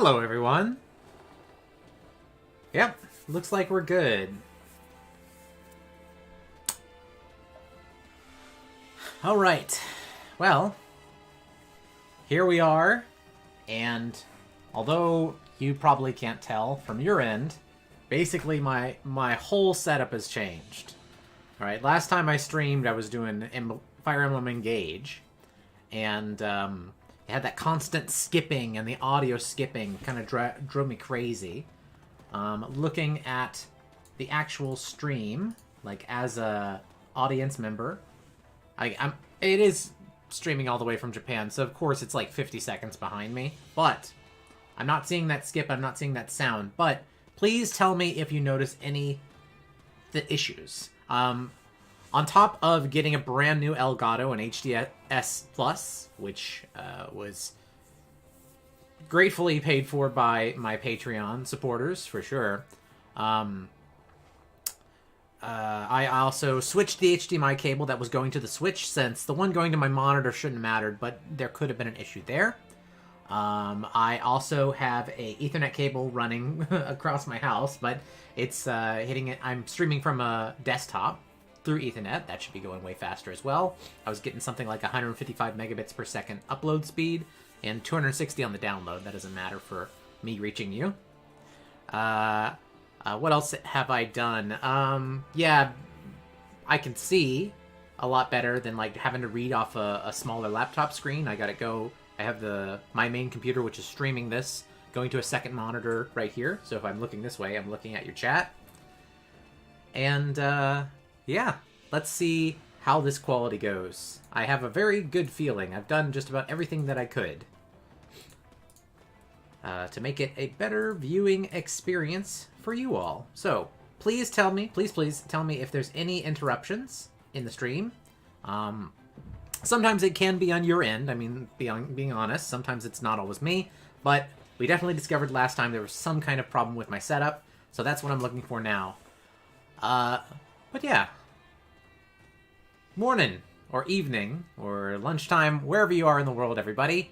Hello, everyone. Yep, looks like we're good. Alright, well, here we are, and although you probably can't tell from your end, basically my whole setup has changed. Alright, last time I streamed I was doing Fire Emblem Engage, and it had that constant skipping and the audio skipping kind of drove me crazy. Looking at the actual stream, like as a audience member, it is streaming all the way from Japan, so of course it's like 50 seconds behind me. But I'm not seeing that skip, I'm not seeing that sound. But please tell me if you notice any issues. On top of getting a brand new Elgato and HDS Plus, which was gratefully paid for by my Patreon supporters, for sure. I also switched the HDMI cable that was going to the Switch, since the one going to my monitor shouldn't have mattered, but there could have been an issue there. I also have a Ethernet cable running across my house, but it's hitting it. I'm streaming from a desktop through Ethernet. That should be going way faster as well. I was getting something like 155 megabits per second upload speed and 260 on the download. That doesn't matter for me reaching you. What else have I done? Yeah, I can see a lot better than like having to read off a smaller laptop screen. I have my main computer, which is streaming this, going to a second monitor right here. So if I'm looking this way, I'm looking at your chat. And yeah, let's see how this quality goes. I have a very good feeling. I've done just about everything that I could to make it a better viewing experience for you all. So please tell me, please tell me if there's any interruptions in the stream. Sometimes it can be on your end. I mean, being honest, sometimes it's not always me, but we definitely discovered last time there was some kind of problem with my setup, so that's what I'm looking for now. But yeah. Morning, or evening, or lunchtime, wherever you are in the world, everybody.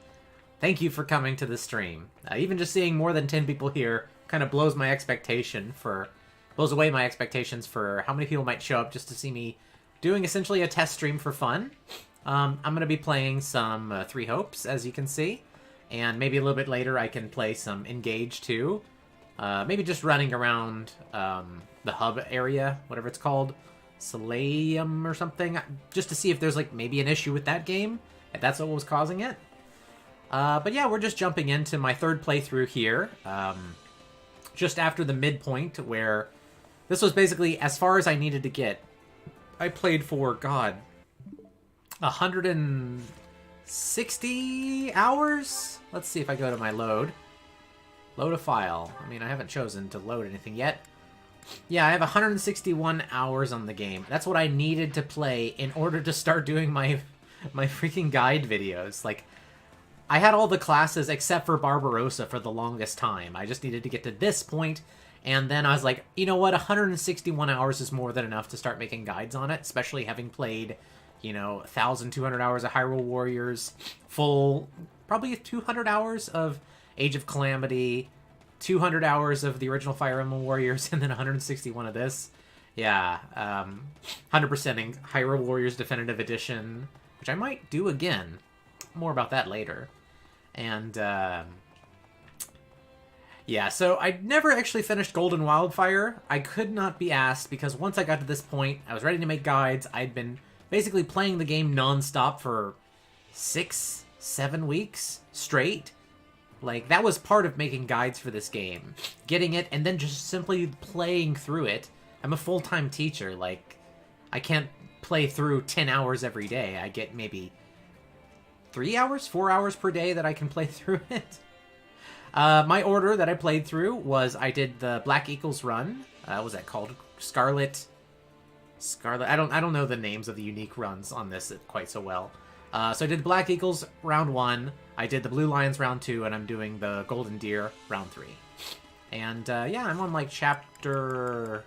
Thank you for coming to the stream. Even just seeing more than 10 people here kind of blows away my expectations for how many people might show up just to see me doing essentially a test stream for fun. I'm going to be playing some Three Hopes, as you can see, and maybe a little bit later I can play some Engage too. Maybe just running around the hub area, whatever it's called, Soleum or something, just to see if there's like maybe an issue with that game, if that's what was causing it. But yeah, we're just jumping into my third playthrough here, just after the midpoint, where this was basically as far as I needed to get. I played for, God, 160 hours? Let's see if I go to my load. Load a file. I mean, I haven't chosen to load anything yet. Yeah, I have 161 hours on the game. That's what I needed to play in order to start doing my freaking guide videos. Like, I had all the classes except for Barbarossa for the longest time. I just needed to get to this point, and then I was like, you know what, 161 hours is more than enough to start making guides on it, especially having played, you know, 1,200 hours of Hyrule Warriors, full, probably 200 hours of Age of Calamity, 200 hours of the original Fire Emblem Warriors, and then 161 of this. Yeah, 100%ing Hyrule Warriors Definitive Edition, which I might do again. More about that later. And, yeah, so I never actually finished Golden Wildfire. I could not be asked, because once I got to this point, I was ready to make guides. I'd been basically playing the game non-stop for 6-7 weeks straight. Like, that was part of making guides for this game. Getting it, and then just simply playing through it. I'm a full-time teacher. Like, I can't play through 10 hours every day. I get maybe 3 hours, 4 hours per day that I can play through it. My order that I played through was I did the Black Eagles run. What was that called? Scarlet. I don't know the names of the unique runs on this quite so well. So I did Black Eagles round 1. I did the Blue Lions round 2, and I'm doing the Golden Deer round 3. And yeah, I'm on like chapter.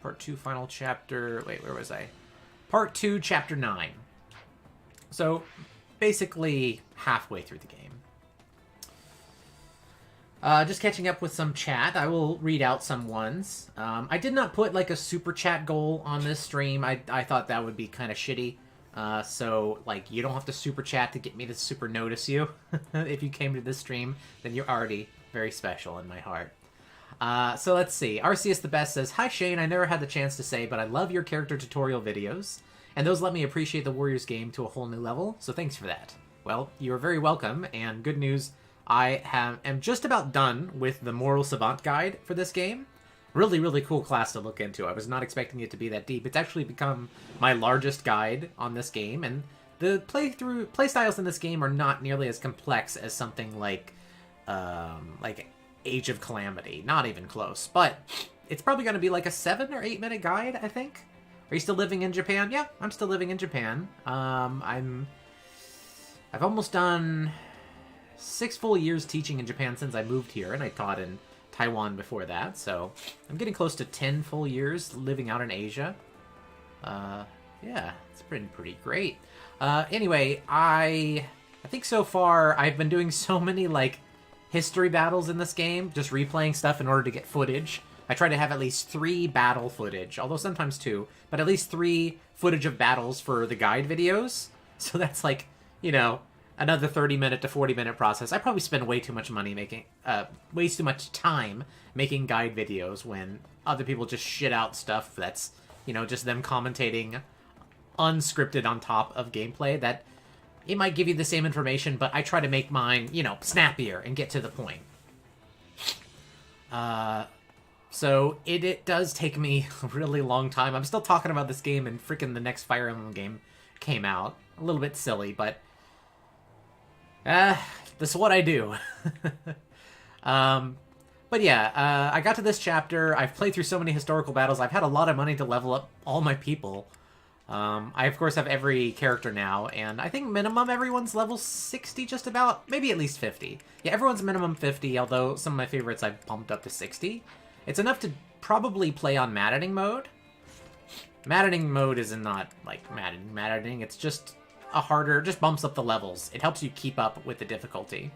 Part 2, final chapter. Wait, where was I? Part 2, chapter 9. So, basically halfway through the game. Just catching up with some chat. I will read out some ones. I did not put, like, a super chat goal on this stream. I thought that would be kind of shitty. So, like, you don't have to super chat to get me to super notice you. If you came to this stream, then you're already very special in my heart. So let's see. Arceus the Best says, "Hi Shane, I never had the chance to say, but I love your character tutorial videos, and those let me appreciate the Warriors game to a whole new level, so thanks for that." Well, you're very welcome, and good news, I am just about done with the Moral Savant guide for this game. Really, really cool class to look into. I was not expecting it to be that deep. It's actually become my largest guide on this game, and the playstyles in this game are not nearly as complex as something like Age of Calamity. Not even close. But it's probably going to be like a 7 or 8 minute guide, I think. Are you still living in Japan? Yeah, I'm still living in Japan. I've almost done 6 full years teaching in Japan since I moved here, and I taught in Taiwan before that, so I'm getting close to 10 full years living out in Asia. Yeah, it's been pretty great. Anyway, I think so far I've been doing so many, like, history battles in this game, just replaying stuff in order to get footage. I try to have at least 3 battle footage, although sometimes 2, but at least 3 footage of battles for the guide videos. So that's like, you know, another 30-minute to 40-minute process. I probably spend way too much money making, way too much time making guide videos when other people just shit out stuff that's, you know, just them commentating unscripted on top of gameplay that it might give you the same information, but I try to make mine, you know, snappier and get to the point. So it does take me a really long time. I'm still talking about this game and freaking the next Fire Emblem game came out. A little bit silly, but this is what I do. But yeah, I got to this chapter. I've played through so many historical battles. I've had a lot of money to level up all my people. I, of course, have every character now, and I think minimum everyone's level 60 just about. Maybe at least 50. Yeah, everyone's minimum 50, although some of my favorites I've bumped up to 60. It's enough to probably play on Maddening mode. Maddening mode is not, like, Maddening. It's just a harder, just bumps up the levels. It helps you keep up with the difficulty.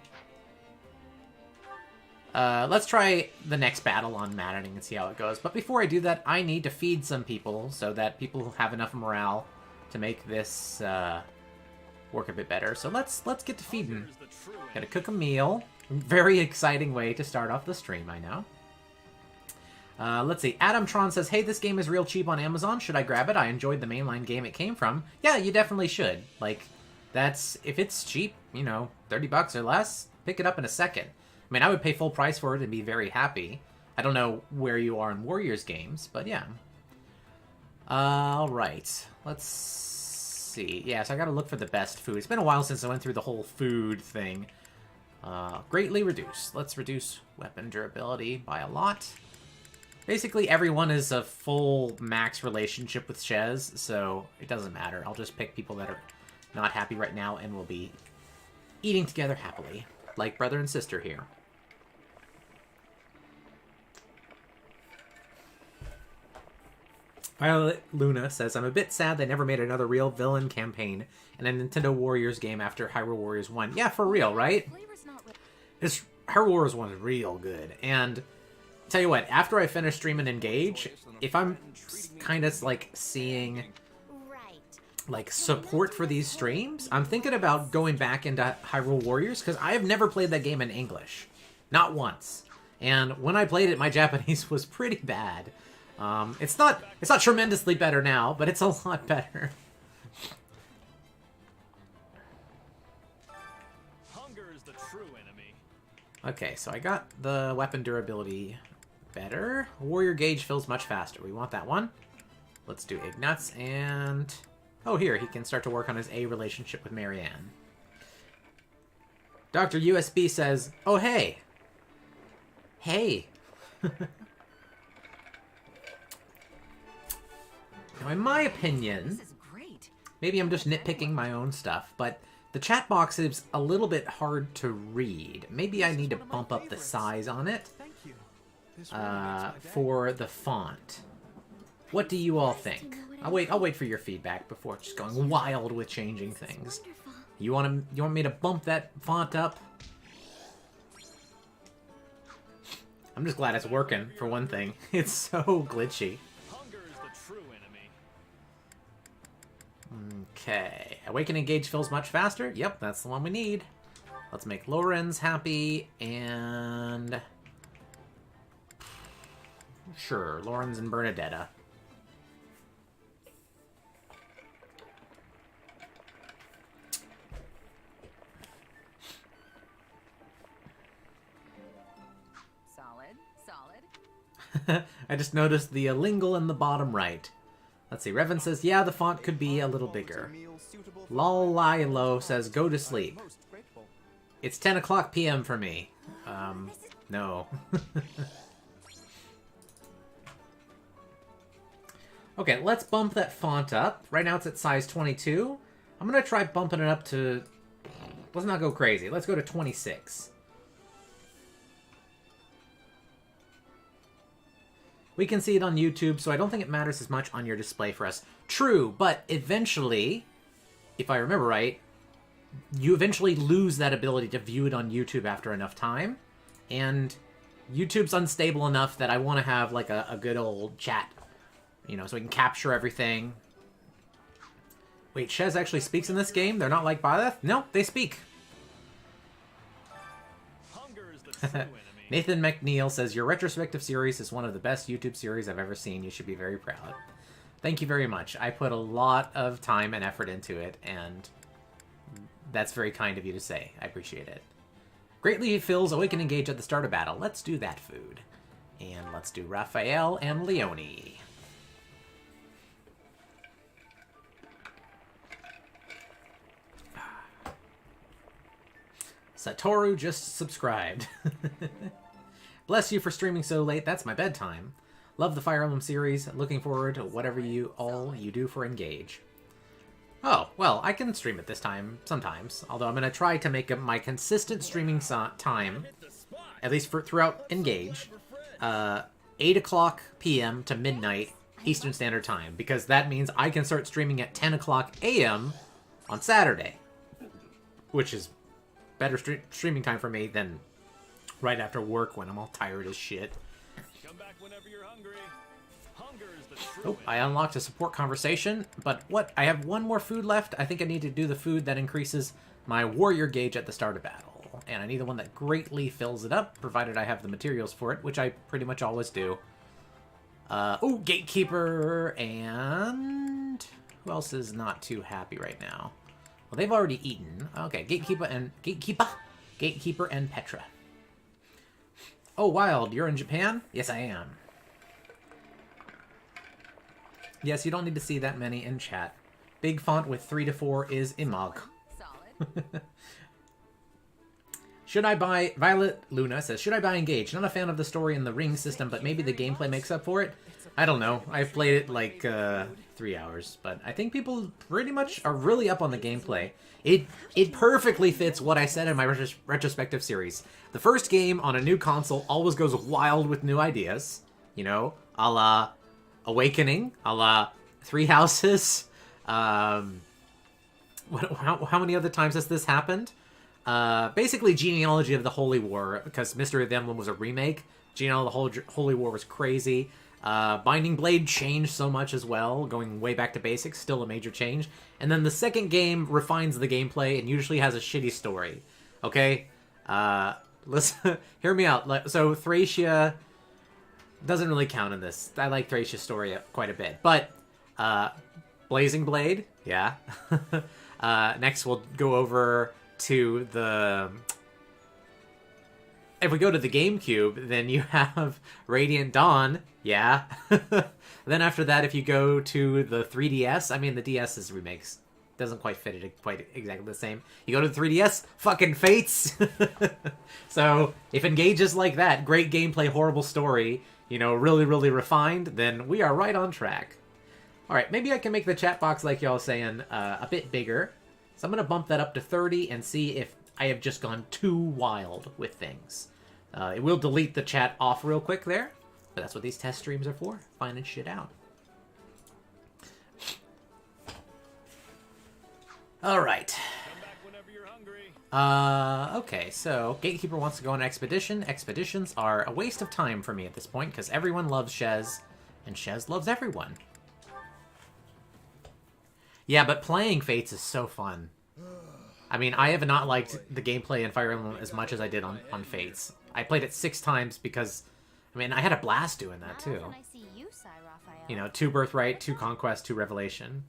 Let's try the next battle on Maddening and see how it goes. But before I do that, I need to feed some people so that people have enough morale to make this work a bit better. So let's get to feeding. Gotta cook a meal. Very exciting way to start off the stream, I know. Let's see. Adam Tron says, "Hey, this game is real cheap on Amazon. Should I grab it? I enjoyed the mainline game it came from." Yeah, you definitely should. Like, that's, if it's cheap, you know, 30 bucks or less, pick it up in a second. I mean, I would pay full price for it and be very happy. I don't know where you are in Warriors games, but yeah. Alright. Let's see. Yeah, so I gotta look for the best food. It's been a while since I went through the whole food thing. Greatly reduce. Let's reduce weapon durability by a lot. Basically, everyone is a full max relationship with Shez, so it doesn't matter. I'll just pick people that are not happy right now and will be eating together happily. Like brother and sister here. Violet Luna says, "I'm a bit sad they never made another real villain campaign in a Nintendo Warriors game after Hyrule Warriors 1. Yeah, for real, right? Hyrule Warriors 1 is real good. And tell you what, after I finish streaming Engage, if I'm kind of like seeing like support for these streams, I'm thinking about going back into Hyrule Warriors, because I have never played that game in English. Not once. And when I played it, my Japanese was pretty bad. It's not tremendously better now, but it's a lot better. Hunger is the true enemy. Okay, so I got the weapon durability better. Warrior gauge fills much faster. We want that one. Let's do Ignatz, and oh, here, he can start to work on his A relationship with Marianne. Dr. USB says, "Oh, hey. Hey." Now, in my opinion, maybe I'm just nitpicking my own stuff, but the chat box is a little bit hard to read. Maybe I need to bump up the size on it for the font. What do you all think? I'll wait for your feedback before just going wild with changing things. You want me to bump that font up? I'm just glad it's working, for one thing. It's so glitchy. Hunger is the true enemy. Okay. Awaken Engage fills much faster. Yep, that's the one we need. Let's make Lorenz happy, and... Sure, Lorenz and Bernadetta. Solid. I just noticed the lingle in the bottom right. Let's see, Revan says, yeah, the font could be a little bigger. Lol says, go to sleep. It's 10 o'clock p.m. for me. No. Okay, let's bump that font up. Right now it's at size 22. I'm going to try bumping it up to... Let's not go crazy. Let's go to 26. We can see it on YouTube, so I don't think it matters as much on your display for us. True, but eventually, if I remember right, you eventually lose that ability to view it on YouTube after enough time. And YouTube's unstable enough that I want to have like a good old chat, you know, so we can capture everything. Wait, Shez actually speaks in this game? They're not like Byleth? No, they speak. Hunger is the true enemy. Nathan McNeil says, your retrospective series is one of the best YouTube series I've ever seen. You should be very proud. Thank you very much. I put a lot of time and effort into it, and that's very kind of you to say. I appreciate it. Greatly fills Awaken Engage at the start of battle. Let's do that food. And let's do Raphael and Leone. Satoru just subscribed. Bless you for streaming so late. That's my bedtime. Love the Fire Emblem series. Looking forward to whatever you do for Engage. Oh, well, I can stream it this time sometimes. Although I'm going to try to make my consistent streaming time, at least throughout Engage, 8 o'clock p.m. to midnight Eastern Standard Time. Because that means I can start streaming at 10 o'clock a.m. on Saturday. Which is better streaming time for me than right after work when I'm all tired as shit. Come back whenever you're hungry. Hunger is the true Oh, I unlocked a support conversation, but what? I have one more food left. I think I need to do the food that increases my warrior gauge at the start of battle. And I need the one that greatly fills it up, provided I have the materials for it, which I pretty much always do. Oh, Gatekeeper, and... who else is not too happy right now? Well, they've already eaten. Okay, Gatekeeper and Petra. Oh, Wild, you're in Japan? Yes, I am. Yes, you don't need to see that many in chat. Big font with 3 to 4 is Imog. Solid. Should I buy... Violet Luna says, should I buy Engage? Not a fan of the story and the ring system, but maybe the gameplay makes up for it? I don't know. I've played it like 3 hours, but I think people pretty much are really up on the gameplay. It perfectly fits what I said in my retrospective series. The first game on a new console always goes wild with new ideas. You know, a la Awakening, a la Three Houses. How many other times has this happened? Basically, Genealogy of the Holy War, because Mystery of the Emblem was a remake. Genealogy of the Holy War was crazy. Binding Blade changed so much as well, going way back to basics, still a major change. And then the second game refines the gameplay and usually has a shitty story. Okay? Listen, hear me out. So, Thracia doesn't really count in this. I like Thracia's story quite a bit. But, Blazing Blade, yeah. Next we'll go over to the... If we go to the GameCube, then you have Radiant Dawn, yeah. Then after that, if you go to the 3DS, I mean, the DS's remakes doesn't quite fit it quite exactly the same. You go to the 3DS, fucking Fates! So, if Engage is like that, great gameplay, horrible story, you know, really, really refined, then we are right on track. Alright, maybe I can make the chat box, like y'all saying, a bit bigger. So I'm going to bump that up to 30 and see if I have just gone too wild with things. It will delete the chat off real quick there, but that's what these test streams are for, finding shit out. Alright. Come back whenever you're hungry. Okay, so Gatekeeper wants to go on an expedition. Expeditions are a waste of time for me at this point, because everyone loves Shez, and Shez loves everyone. Yeah, but playing Fates is so fun. I mean, I have not liked the gameplay in Fire Emblem as much as I did on Fates. I played it 6 times because, I mean, I had a blast doing that, too. Not often I see you, Sai Raphael. You know, 2 Birthright, 2 Conquest, 2 Revelation.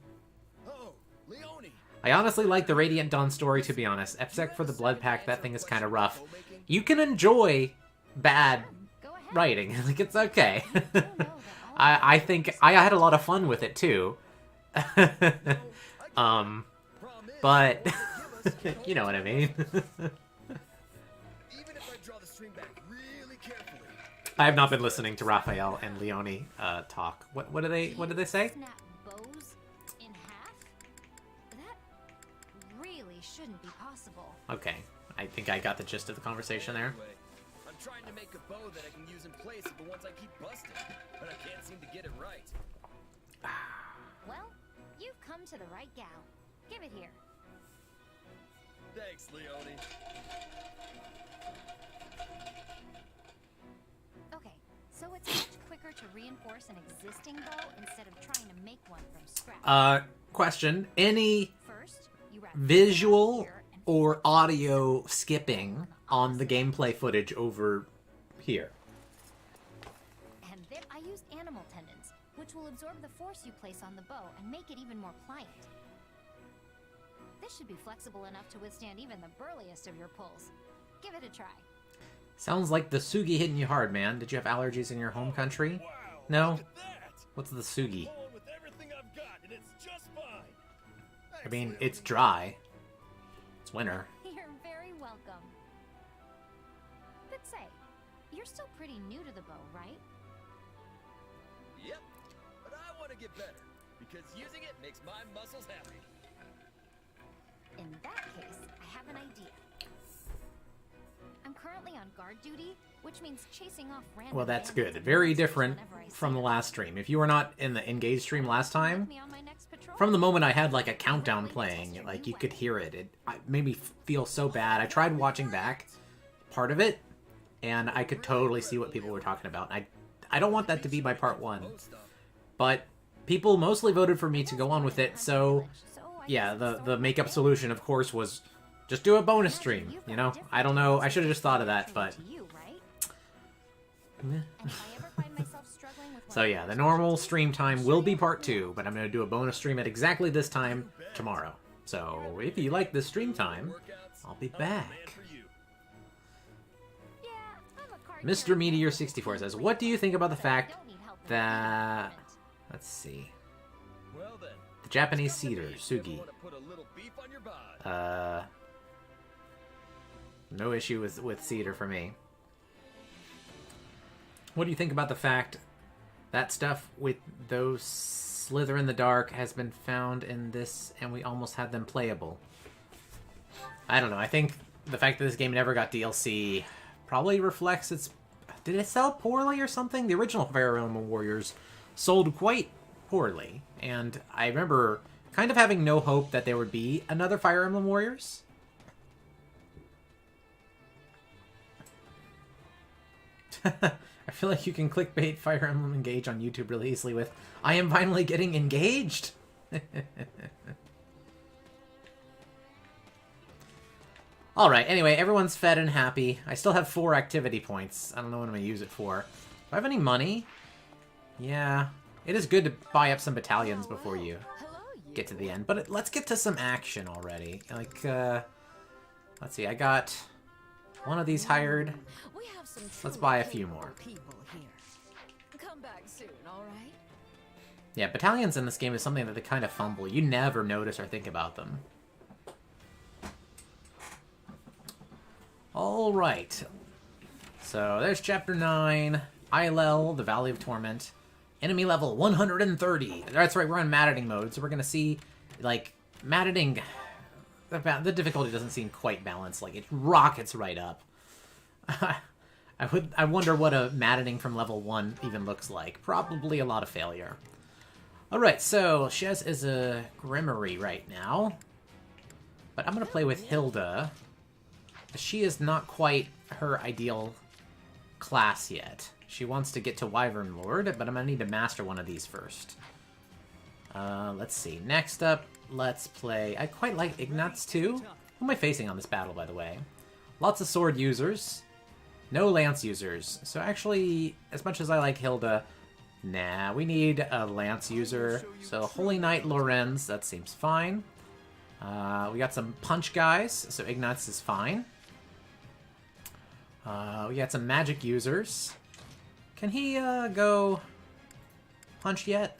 Oh, Leone. I honestly like the Radiant Dawn story, to be honest. Except for the Blood Pact, that thing is kind of rough. You can enjoy bad Go ahead. writing. Like, it's okay. I don't know that all I think I had a lot of fun with it, too. But, you know what I mean. Even if I draw the string back really carefully. I have not been listening to Raphael and Leone talk. What do they say? Snap bows in half? That really shouldn't be possible. Okay, I think I got the gist of the conversation there. Anyway, I'm trying to make a bow that I can use in place of the ones I keep busting, but I can't seem to get it right. Well, you've come to the right gal. Give it here. Thanks, Leone. Okay, so it's much quicker to reinforce an existing bow instead of trying to make one from scratch. Question. Any First, you wrap visual here and or audio skipping on the gameplay footage over here? And then I used animal tendons, which will absorb the force you place on the bow and make it even more pliant. This should be flexible enough to withstand even the burliest of your pulls. Give it a try. Sounds like the Sugi hitting you hard, man. Did you have allergies in your home country? Wow. No? Look at that. What's the Sugi? Pulling with everything I've got, and it's just fine. I mean, it's dry. It's winter. You're very welcome. But say, you're still pretty new to the bow, right? Yep, but I want to get better, because using it makes my muscles happy. In that case, I have an idea. I'm currently on guard duty, which means chasing off random Well, that's bandits good. and Very monsters different whenever I see from the them. last stream. If you were not in the Engage stream last time, With me on my next patrol? from the moment I had like a countdown playing, like you could hear it. It made me feel so bad. I tried watching back part of it, and I could totally see what people were talking about. I don't want that to be my part 1, but people mostly voted for me to go on with it, so yeah, the makeup solution, of course, was just do a bonus stream, you know? I don't know, I should have just thought of that, but... So yeah, the normal stream time will be part 2, but I'm going to do a bonus stream at exactly this time tomorrow. So if you like this stream time, I'll be back. Mr. Meteor64 says, what do you think about the fact that... Let's see. Well then, The Japanese cedar, Sugi. want to put a little beef on your bod. No issue with cedar for me. What do you think about the fact that stuff with those slither in the dark has been found in this and we almost had them playable? I don't know. I think the fact that this game never got DLC probably reflects its... Did it sell poorly or something? The original Fire Emblem Warriors sold quite poorly. And I remember kind of having no hope that there would be another Fire Emblem Warriors. I feel like you can clickbait Fire Emblem Engage on YouTube really easily with, I am finally getting engaged! Alright, anyway, everyone's fed and happy. I still have 4 activity points. I don't know what I'm going to use it for. Do I have any money? Yeah. It is good to buy up some battalions before you get to the end. But let's get to some action already. Like, let's see, I got one of these hired. Let's buy a few more. Come back soon, all right? Yeah, battalions in this game is something that they kind of fumble. You never notice or think about them. Alright. So, there's Chapter 9. Ilel, the Valley of Torment. Enemy level 130. That's right, we're on Maddening mode, so we're going to see, like, Maddening... The difficulty doesn't seem quite balanced. Like, it rockets right up. I wonder what a Maddening from level 1 even looks like. Probably a lot of failure. Alright, so Shez is a Grimory right now. But I'm going to play with Hilda. She is not quite her ideal class yet. She wants to get to Wyvern Lord, but I'm going to need to master one of these first. Let's see. Next up, let's play... I quite like Ignatz too. Who am I facing on this battle, by the way? Lots of sword users. No lance users. So actually, as much as I like Hilda, nah, we need a lance user. So Holy Knight Lorenz, that seems fine. We got some punch guys, so Ignatz is fine. We got some magic users. Can he go punch yet?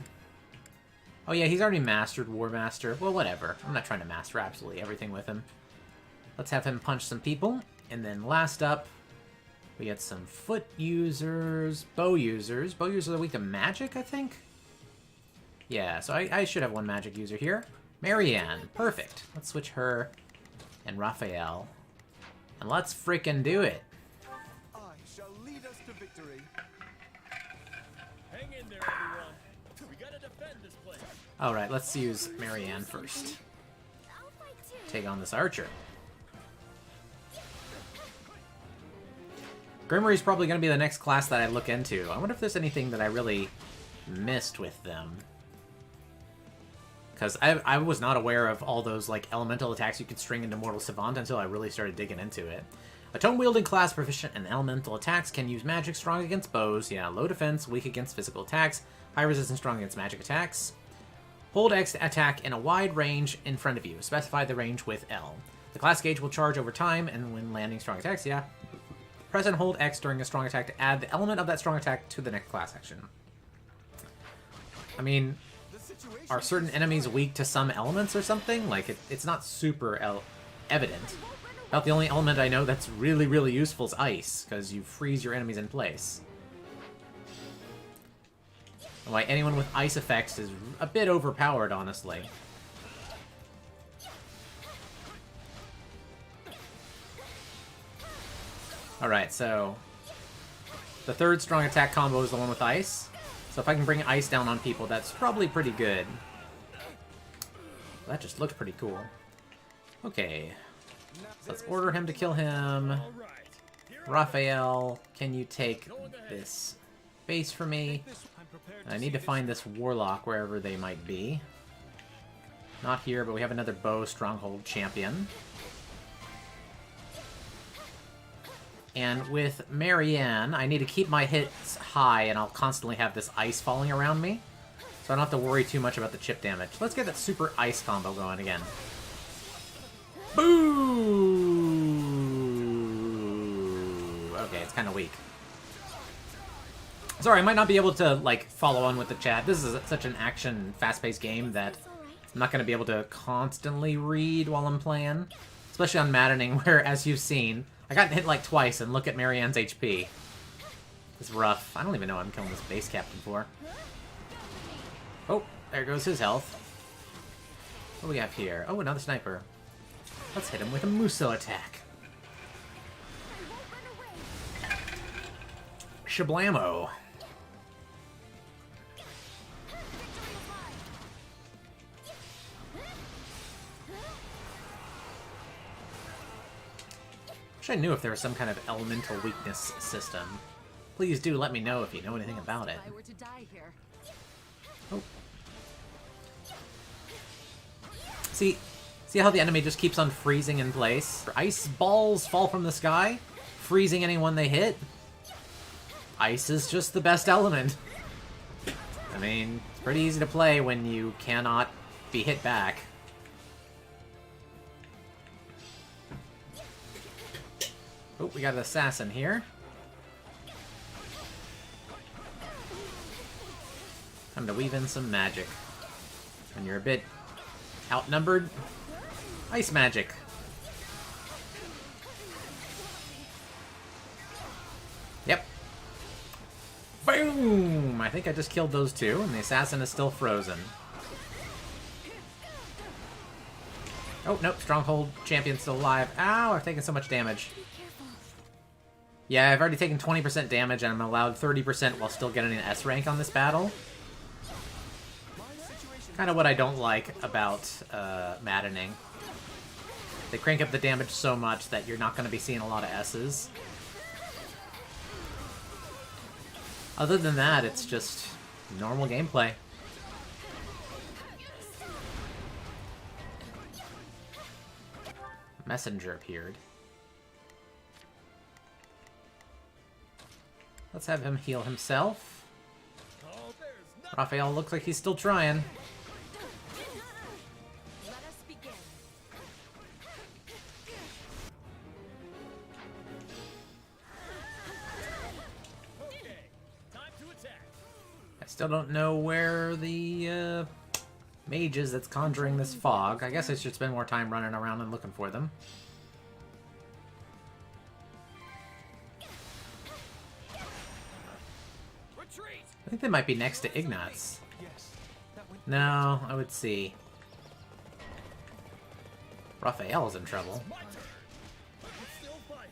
Oh yeah, he's already mastered War Master. Well, whatever. I'm not trying to master absolutely everything with him. Let's have him punch some people. And then last up, we got some foot users, bow users. Bow users are weak to magic, I think? Yeah, so I should have one magic user here. Marianne, perfect. Let's switch her and Raphael. And let's frickin' do it. I shall lead us to victory. Hang in there, everyone. We gotta defend this place. Alright, let's use Marianne first. I'll fight too. Take on this archer. Grimory's probably going to be the next class that I look into. I wonder if there's anything that I really missed with them. Because I was not aware of all those like elemental attacks you could string into Mortal Savant until I really started digging into it. A tome-wielding class proficient in elemental attacks can use magic, strong against bows. Yeah, low defense, weak against physical attacks. High resistance, strong against magic attacks. Hold X to attack in a wide range in front of you. Specify the range with L. The class gauge will charge over time, and when landing strong attacks, yeah. Press and hold X during a strong attack to add the element of that strong attack to the next class action. I mean, are certain enemies weak to some elements or something? Like, it's not super evident. About the only element I know that's really, really useful is ice, because you freeze your enemies in place. Why anyone with ice effects is a bit overpowered, honestly. Alright, so the third strong attack combo is the one with ice. So if I can bring ice down on people, that's probably pretty good. That just looked pretty cool. Okay, so let's order him to kill him. All right. Here Raphael, can you take this base for me? I'm prepared I need to find this warlock wherever they might be. Not here, but we have another bow stronghold champion. And with Marianne, I need to keep my hits high, and I'll constantly have this ice falling around me. So I don't have to worry too much about the chip damage. Let's get that super ice combo going again. Boo! Okay, it's kind of weak. Sorry, I might not be able to, like, follow on with the chat. This is such an action, fast-paced game that I'm not going to be able to constantly read while I'm playing. Especially on Maddening, where, as you've seen, I got hit like twice, and look at Marianne's HP. It's rough. I don't even know what I'm killing this base captain for. Oh, there goes his health. What do we have here? Oh, another sniper. Let's hit him with a Muso attack. Shablamo. Wish I knew if there was some kind of elemental weakness system. Please do let me know if you know anything about it. I were to die here. Oh. See how the enemy just keeps on freezing in place? Ice balls fall from the sky, freezing anyone they hit. Ice is just the best element. I mean, it's pretty easy to play when you cannot be hit back. Oh, we got an assassin here. Time to weave in some magic. When you're a bit outnumbered, ice magic. Yep. Boom! I think I just killed those two, and the assassin is still frozen. Oh, nope, Stronghold Champion's still alive. Ow, I've taken so much damage. Yeah, I've already taken 20% damage, and I'm allowed 30% while still getting an S rank on this battle. Kind of what I don't like about Maddening. They crank up the damage so much that you're not going to be seeing a lot of S's. Other than that, it's just normal gameplay. Messenger appeared. Let's have him heal himself. Raphael looks like he's still trying. Let us begin. Okay, time to attack. I still don't know where the mage is that's conjuring this fog. I guess I should spend more time running around and looking for them. Retreat. I think they might be next to Ignatz. Yes, that went No, I would see. Raphael's in trouble. My turn. I can still fight.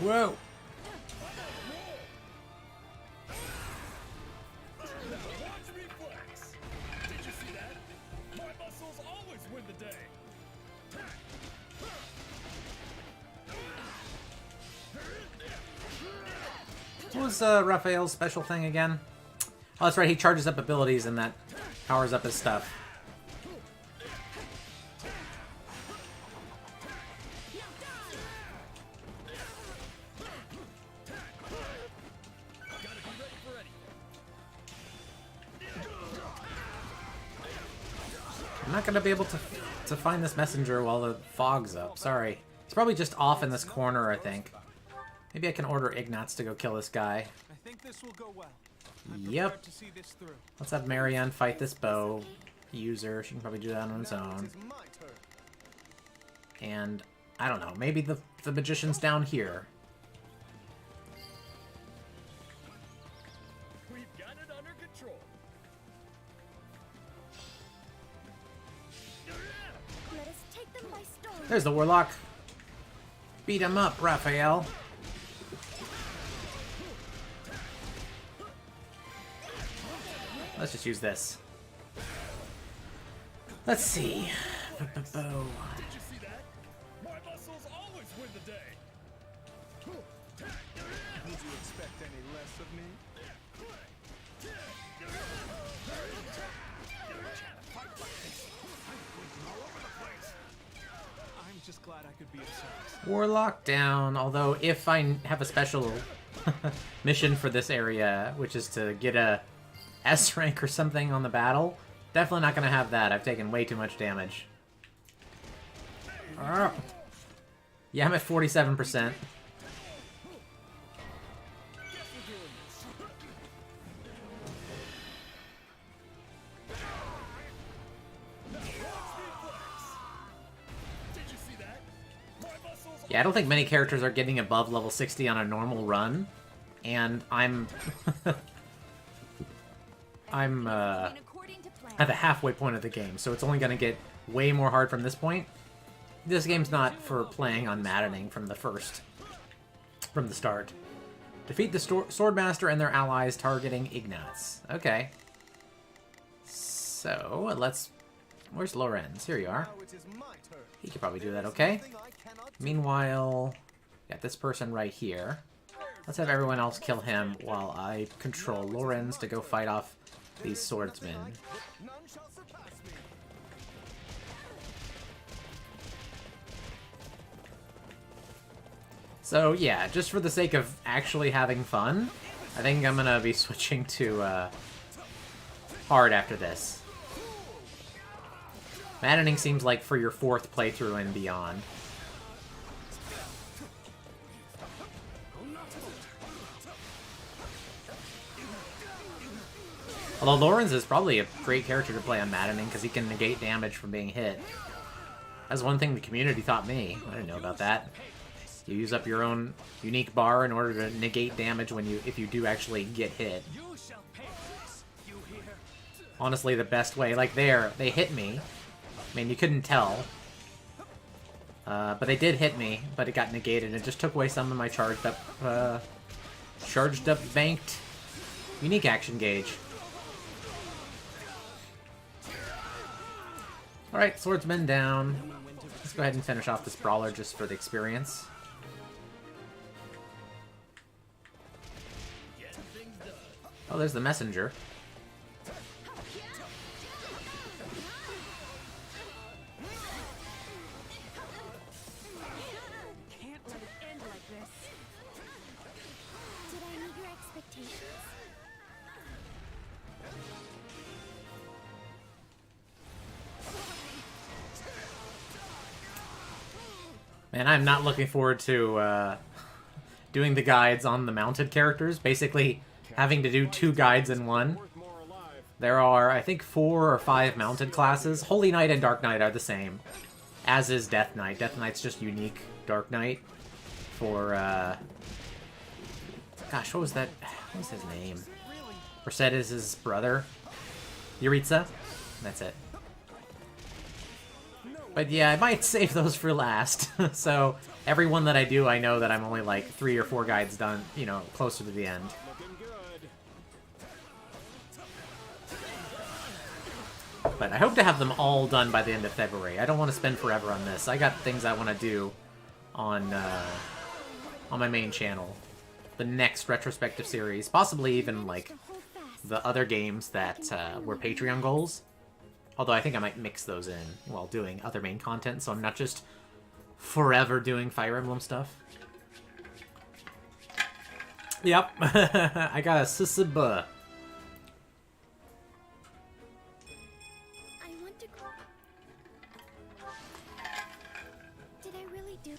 Whoa! Watch me flex. Did you see that? My muscles always win the day. What was Raphael's special thing again? Oh, that's right, he charges up abilities and that powers up his stuff. Gotta be ready for anything. I'm not gonna be able to find this messenger while the fog's up. Sorry. It's probably just off in this corner, I think. Maybe I can order Ignatz to go kill this guy. I think this will go well. I'm Yep. prepared to see this through. Let's have Marianne fight this bow user. She can probably do that on its Now it own. is my turn. And I don't know, maybe the magician's down here. We've got it under control. Let us take them by storm. There's the warlock. Beat him up, Raphael. Let's just use this. Let's see. Bow. Did you see that? My muscles always win the day. Would you expect any less of me? I'm just glad I could be of service. Warlock down, although if I have a special mission for this area, which is to get a S rank or something on the battle, definitely not going to have that. I've taken way too much damage. Ah. Yeah, I'm at 47%. Did you see that? My muscles Yeah, I don't think many characters are getting above level 60 on a normal run, and I'm And according to plan. at the halfway point of the game, so it's only going to get way more hard from this point. This game's not for playing on Maddening from the start. Defeat the Swordmaster and their allies targeting Ignatz. Okay. So, let's... Where's Lorenz? Here you are. Now it is my turn. He could probably do that okay. Nothing I cannot do. Meanwhile, got this person right here. Let's have everyone else kill him while I control Lorenz to go fight off these swordsmen. None shall surpass me. So yeah, just for the sake of actually having fun, I think I'm gonna be switching to hard after this. Maddening seems like for your 4th playthrough and beyond. Although Lorenz is probably a great character to play on Maddening because he can negate damage from being hit. That's one thing the community taught me. I didn't know about that. You use up your own unique bar in order to negate damage if you do actually get hit. You shall pay for this. You hear? Honestly, the best way. Like there, they hit me. I mean, you couldn't tell. But they did hit me, but it got negated. It just took away some of my charged up banked unique action gauge. Alright, swordsman down. Let's go ahead and finish off this brawler just for the experience. Oh, there's the messenger. Can't let it end like this. Did I meet your expectations? Man, I'm not looking forward to doing the guides on the mounted characters. Basically, having to do 2 guides in one. There are, I think, 4 or 5 mounted classes. Holy Knight and Dark Knight are the same, as is Death Knight. Death Knight's just unique Dark Knight for, gosh, what was that? What was his name? Mercedes' brother? Yuritsa? That's it. But yeah, I might save those for last. So, every one that I do, I know that I'm only like 3 or 4 guides done, you know, closer to the end. But I hope to have them all done by the end of February. I don't want to spend forever on this. I got things I want to do on my main channel. The next retrospective series. Possibly even, like, the other games that were Patreon goals. Although I think I might mix those in while doing other main content, so I'm not just forever doing Fire Emblem stuff. Yep. I got a Sisaba. I want to go. Did I really do?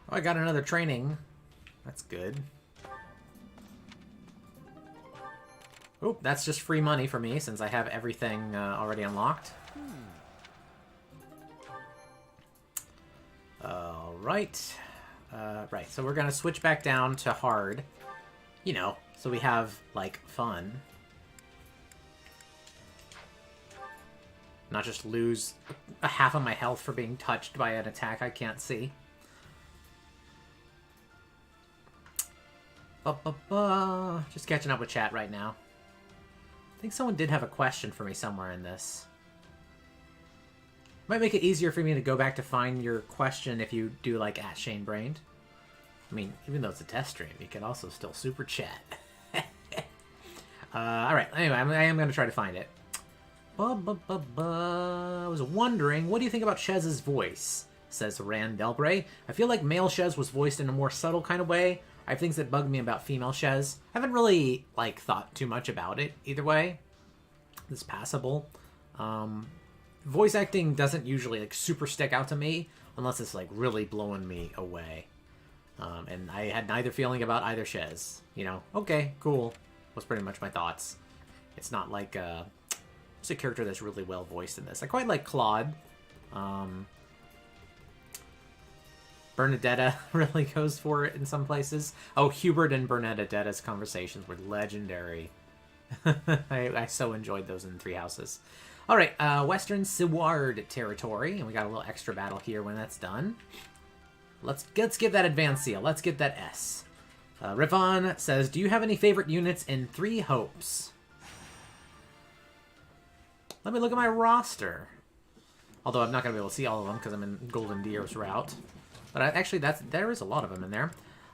Oh, I got another training. That's good. Oop, that's just free money for me since I have everything already unlocked. Alright. Right, so we're gonna switch back down to hard. You know, so we have, like, fun. Not just lose a half of my health for being touched by an attack I can't see. Just catching up with chat right now. I think someone did have a question for me somewhere in this. Might make it easier for me to go back to find your question if you do like @ShaneBrained. I mean, even though it's a test stream, you can also still super chat. Alright, anyway, I am going to try to find it. I was wondering, what do you think about Shez's voice? Says Rand Delbray. I feel like male Shez was voiced in a more subtle kind of way. I have things that bug me about female Shez. I haven't really, like, thought too much about it either way. It's passable. Voice acting doesn't usually, like, super stick out to me unless it's, like, really blowing me away. And I had neither feeling about either Shez. You know, okay, cool. Was pretty much my thoughts. It's not like, it's a character that's really well voiced in this. I quite like Claude. Bernadetta really goes for it in some places. Oh, Hubert and Bernadetta's conversations were legendary. I so enjoyed those in Three Houses. All right, Western Seward territory, and we got a little extra battle here when that's done. Let's give that advanced seal. Let's get that S. Rivon says, do you have any favorite units in Three Hopes? Let me look at my roster. Although I'm not going to be able to see all of them because I'm in Golden Deer's route. But actually, there is a lot of them in there.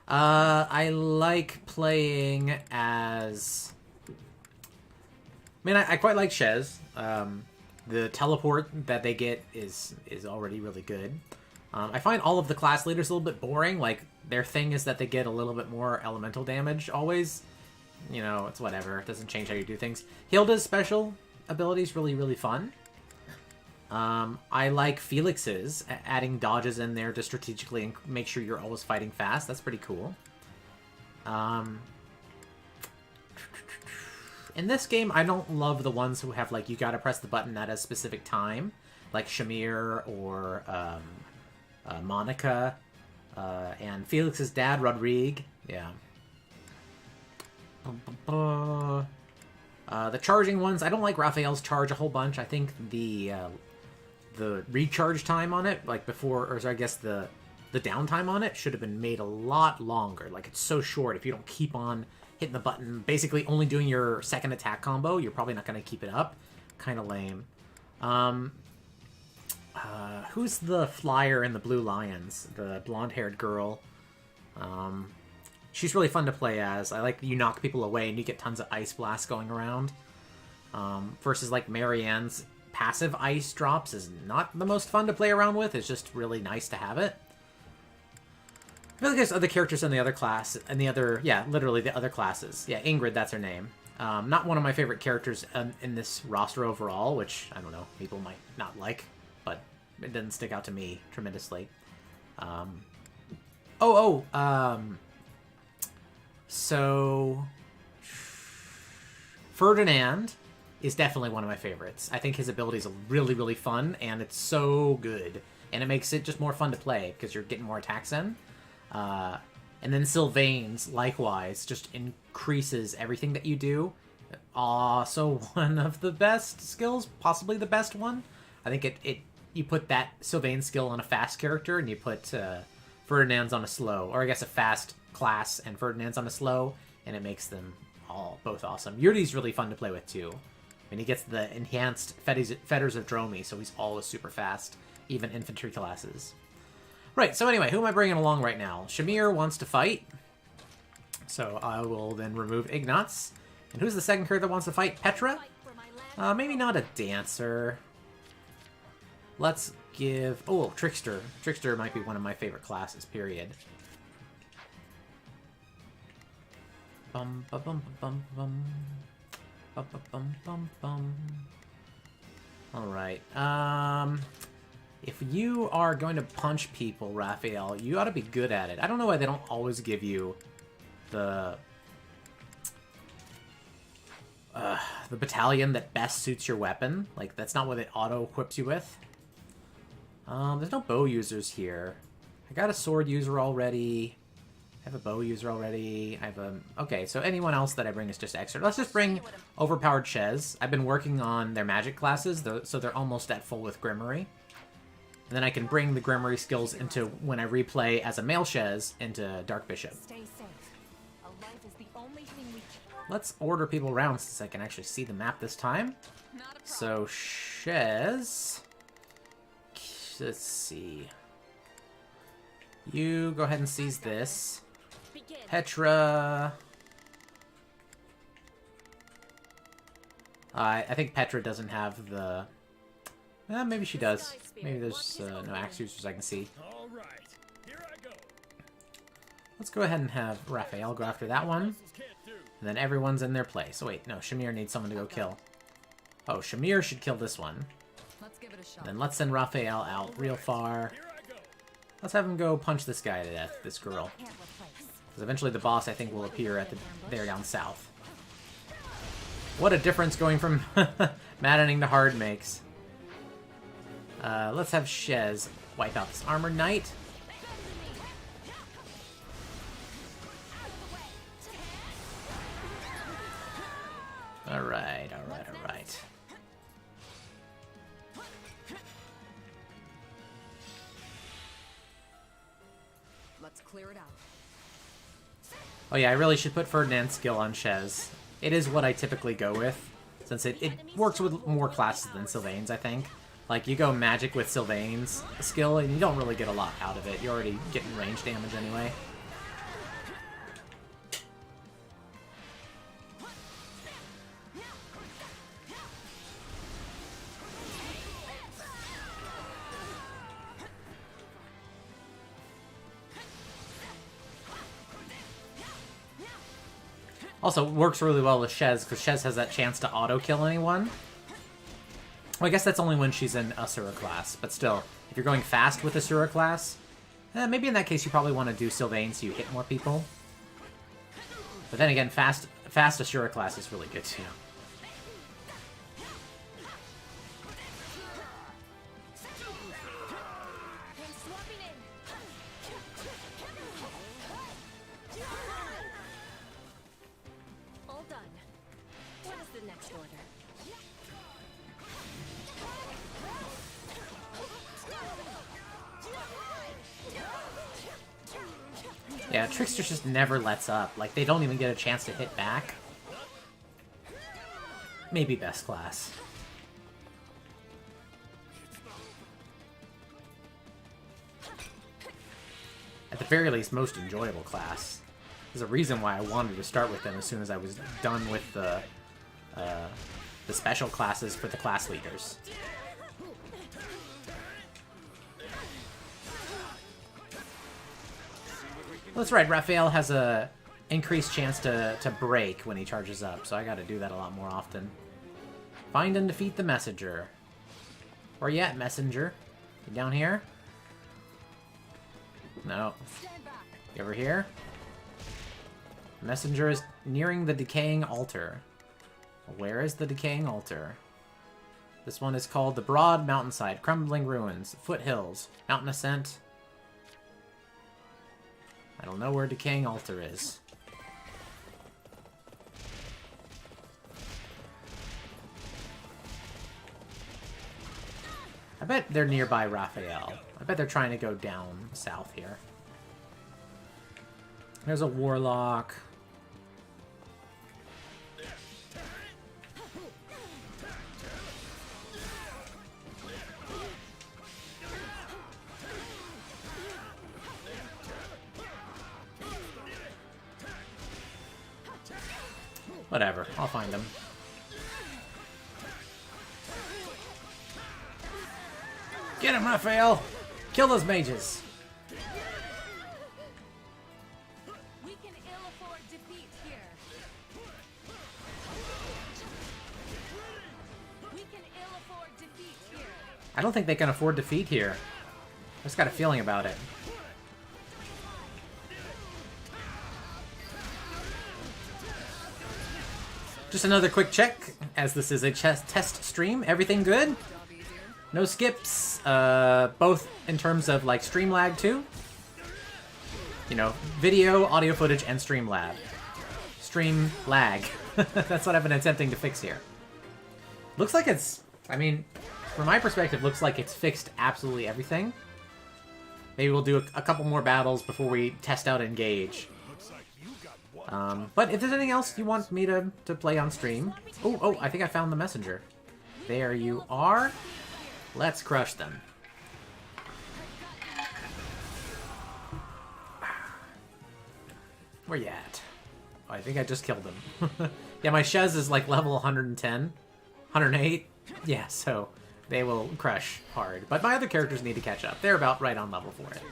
I like playing as... I mean, I quite like Shez. The teleport that they get is already really good. I find all of the class leaders a little bit boring. Like, their thing is that they get a little bit more elemental damage always. You know, it's whatever. It doesn't change how you do things. Hilda's special ability is really, really fun. I like Felix's, adding dodges in there to strategically and make sure you're always fighting fast. That's pretty cool. In this game, I don't love the ones who have, like, you gotta press the button at a specific time. Like Shamir or Monica. And Felix's dad, Rodrigue. Yeah. The charging ones, I don't like Raphael's charge a whole bunch. I think the recharge time on it, like before, or I guess the downtime on it should have been made a lot longer. Like, it's so short. If you don't keep on hitting the button, basically only doing your second attack combo, you're probably not going to keep it up. Kind of lame. Who's the flyer in the Blue Lions? The blonde-haired girl. She's really fun to play as. I like you knock people away and you get tons of ice blasts going around. Versus, like, Marianne's passive ice drops is not the most fun to play around with. It's just really nice to have it. I feel like there's other characters in the other class, and the other, yeah, literally the other classes. Yeah, Ingrid, that's her name. Not one of my favorite characters in this roster overall, which, I don't know, people might not like, but it didn't stick out to me tremendously. So Ferdinand is definitely one of my favorites. I think his abilities are really, really fun, and it's so good. And it makes it just more fun to play, because you're getting more attacks in. And then Sylvain's, likewise, just increases everything that you do. Also one of the best skills, possibly the best one. I think you put that Sylvain skill on a fast character, and you put Ferdinand's on a slow, or I guess a fast class and Ferdinand's on a slow, and it makes them all both awesome. Yuri's really fun to play with, too. And he gets the enhanced Fetters of Dromi, so he's always super fast, even infantry classes. Right, so anyway, who am I bringing along right now? Shamir wants to fight, so I will then remove Ignatz. And who's the second character that wants to fight? Petra? Maybe not a dancer. Let's give... Oh, Trickster. Trickster might be one of my favorite classes, period. Bum, ba, bum, bum, bum. Bum, ba, bum, bum, bum. Alright, if you are going to punch people, Raphael, you ought to be good at it. I don't know why they don't always give you the battalion that best suits your weapon. Like, that's not what it auto-equips you with. There's no bow users here. I got a sword user already. I have a bow user already. I have a... Okay, so anyone else that I bring is just extra. Let's just bring Overpowered Chez. I've been working on their magic classes, so they're almost at full with Grimory. And then I can bring the Grimory skills into, when I replay as a male Chez, into Dark Bishop. Stay safe. A life is the only thing we Let's order people around since I can actually see the map this time. So, Chez... Let's see. You go ahead and seize this. Petra... I think Petra doesn't have the... maybe she does. Maybe there's no axe users I can see. All right, here I go. Let's go ahead and have Raphael go after that one. And then everyone's in their place. Oh wait, no, Shamir needs someone to go kill. Oh, Shamir should kill this one. Let's give it a shot. And then let's send Raphael out real far. Let's have him go punch this guy to death, this girl. Because eventually the boss, I think, will appear at there down south. What a difference going from Maddening to hard makes. Let's have Chez wipe out this Armored Knight. Alright, alright, alright. Let's clear it out. Oh yeah, I really should put Ferdinand's skill on Chez. It is what I typically go with, since it works with more classes than Sylvain's, I think. Like, you go magic with Sylvain's skill, and you don't really get a lot out of it. You're already getting range damage anyway. Also, works really well with Chez, because Chez has that chance to auto-kill anyone. Well, I guess that's only when she's in Asura class, but still, if you're going fast with Asura class, maybe in that case you probably want to do Sylvain so you hit more people. But then again, fast Asura class is really good too. All done. What is the next Yeah, Trickster just never lets up. Like, they don't even get a chance to hit back. Maybe best class. At the very least, most enjoyable class. There's a reason why I wanted to start with them as soon as I was done with the special classes for the class leaders. Well, that's right, Raphael has a increased chance to break when he charges up, so I gotta do that a lot more often. Find and defeat the messenger. Where you at, messenger? You down here? No. You over here? Messenger is nearing the decaying altar. Where is the decaying altar? This one is called the Broad Mountainside, Crumbling Ruins, Foothills, Mountain Ascent. I don't know where decaying altar is. I bet they're nearby Raphael. I bet they're trying to go down south here. There's a warlock. Whatever, I'll find them. Get him, Raphael! Kill those mages! We can ill afford defeat here. We can ill afford defeat here. I don't think they can afford defeat here. I just got a feeling about it. Just another quick check, as this is a test stream. Everything good? No skips, both in terms of, like, stream lag, too. You know, video, audio footage, and stream lag. Stream lag. That's what I've been attempting to fix here. Looks like it's... I mean, from my perspective, looks like it's fixed absolutely everything. Maybe we'll do a couple more battles before we test out Engage. But if there's anything else you want me to play on stream... Oh, I think I found the messenger. There you are. Let's crush them. Where you at? Oh, I think I just killed him. Yeah, my Shez is like level 110. 108. Yeah, so they will crush hard. But my other characters need to catch up. They're about right on level for it.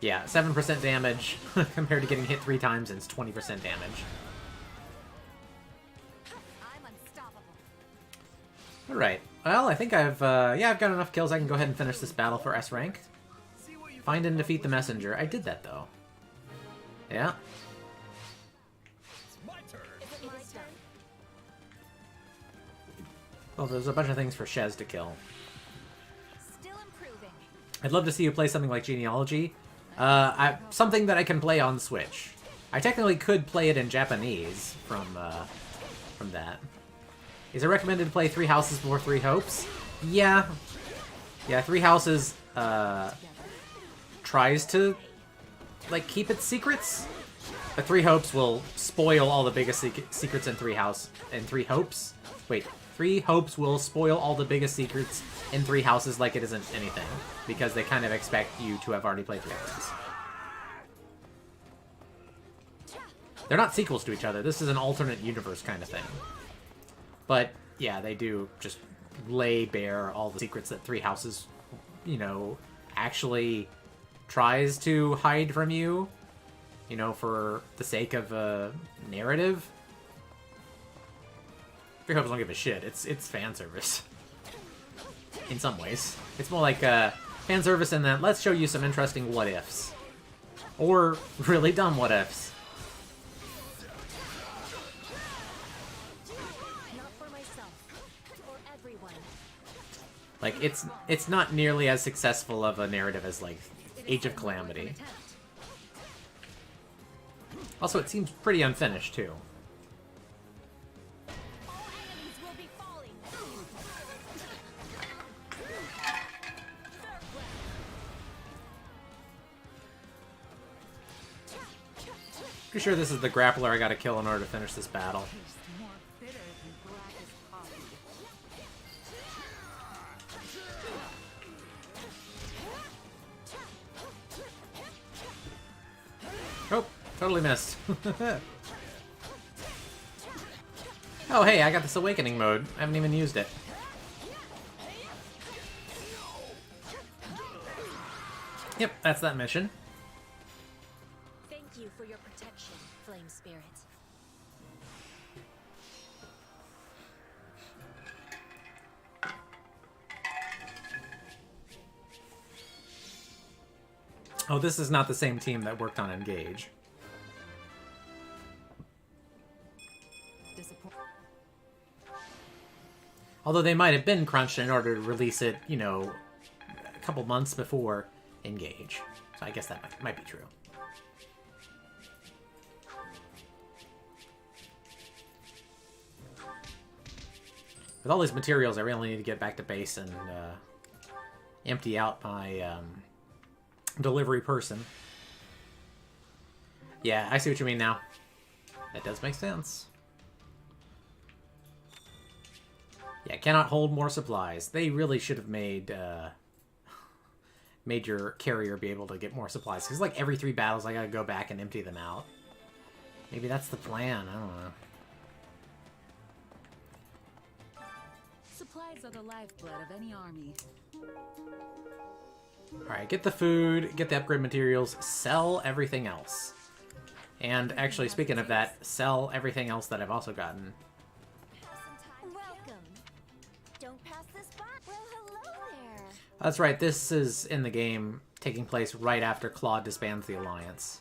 Yeah, 7% damage compared to getting hit 3 times and it's 20% damage. I'm unstoppable. Alright, well, I think I've got enough kills. I can go ahead and finish this battle for S rank. Find and defeat the messenger. I did that, though. Yeah. It's my turn. Is it my turn? Well, there's a bunch of things for Shez to kill. Still improving. I'd love to see you play something like Genealogy. Something that I can play on Switch. I technically could play it in Japanese from that. Is it recommended to play 3 Houses before 3 Hopes? Yeah. Yeah, 3 Houses, tries to, like, keep its secrets. But 3 Hopes will spoil all the biggest secrets in 3 Hopes. Wait, 3 Hopes will spoil all the biggest secrets in 3 Houses like it isn't anything. Because they kind of expect you to have already played 3 Houses. They're not sequels to each other. This is an alternate universe kind of thing. But, yeah, they do just lay bare all the secrets that 3 Houses, you know, actually tries to hide from you. You know, for the sake of a narrative. 3 Hopes don't give a shit. It's fan service. In some ways. It's more like fan service in that let's show you some interesting what-ifs. Or really dumb what-ifs. Not for myself. For everyone. Like, it's not nearly as successful of a narrative as, like, Age of Calamity. Also, it seems pretty unfinished, too. All enemies will be falling. Pretty sure this is the grappler I gotta kill in order to finish this battle. More bitter than blackest coffee. Oh, totally missed. Oh, hey, I got this awakening mode. I haven't even used it. Yep, that's that mission. Thank you for your protection, Flame Spirit. Oh, this is not the same team that worked on Engage. Disappoint. Although they might have been crunched in order to release it, you know, a couple months before Engage. So I guess that might be true. With all these materials, I really need to get back to base and empty out my delivery person. Yeah, I see what you mean now. That does make sense. Yeah, cannot hold more supplies. They really should have made made your carrier be able to get more supplies. Because like every 3 battles, I gotta go back and empty them out. Maybe that's the plan. I don't know. Supplies are the lifeblood of any army. Alright, get the food, get the upgrade materials, sell everything else. And actually, speaking of that, sell everything else that I've also gotten. Welcome. Don't pass this by. Well, hello there. That's right, this is in the game taking place right after Claude disbands the Alliance.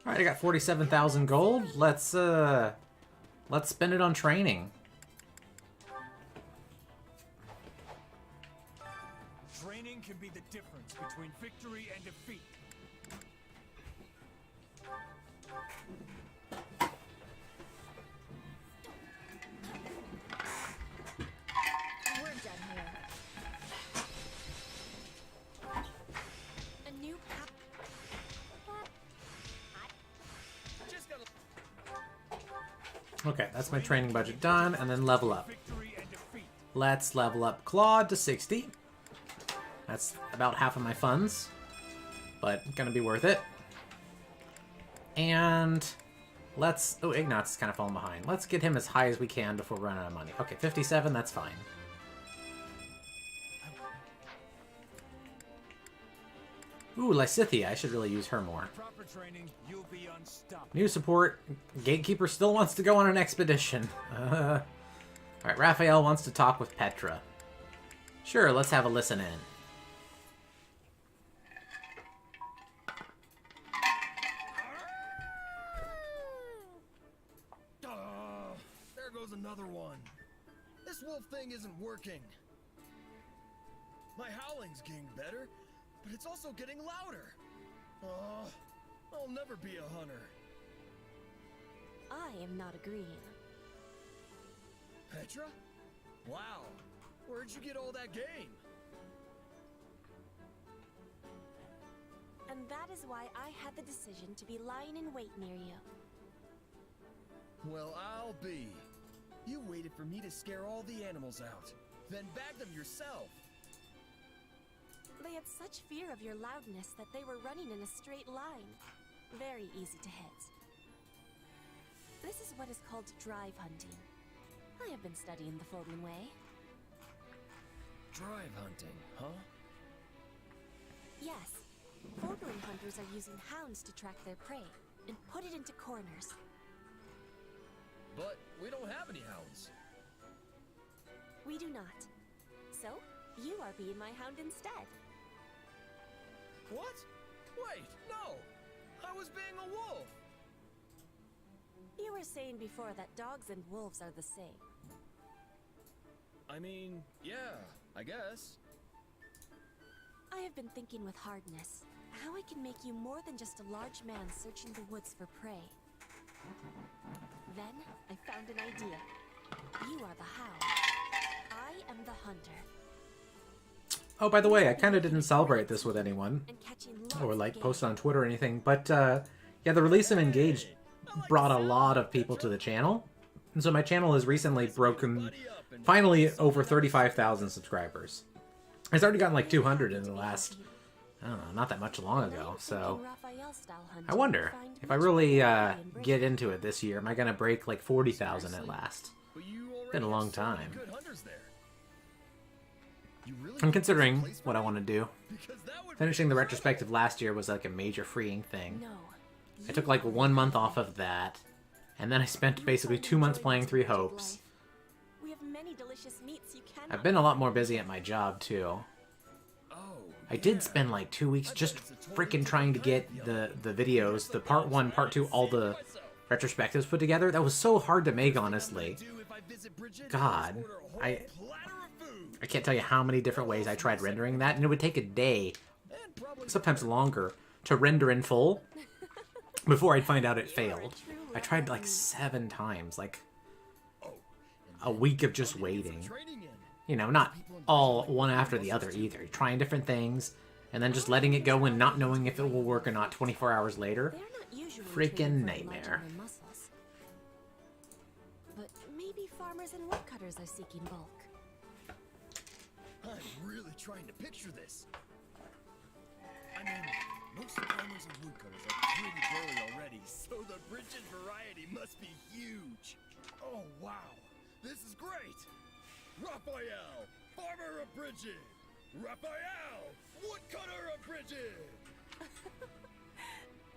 Alright, I got 47,000 gold. Let's spend it on training. Training can be the difference between victory and defeat. We're done here. A new path. Just gotta. Okay, that's my training budget done, and then level up. Victory and defeat. Let's level up Claude to 60. That's about half of my funds, but gonna be worth it. And let's... Oh, Ignat's kind of falling behind. Let's get him as high as we can before we run out of money. Okay, 57, that's fine. Ooh, Lysithea. I should really use her more. Proper training, you'll be unstoppable. New support. Gatekeeper still wants to go on an expedition. Alright, Raphael wants to talk with Petra. Sure, let's have a listen in. There goes another one. This wolf thing isn't working. My howling's getting better, but it's also getting louder. I'll never be a hunter. I am not agreeing. Petra? Wow. Where'd you get all that game? And that is why I had the decision to be lying in wait near you. Well, I'll be. You waited for me to scare all the animals out, then bag them yourself. They had such fear of your loudness that they were running in a straight line. Very easy to hit. This is what is called drive hunting. I have been studying the Fodlan way. Drive hunting, huh? Yes. Fodlan hunters are using hounds to track their prey and put it into corners. But we don't have any hounds. We do not. So, you are being my hound instead. What? Wait, no! I was being a wolf! You were saying before that dogs and wolves are the same. I mean, yeah, I guess. I have been thinking with hardness how I can make you more than just a large man searching the woods for prey. Then I found an idea. You are the hound. I am the hunter. Oh, by the way, I kind of didn't celebrate this with anyone, and catching or lots like of post game. on Twitter or anything, but yeah, the release of Engage brought a lot of people to the channel, and so my channel has recently broken, finally, over 35,000 subscribers. It's already gotten like 200 in the last, I don't know, not that much long ago, so I wonder, if I really get into it this year, am I going to break like 40,000 at last? But you already Been a have long so many time. good hunters there. You really I'm think considering there's a place for what I me? want to do. Because that would be Finishing the great. retrospective last year was like a major freeing thing. No. I took like 1 month off of that, and then I spent basically 2 months playing Three Hopes. We have many delicious meats you cannot I've been a lot more busy at my job too. Oh, I did spend like 2 weeks just freaking trying to get the videos, the part 1, part 2, all the retrospectives put together. That was so hard to make, honestly. do if I visit Bridget, God, order a whole I platter of food. I can't tell you how many different ways I tried rendering that, and it would take a day, And probably sometimes longer, to render in full before I'd find out it failed. I tried like 7 times, like a week of just waiting. trading in. You know, not all one after the other either. Trying different things, and then just letting it go and not knowing if it will work or not 24 hours later. They're not usually Freaking trained very much nightmare. on their muscles. But maybe farmers and woodcutters are seeking bulk. I'm really trying to picture this. I mean, most farmers and woodcutters are pretty burly already, so the Bridget variety must be huge. Oh, wow. This is great. Raphael, farmer of Bridget. Raphael, woodcutter of Bridget.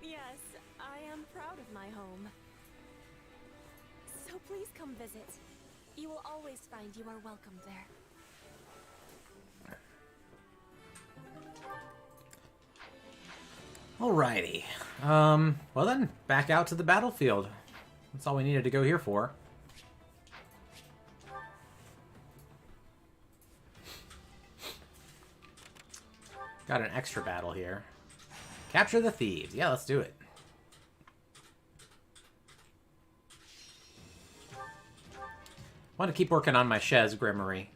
Yes, I am proud of my home. So please come visit. You will always find you are welcome there. Alrighty. Well then, back out to the battlefield. That's all we needed to go here for. Got an extra battle here. Capture the thieves. Yeah, let's do it. Want to keep working on my Shez Grimory.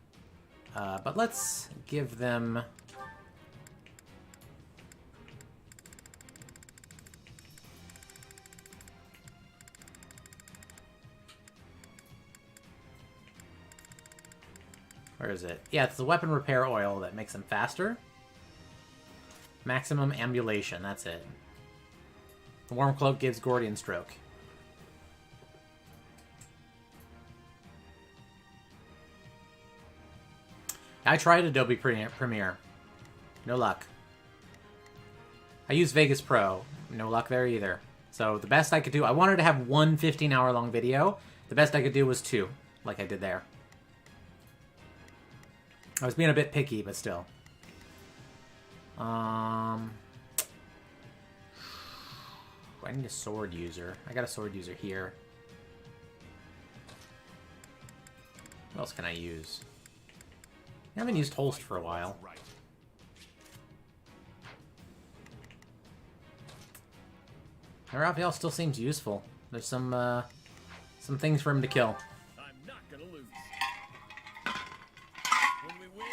But let's give them... Where is it? Yeah, it's the weapon repair oil that makes them faster. Maximum ambulation, that's it. The warm cloak gives Gordian stroke. I tried Adobe Premiere. No luck. I used Vegas Pro. No luck there either. So the best I could do... I wanted to have one 15-hour-long video. The best I could do was 2, like I did there. I was being a bit picky, but still. I need a sword user. I got a sword user here. What else can I use? I haven't used Holst for a while. Raphael still seems useful. There's some things for him to kill. I'm not gonna lose. When we win,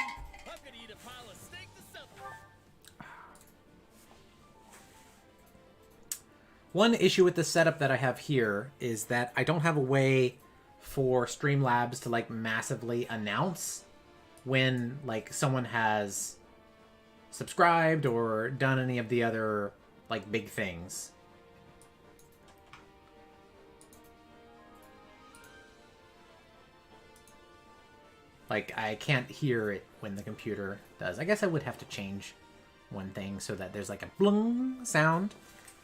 I'm gonna eat a pile of steak to celebrate. One issue with the setup that I have here is that I don't have a way for Streamlabs to like massively announce when like someone has subscribed or done any of the other like big things. Like, I can't hear it when the computer does. I guess I would have to change one thing so that there's like a blung sound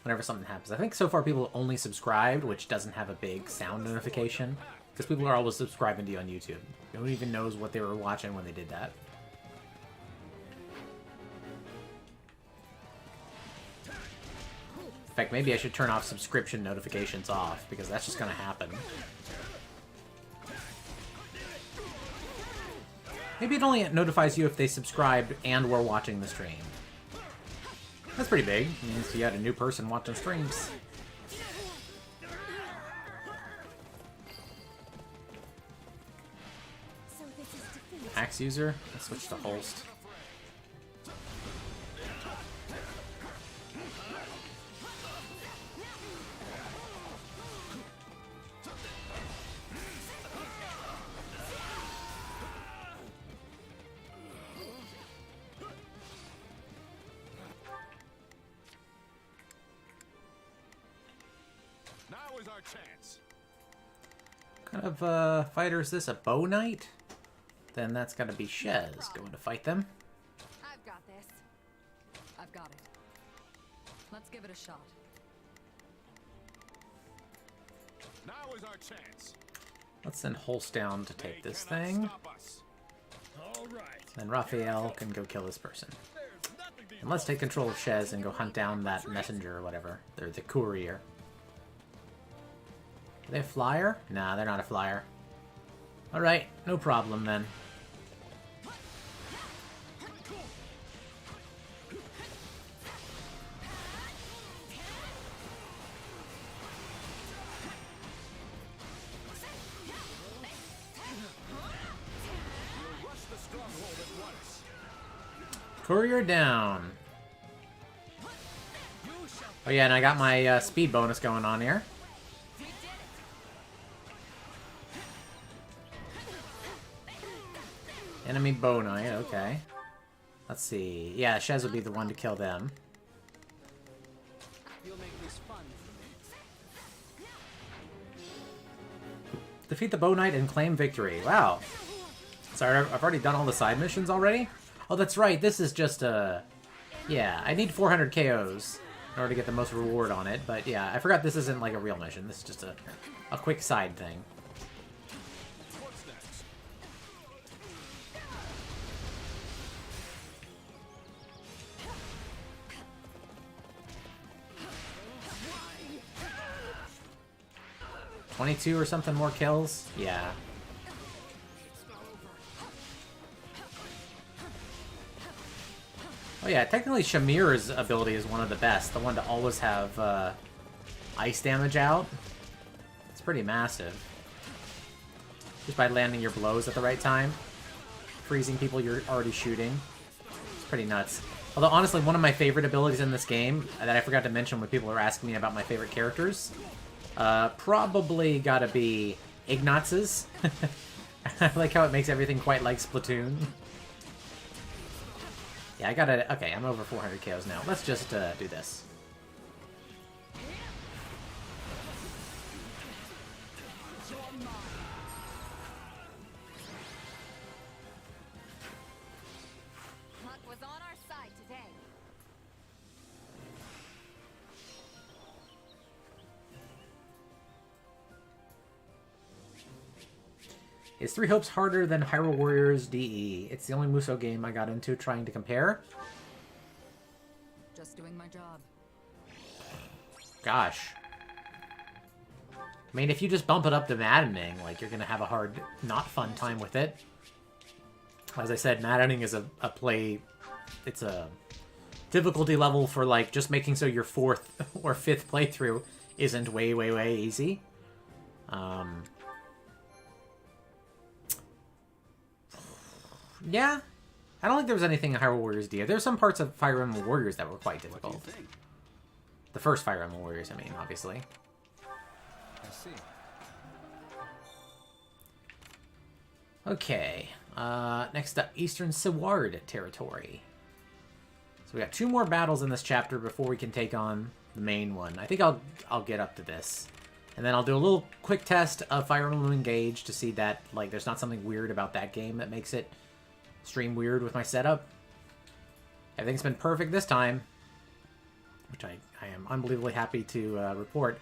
whenever something happens. I think so far people only subscribed, which doesn't have a big sound notification. Because people are always subscribing to you on YouTube. No one even knows what they were watching when they did that. In fact, maybe I should turn off subscription notifications off, because that's just going to happen. Maybe it only notifies you if they subscribed and were watching the stream. That's pretty big. It means you had a new person watching streams. So this is defeat. Axe user? Let's switch to Holst. is our chance. What kind of fighter is this? A bow knight? Then that's gotta be Shez going to fight them. I've got this. I've got it. Let's give it a shot. Now is our chance. Let's send Holst down to take They this cannot thing. stop us. All right. Then Raphael can go kill this person. There's nothing to And let's take control of Shez and go hunt down that messenger or whatever. They're the courier. Are they a flyer? Nah, they're not a flyer. Alright, no problem then. Rush the stronghold at once. Courier down. Oh yeah, and I got my speed bonus going on here. Enemy bow knight, okay. Let's see. Yeah, Shez would be the one to kill them. You'll make this fun. Defeat the bow knight and claim victory. Wow. Sorry, I've already done all the side missions already? Oh, that's right. This is just a... Yeah, I need 400 KOs in order to get the most reward on it. But yeah, I forgot this isn't like a real mission. This is just a quick side thing. What's next? 22 or something more kills? Yeah. Oh yeah, technically Shamir's ability is one of the best. The one to always have ice damage out. It's pretty massive. Just by landing your blows at the right time. Freezing people you're already shooting. It's pretty nuts. Although honestly, one of my favorite abilities in this game that I forgot to mention when people were asking me about my favorite characters, probably gotta be Ignaz's. I like how it makes everything quite like Splatoon. Yeah, I gotta... Okay, I'm over 400 KOs now. Let's just do this. Luck was on our side today. Is Three Hopes harder than Hyrule Warriors DE? It's the only Musou game I got into trying to compare. Just doing my job. Gosh. I mean, if you just bump it up to Maddening, like, you're gonna have a hard, not fun time with it. As I said, Maddening is a play... It's a difficulty level for, like, just making so your 4th or 5th playthrough isn't way, way, way easy. Yeah. I don't think there was anything in Hyrule Warriors DE. There's some parts of Fire Emblem Warriors that were quite difficult. The first Fire Emblem Warriors, I mean, obviously. I see. Okay. Next up, Eastern Seward territory. So we got 2 more battles in this chapter before we can take on the main one. I think I'll get up to this. And then I'll do a little quick test of Fire Emblem Engage to see that, like, there's not something weird about that game that makes it stream weird with my setup. Everything's been perfect this time, which I am unbelievably happy to report.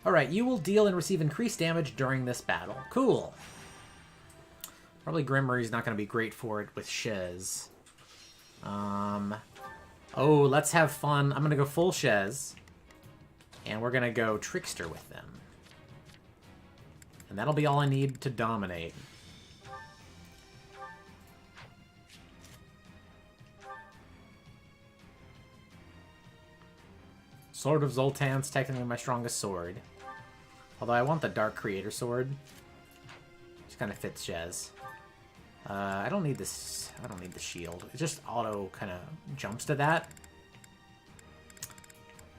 Alright, you will deal and receive increased damage during this battle. Cool. Probably Grimmery's not going to be great for it with Shez. Oh, let's have fun. I'm going to go full Shez. And we're going to go Trickster with them. And that'll be all I need to dominate. Sword of Zoltan's technically my strongest sword. Although I want the Dark Creator sword. Just kind of fits Shez. I don't need this. I don't need the shield. It just auto kind of jumps to that.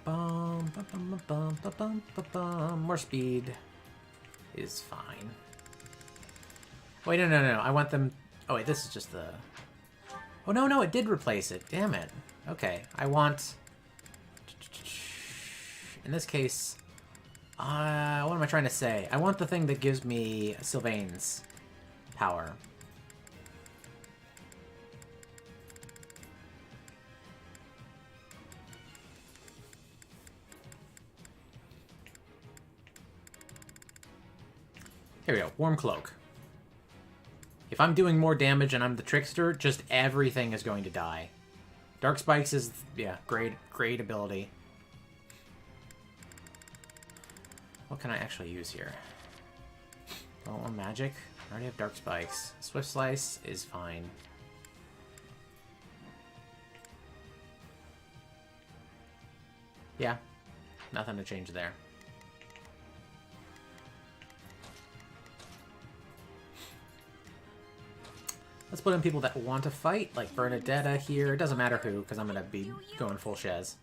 Bum, bum, bum, bum, bum, bum, bum, bum. More speed is fine. Wait, no. I want them... Oh, wait, this is just the... Oh, no, it did replace it. Damn it. Okay, I want... In this case, What am I trying to say? I want the thing that gives me Sylvain's power. Here we go. Warm Cloak. If I'm doing more damage and I'm the Trickster, just everything is going to die. Dark Spikes is, yeah, great ability. What can I actually use here? Don't want magic. I already have Dark Spikes. Swift Slice is fine. Yeah, nothing to change there. Let's put in people that want to fight, like Bernadetta here. It doesn't matter who, because I'm going to be going full Shez.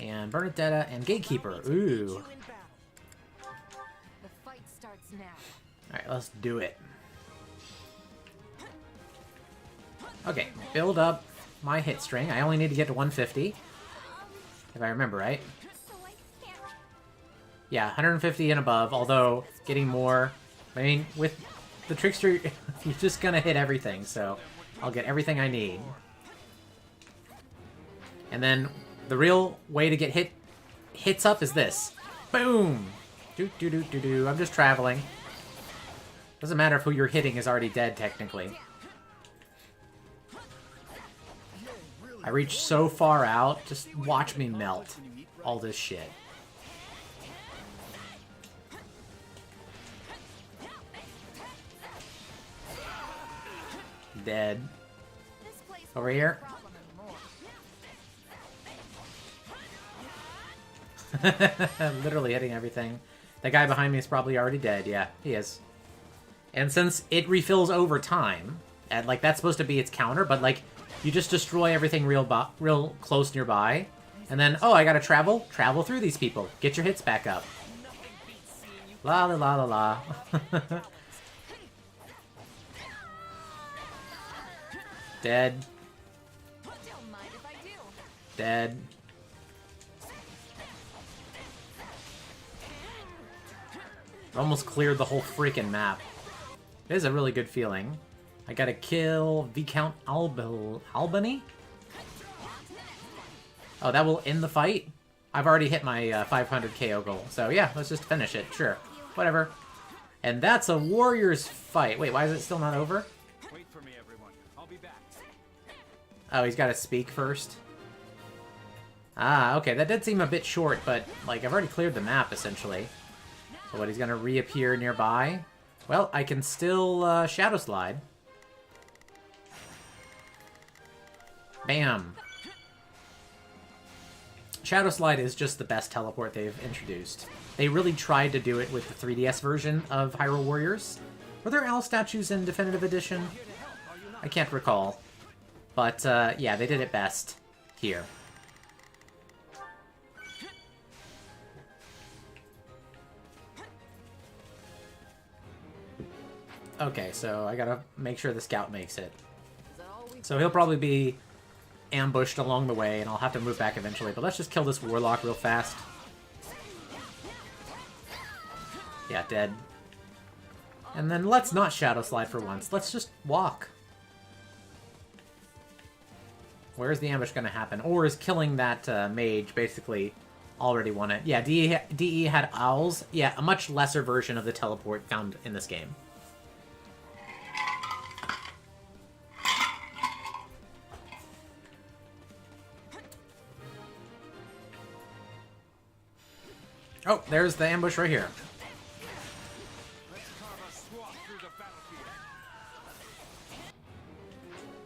And Bernadetta and Gatekeeper. Ooh. The fight starts now. Alright, let's do it. Okay, build up my hit string. I only need to get to 150. If I remember right. Yeah, 150 and above, although getting more... I mean, with the Trickster, you're just gonna hit everything, so I'll get everything I need. And then the real way to get hits up is this. Boom! Do. I'm just traveling. Doesn't matter if who you're hitting is already dead, technically. I reach so far out, just watch me melt all this shit. Dead. Over here. Literally hitting everything. That guy behind me is probably already dead. Yeah, he is. And since it refills over time, and like that's supposed to be its counter, but like you just destroy everything real close nearby, and then oh, I gotta travel through these people. Get your hits back up. La la la la la. Dead. Dead. Almost cleared the whole freaking map. It is a really good feeling. I gotta kill Viscount Albany? Oh, that will end the fight? I've already hit my 500 KO goal. So yeah, let's just finish it. Sure. Whatever. And that's a Warriors fight. Wait, why is it still not over? Wait for me, everyone. I'll be back. Oh, he's gotta speak first? Ah, okay. That did seem a bit short, but like I've already cleared the map, essentially. So what, he's gonna reappear nearby? Well, I can still Shadow Slide. Bam. Shadow Slide is just the best teleport they've introduced. They really tried to do it with the 3DS version of Hyrule Warriors. Were there owl statues in Definitive Edition? I can't recall. But, yeah, they did it best here. Okay, so I gotta make sure the scout makes it. So he'll probably be ambushed along the way, and I'll have to move back eventually. But let's just kill this warlock real fast. Yeah, dead. And then let's not Shadow Slide for once. Let's just walk. Where's the ambush gonna happen? Or is killing that mage basically already won it? Yeah, DE had owls. Yeah, a much lesser version of the teleport found in this game. Oh, there's the ambush right here.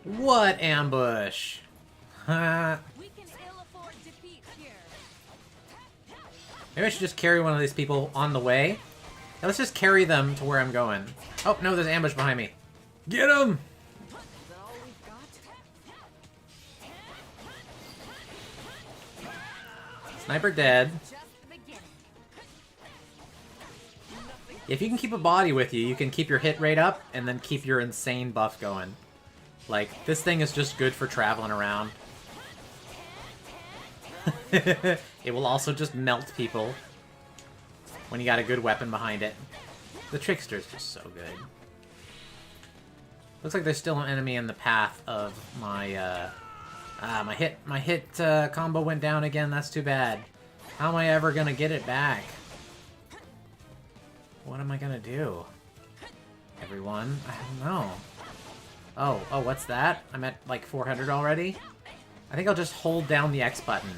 What ambush? Maybe I should just carry one of these people on the way. Now let's just carry them to where I'm going. Oh, no, there's an ambush behind me. Get him! Sniper dead. If you can keep a body with you, you can keep your hit rate up and then keep your insane buff going. Like, this thing is just good for traveling around. It will also just melt people. when you got a good weapon behind it. The Trickster's just so good. Looks like there's still an enemy in the path of my, my hit combo went down again. That's too bad. How am I ever gonna get it back? What am I gonna do? Everyone? I don't know. Oh, what's that? I'm at, like, 400 already? I think I'll just hold down the X button.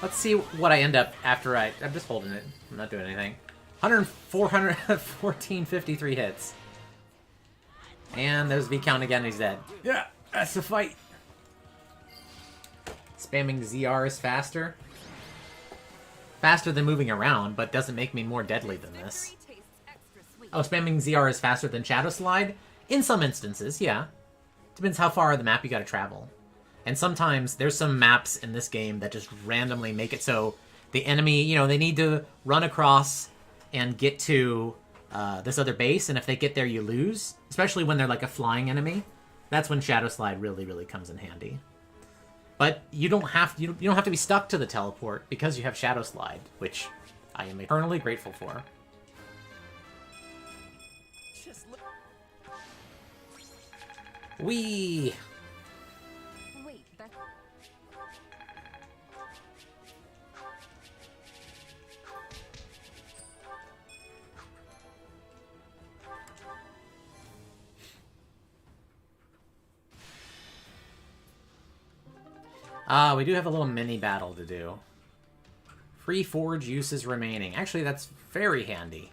Let's see what I end up after I'm just holding it. I'm not doing anything. 1453 hits. And there's V-count again, he's dead. Yeah, that's the fight. Spamming ZR is faster. Faster than moving around, but doesn't make me more deadly than this. Oh, spamming ZR is faster than Shadow Slide? In some instances, yeah. Depends how far of the map you gotta travel. And sometimes there's some maps in this game that just randomly make it so the enemy, you know, they need to run across and get to this other base, and if they get there, you lose. Especially when they're like a flying enemy. That's when Shadow Slide really, really comes in handy. But you don't have to be stuck to the teleport because you have Shadow Slide, which I am eternally grateful for. Whee! Wait, that... We do have a little mini battle to do. Free forge uses remaining. Actually, that's very handy.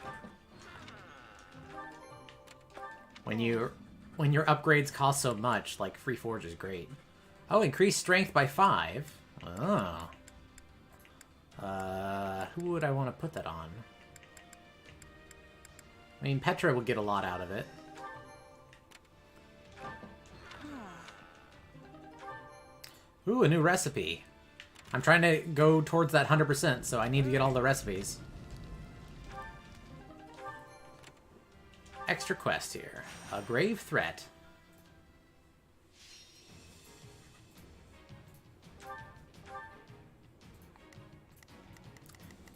When your upgrades cost so much, like, free forge is great. Oh, increased strength by 5. Oh. Who would I want to put that on? I mean, Petra would get a lot out of it. Ooh, a new recipe. I'm trying to go towards that 100%, so I need to get all the recipes. Extra quest here. A grave threat.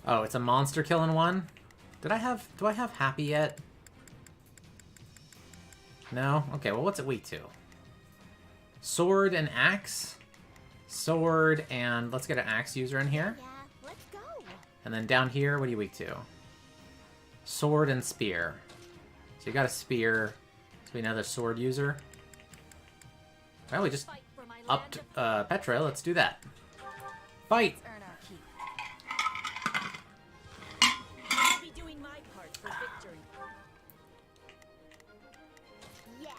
Oh, it's a monster killing one? Do I have happy yet? No? Okay, well what's it weak to? Sword and axe? Sword and let's get an axe user in here. Yeah, let's go. And then down here, what are you weak to? Sword and spear. So you got a spear. So we another sword user. Well, we just upped Petra. Let's do that. Fight! Earn our keep. I'll be doing my part for victory. Yeah,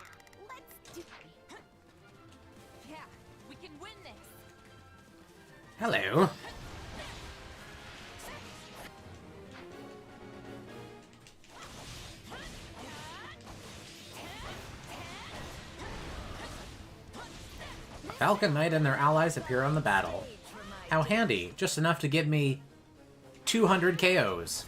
let's do it. Yeah, we can win this. Hello. Falcon Knight and their allies appear on the battle. How handy. Just enough to give me 200 KOs.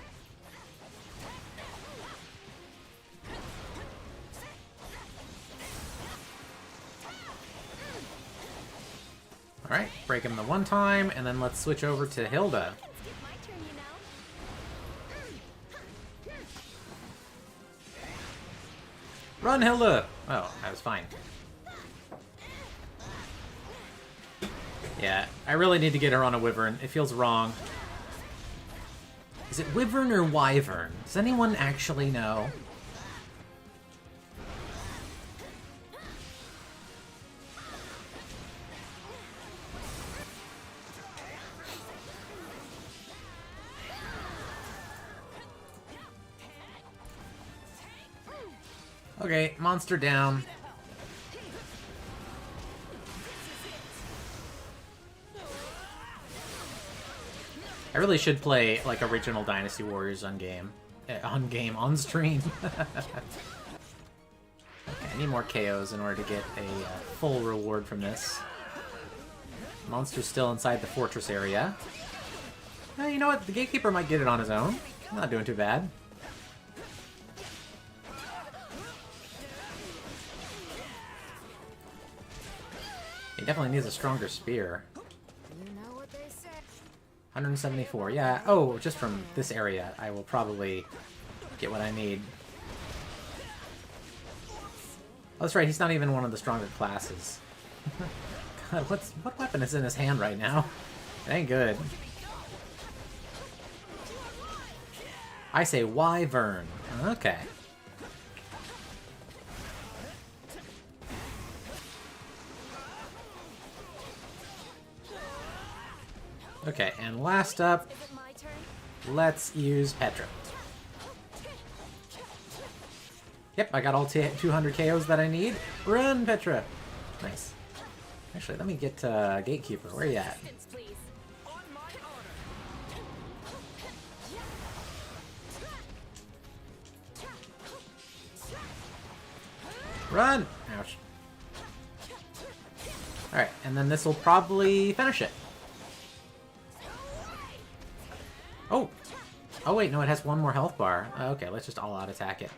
Alright, break him the one time, and then let's switch over to Hilda. It's my turn, you know. Run, Hilda! Oh, that was fine. Yeah, I really need to get her on a Wyvern. It feels wrong. Is it Wyvern or Wyvern? Does anyone actually know? Okay, monster down. I really should play, like, original Dynasty Warriors on stream. Okay, I need more KOs in order to get a full reward from this. Monster's still inside the fortress area. You know what? The Gatekeeper might get it on his own. Not doing too bad. He definitely needs a stronger spear. You know what they say. 174. Yeah. Oh, just from this area, I will probably get what I need. Oh, that's right. He's not even one of the stronger classes. God, what weapon is in his hand right now? It ain't good. I say wyvern. Okay. Okay, and last up, Is it my turn? let's use Petra. Yep, I got all 200 KOs that I need. Run, Petra! Nice. Actually, let me get Gatekeeper. Where you at? Distance, please. On my honor. Run! Ouch. Alright, and then this will probably finish it. Oh! Oh wait, no, it has one more health bar. Okay, let's just all-out attack it.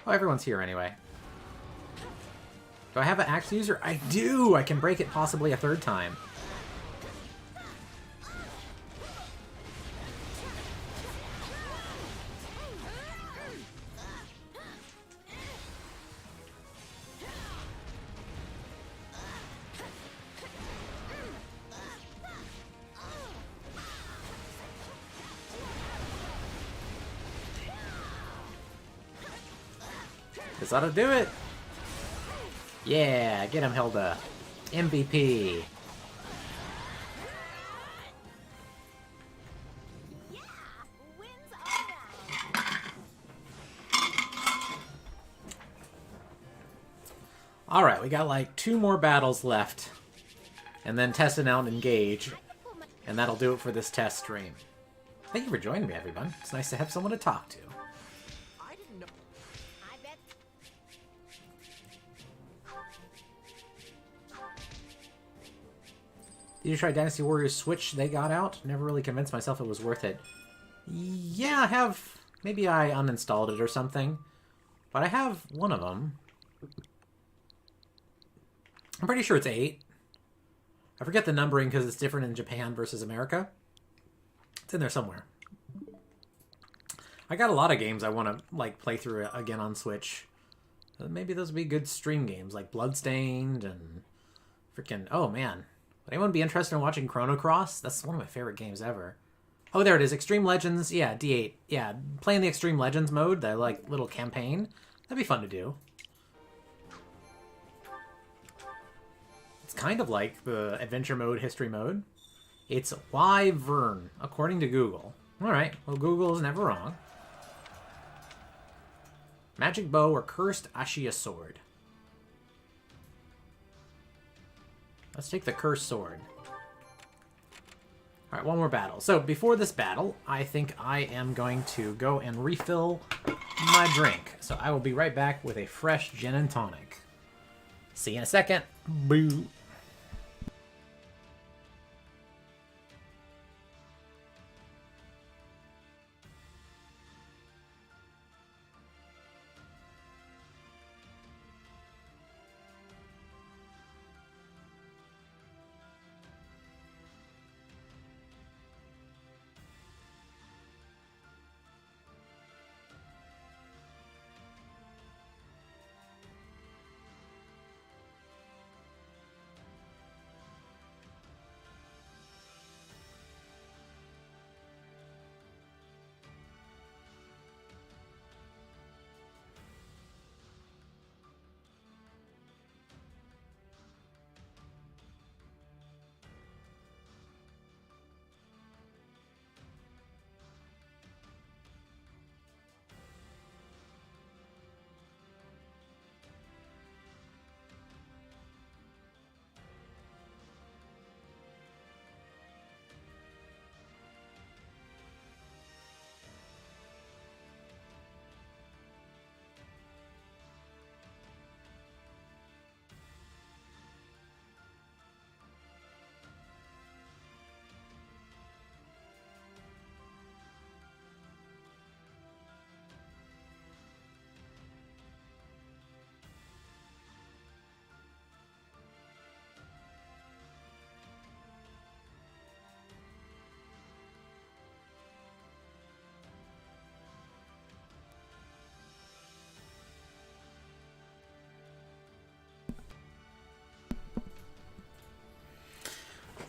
Oh, everyone's here anyway. Do I have an axe user? I do! I can break it possibly a third time. This ought to do it! Yeah, get him, Hilda. MVP. Yeah! Wins all around. Alright, we got like 2 more battles left. And then test and out and engage. And that'll do it for this test stream. Thank you for joining me, everyone. It's nice to have someone to talk to. I didn't know. I bet. Did you try Dynasty Warriors Switch they got out? Never really convinced myself it was worth it. Yeah, I have. Maybe I uninstalled it or something. But I have one of them. I'm pretty sure it's 8. I forget the numbering because it's different in Japan versus America. It's in there somewhere. I got a lot of games I want to like play through again on Switch. Maybe those would be good stream games like Bloodstained and freaking. Oh man, would anyone be interested in watching Chrono Cross? That's one of my favorite games ever. Oh, there it is. Extreme Legends. Yeah, D8. Yeah, playing the Extreme Legends mode, the like little campaign. That'd be fun to do. It's kind of like the adventure mode, history mode. It's wyvern, according to Google. Alright, well Google is never wrong. Magic bow or cursed Ashia sword. Let's take the cursed sword. Alright, one more battle. So before this battle, I think I am going to go and refill my drink. So I will be right back with a fresh gin and tonic. See you in a second. Boo.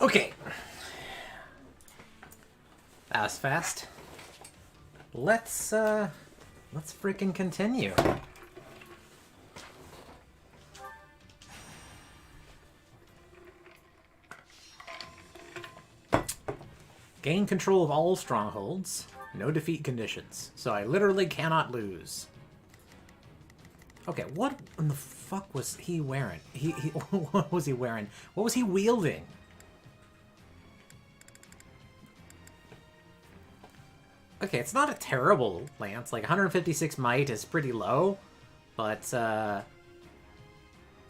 Okay. That was fast. Let's freaking continue. Gain control of all strongholds. No defeat conditions. So I literally cannot lose. Okay, what in the fuck was he wearing? What was he wearing? What was he wielding? Okay, it's not a terrible lance. Like, 156 might is pretty low. But, you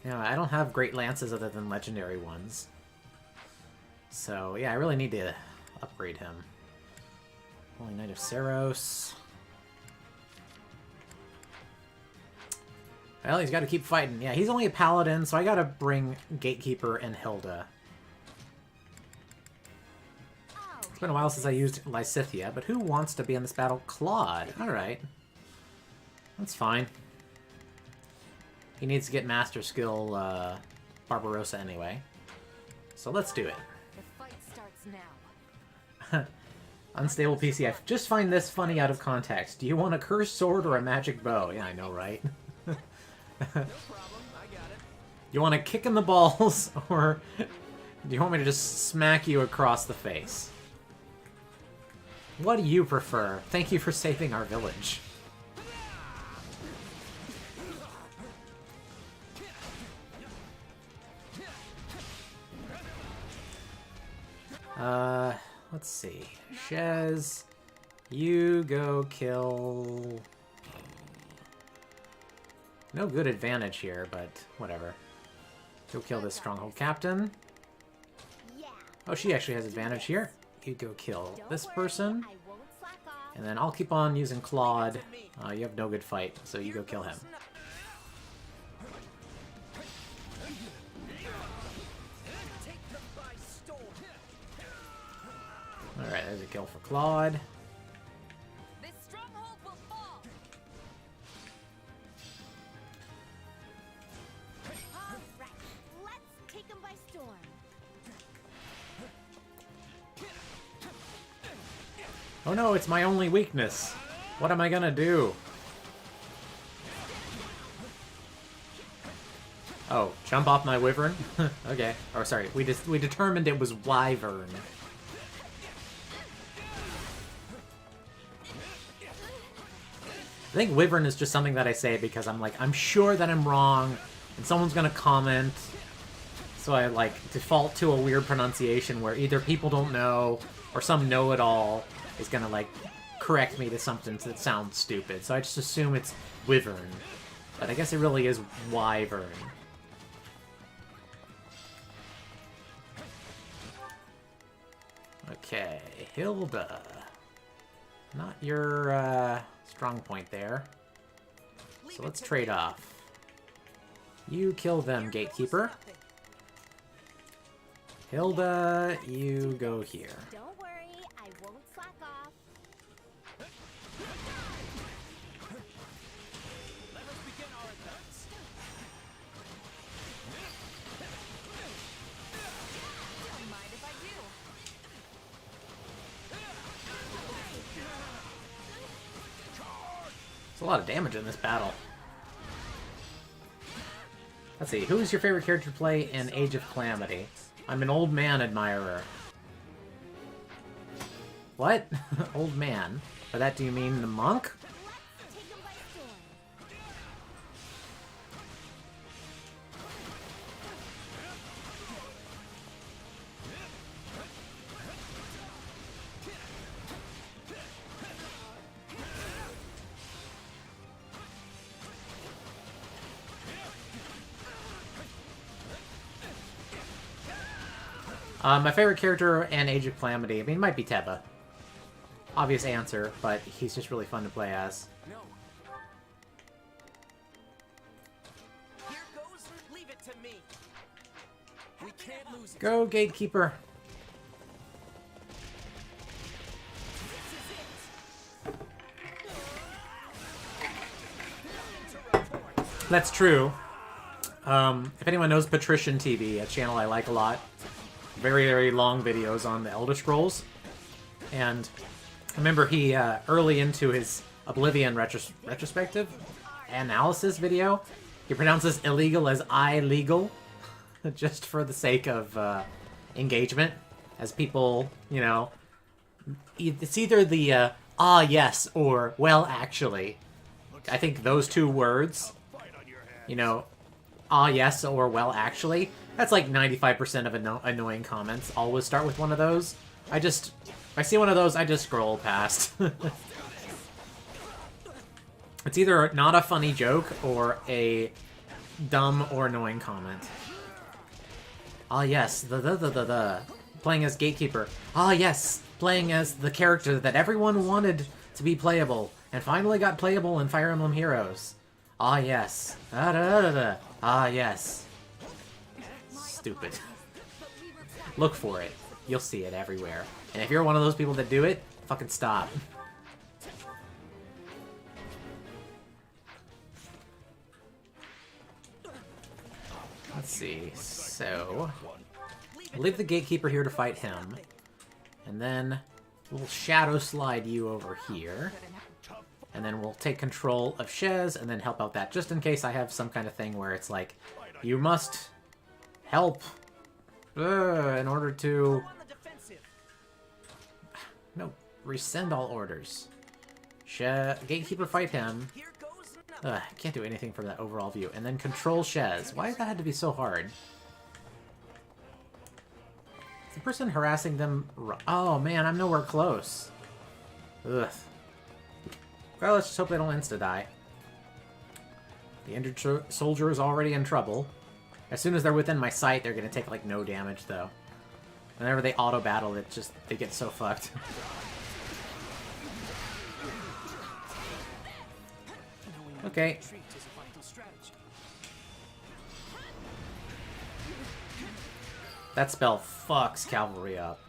know, I don't have great lances other than legendary ones. So, yeah, I really need to upgrade him. Holy Knight of Saros. Well, he's got to keep fighting. Yeah, he's only a paladin, so I got to bring Gatekeeper and Hilda. It's been a while since I used Lysithea, but who wants to be in this battle? Claude. Alright. That's fine. He needs to get Master Skill Barbarossa anyway. So let's do it. The fight starts now. Unstable PC. I just find this funny out of context. Do you want a cursed sword or a magic bow? Yeah, I know, right? No problem, I got it. You want a kick in the balls, or do you want me to just smack you across the face? What do you prefer? Thank you for saving our village. Let's see. Shez, you go kill... No good advantage here, but whatever. Go kill this stronghold captain. Yeah. Oh, she actually has advantage here. You go kill Don't this worry, person. I won't slack off. And then I'll keep on using Claude. You have no good fight, so you go kill him. Take them by storm. Alright, there's a kill for Claude. This stronghold will fall. All right, let's take them by storm. Oh no, it's my only weakness. What am I gonna do? Oh, jump off my wyvern? Okay. Oh, sorry. We determined it was wyvern. I think wyvern is just something that I say because I'm like, I'm sure that I'm wrong, and someone's gonna comment. So I, like, default to a weird pronunciation where either people don't know, or some know-it-all is gonna, like, correct me to something that sounds stupid. So I just assume it's wyvern. But I guess it really is wyvern. Okay, Hilda. Not your, strong point there. So let's trade off. You kill them, Gatekeeper. Hilda, you go here. Don't worry, I won't slack off. Let us begin our advance. Don't mind if I do. There's a lot of damage in this battle. Let's see, who is your favorite character to play in Age of Calamity? I'm an old man admirer. What? Old man? By that do you mean the monk? Let's take them by storm. My favorite character in Age of Calamity, I mean, it might be Teba. Obvious answer, but he's just really fun to play as. No. Here goes. Leave it to me. We can't lose it. Go, Gatekeeper. That's true. If anyone knows Patrician TV, a channel I like a lot, very, very long videos on the Elder Scrolls. And I remember he, early into his Oblivion retrospective analysis video, he pronounces illegal as I-legal, just for the sake of engagement, as people, you know, it's either the ah yes or well actually. I think those two words, you know, ah yes or well actually, that's like 95% of annoying comments always start with one of those. If I see one of those, I just scroll past. It's either not a funny joke or a dumb or annoying comment. Ah yes, the playing as Gatekeeper. Ah yes, playing as the character that everyone wanted to be playable and finally got playable in Fire Emblem Heroes. Ah yes. Ah yes. Stupid. Look for it. You'll see it everywhere. And if you're one of those people that do it, fucking stop. Let's see. So, we'll leave the Gatekeeper here to fight him. And then we'll shadow slide you over here. And then we'll take control of Shez and then help out that, just in case I have some kind of thing where it's like, you must help in order to... No, rescind all orders. Gatekeeper fight him. Can't do anything from that overall view. And then control Shez. Why that had to be so hard? Is the person harassing them... Oh man, I'm nowhere close. Ugh. Well, let's just hope they don't insta-die. The injured soldier is already in trouble. As soon as they're within my sight, they're gonna take, like, no damage, though. Whenever they auto-battle, they get so fucked. Okay. That spell fucks cavalry up.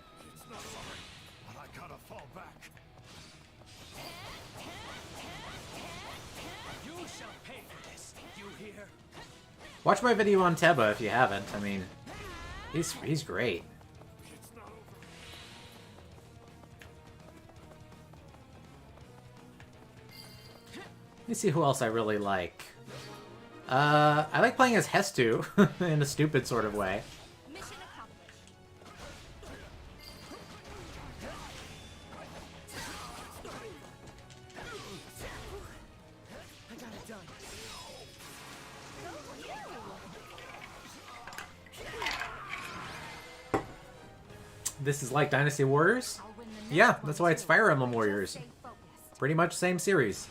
Watch my video on Teba if you haven't. I mean, he's great. Let me see who else I really like. I like playing as Hestu in a stupid sort of way. Mission accomplished. I got it done. This is like Dynasty Warriors? I'll win the next Yeah, one that's why it's too. Fire Emblem Just Warriors. stay focused. Pretty much same series.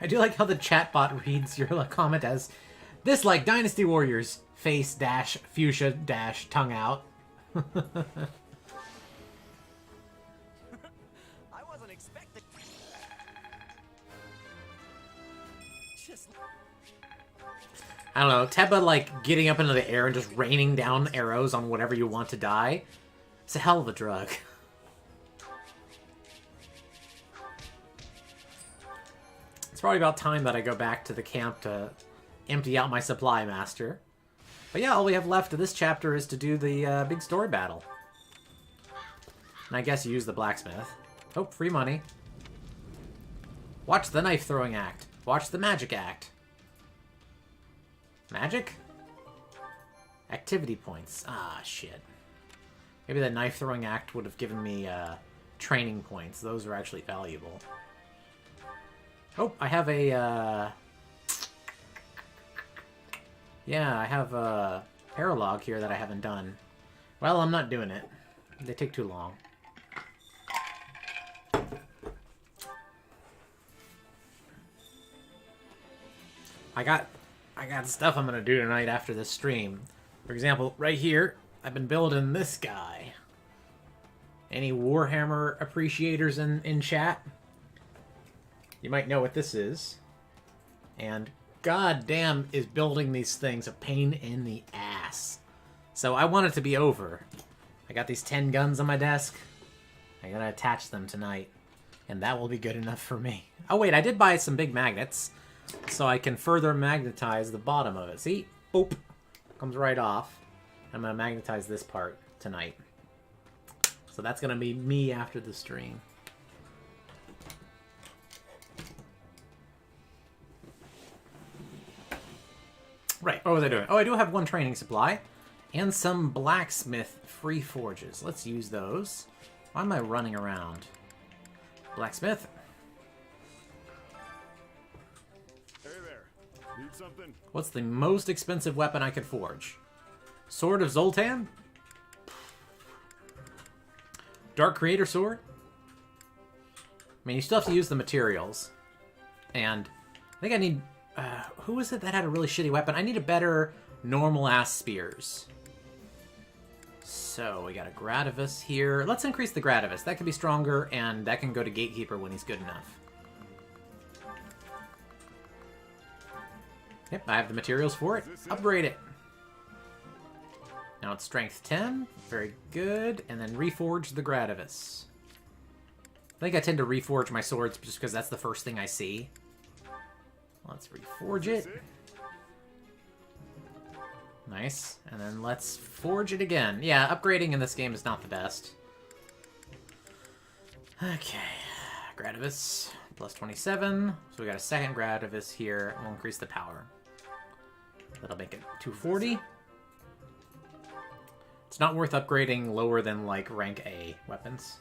I do like how the chatbot reads your comment as this like Dynasty Warriors face dash fuchsia dash tongue out. I wasn't expecting. Just I don't know, Teba like getting up into the air and just raining down arrows on whatever you want to die. It's a hell of a drug. It's probably about time that I go back to the camp to empty out my supply master. But yeah, all we have left of this chapter is to do the big story battle. And I guess use the blacksmith. Oh, free money. Watch the knife throwing act. Watch the magic act. Magic? Activity points. Ah, shit. Maybe the knife throwing act would have given me training points. Those are actually valuable. Oh, I have a, yeah, I have a paralog here that I haven't done. Well, I'm not doing it. They take too long. I got stuff I'm gonna do tonight after this stream. For example, right here, I've been building this guy. Any Warhammer appreciators in chat? You might know what this is. And goddamn is building these things a pain in the ass. So I want it to be over. I got these 10 guns on my desk. I'm gonna attach them tonight. And that will be good enough for me. Oh wait, I did buy some big magnets, so I can further magnetize the bottom of it. See? Boop. Comes right off. I'm going to magnetize this part tonight. So that's going to be me after the stream. Right, what was I doing? Oh, I do have one training supply. And some blacksmith free forges. Let's use those. Why am I running around? Blacksmith. Hey there. Need something? What's the most expensive weapon I could forge? Sword of Zoltan? Dark Creator Sword? I mean, you still have to use the materials. And I think I need... who was it that had a really shitty weapon? I need a better normal-ass spears. So, we got a Gradivis here. Let's increase the Gradivis. That could be stronger, and that can go to Gatekeeper when he's good enough. Yep, I have the materials for it. Upgrade it. Now it's Strength 10. Very good. And then reforge the Gradivis. I think I tend to reforge my swords just because that's the first thing I see. Let's reforge it. Nice. And then let's forge it again. Yeah, upgrading in this game is not the best. Okay. Gradivis. Plus 27. So we got a second Gradivis here. We'll increase the power. That'll make it 240. It's not worth upgrading lower than, like, rank A weapons.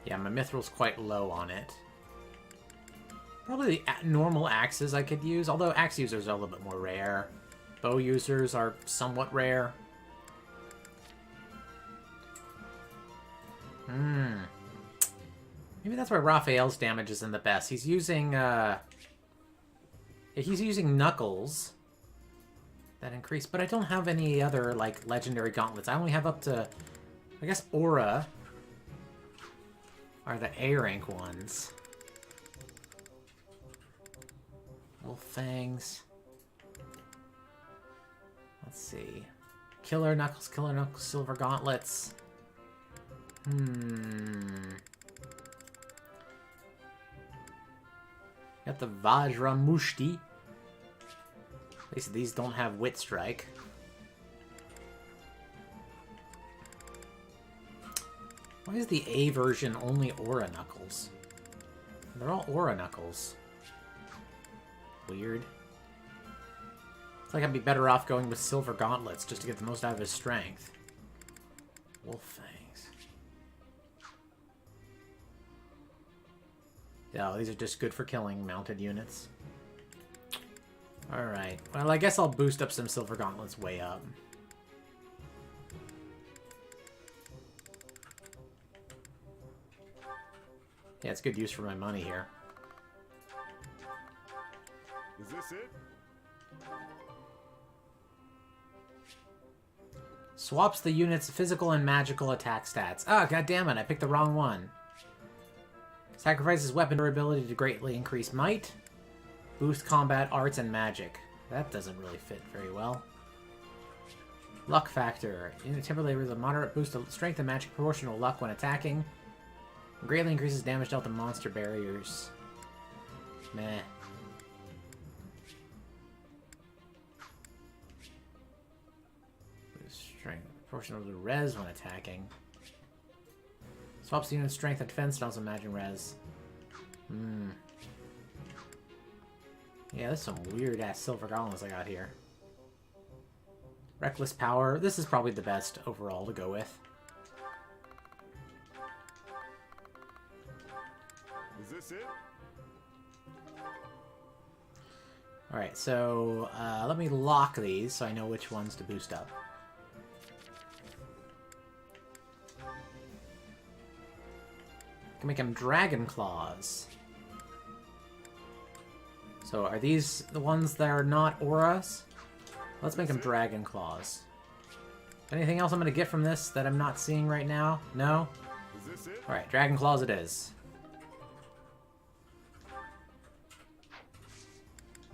Yeah, my Mithril's quite low on it. Probably the normal axes I could use, although axe users are a little bit more rare. Bow users are somewhat rare. Maybe that's why Raphael's damage isn't the best. He's using, he's using Knuckles. That increase, but I don't have any other, like, legendary gauntlets. I only have up to, I guess, Aura are the A rank ones. Wolf Fangs. Let's see. Killer Knuckles, Silver Gauntlets. Got the Vajra Mushti. At least these don't have Wit Strike. Why is the A version only Aura Knuckles? They're all Aura Knuckles. Weird. It's like I'd be better off going with Silver Gauntlets just to get the most out of his strength. Wolf Fangs. Yeah, these are just good for killing mounted units. Alright. Well, I guess I'll boost up some Silver Gauntlets way up. Yeah, it's good use for my money here. Is this it? Swaps the unit's physical and magical attack stats. Ah, goddammit, I picked the wrong one. Sacrifices weapon durability to greatly increase might. Boost combat arts and magic. That doesn't really fit very well. Luck factor. Unit temporarily with a moderate boost of strength and magic proportional luck when attacking. Greatly increases damage dealt to monster barriers. Meh. Strength proportional to res when attacking. Swaps the unit's strength and defense, and also magic res. Yeah, there's some weird-ass Silver Gauntlets I got here. Reckless Power. This is probably the best overall to go with. Is this it? Alright, so let me lock these so I know which ones to boost up. Can make them Dragon Claws. So are these the ones that are not auras? Let's make them Dragon Claws. Anything else I'm going to get from this that I'm not seeing right now? No? Is this it? Alright, Dragon Claws it is.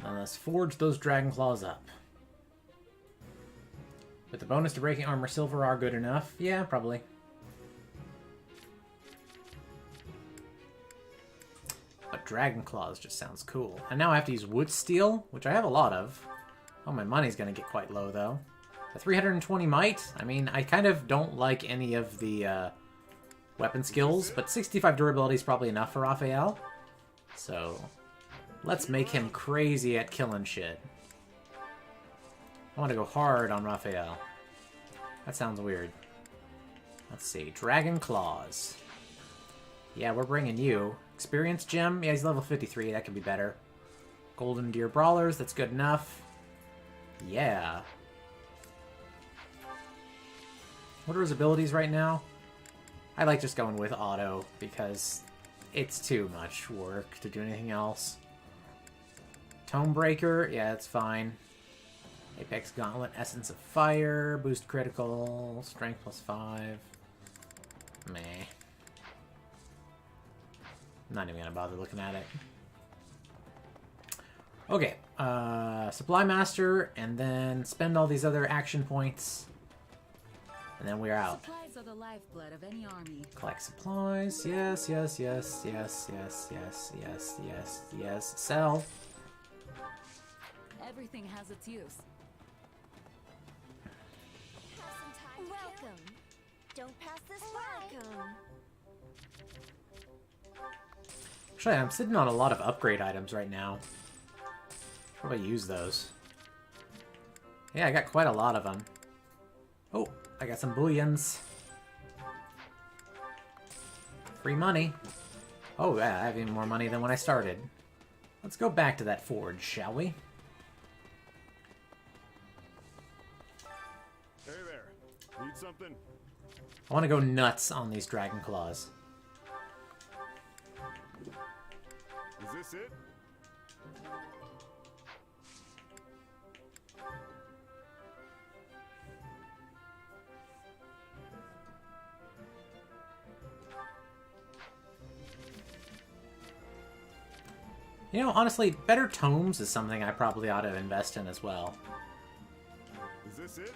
Now let's forge those Dragon Claws up. With the bonus to breaking armor silver are good enough. Yeah, probably. But Dragon Claws just sounds cool. And now I have to use Wood Steel, which I have a lot of. Oh, my money's gonna get quite low, though. The 320 might? I mean, I kind of don't like any of the weapon skills, but 65 durability is probably enough for Raphael. So, let's make him crazy at killing shit. I want to go hard on Raphael. That sounds weird. Let's see. Dragon Claws. Yeah, we're bringing you. Experience Gem? Yeah, he's level 53. That could be better. Golden Gear Brawlers. That's good enough. Yeah. What are his abilities right now? I like just going with auto because it's too much work to do anything else. Tome Breaker. Yeah, that's fine. Apex Gauntlet, Essence of Fire, Boost Critical, Strength +5. Meh. I'm not even gonna bother looking at it. Okay, Supply Master, and then spend all these other action points, and then we're out. Supplies are the lifeblood of any army. Collect supplies, yes, yes, yes, yes, yes, yes, yes, yes, yes. Sell. Everything has its use. Welcome. Don't pass this by. Actually, I'm sitting on a lot of upgrade items right now. Probably use those. Yeah, I got quite a lot of them. Oh, I got some bullions. Free money. Oh, yeah, I have even more money than when I started. Let's go back to that forge, shall we? Hey there. Need something? I want to go nuts on these Dragon Claws. Is this it? You know, honestly, better tomes is something I probably ought to invest in as well. Is this it?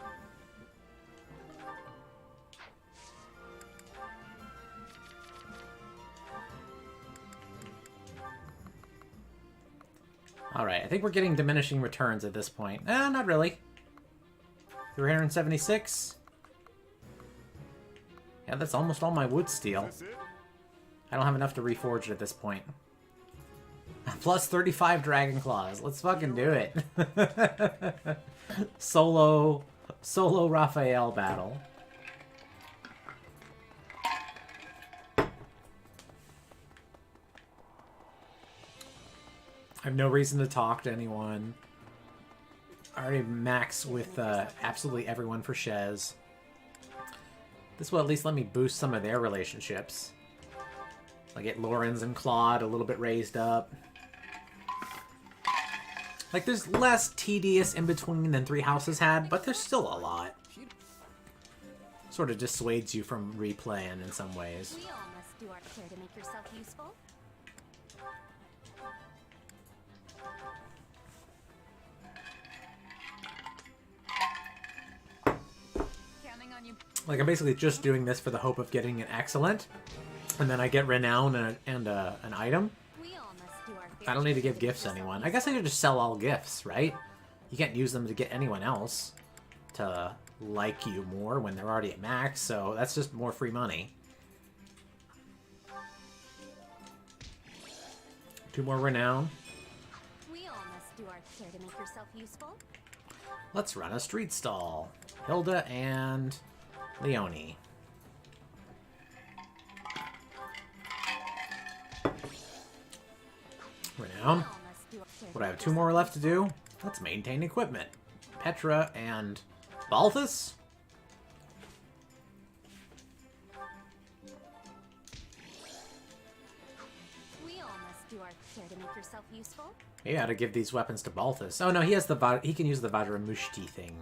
Alright, I think we're getting diminishing returns at this point. Eh, not really. 376. Yeah, that's almost all my wood steel. Is this it? I don't have enough to reforge it at this point. Plus 35 Dragon Claws. Let's fucking do it. Solo Raphael battle. I have no reason to talk to anyone. I already max with absolutely everyone for Shez. This will at least let me boost some of their relationships. Like get Lorenz and Claude a little bit raised up. Like, there's less tedious in between than Three Houses had, but there's still a lot. Sort of dissuades you from replaying in some ways. We all must do our share to make yourself useful. Counting on you. Like, I'm basically just doing this for the hope of getting an excellent, and then I get renown and an item. We all must do our I don't need to give gifts to anyone. I guess I could just sell all gifts, right? You can't use them to get anyone else to like you more when they're already at max, so that's just more free money. 2 more renown. We all must do our share to make yourself useful. Let's run a street stall. Hilda and Leonie. Renown. What, I have 2 more left to do? Let's maintain equipment. Petra and Balthus? We all must do our share to make yourself useful. Maybe I ought to give these weapons to Balthus. Oh no, he has the he can use the Vajramushti thing.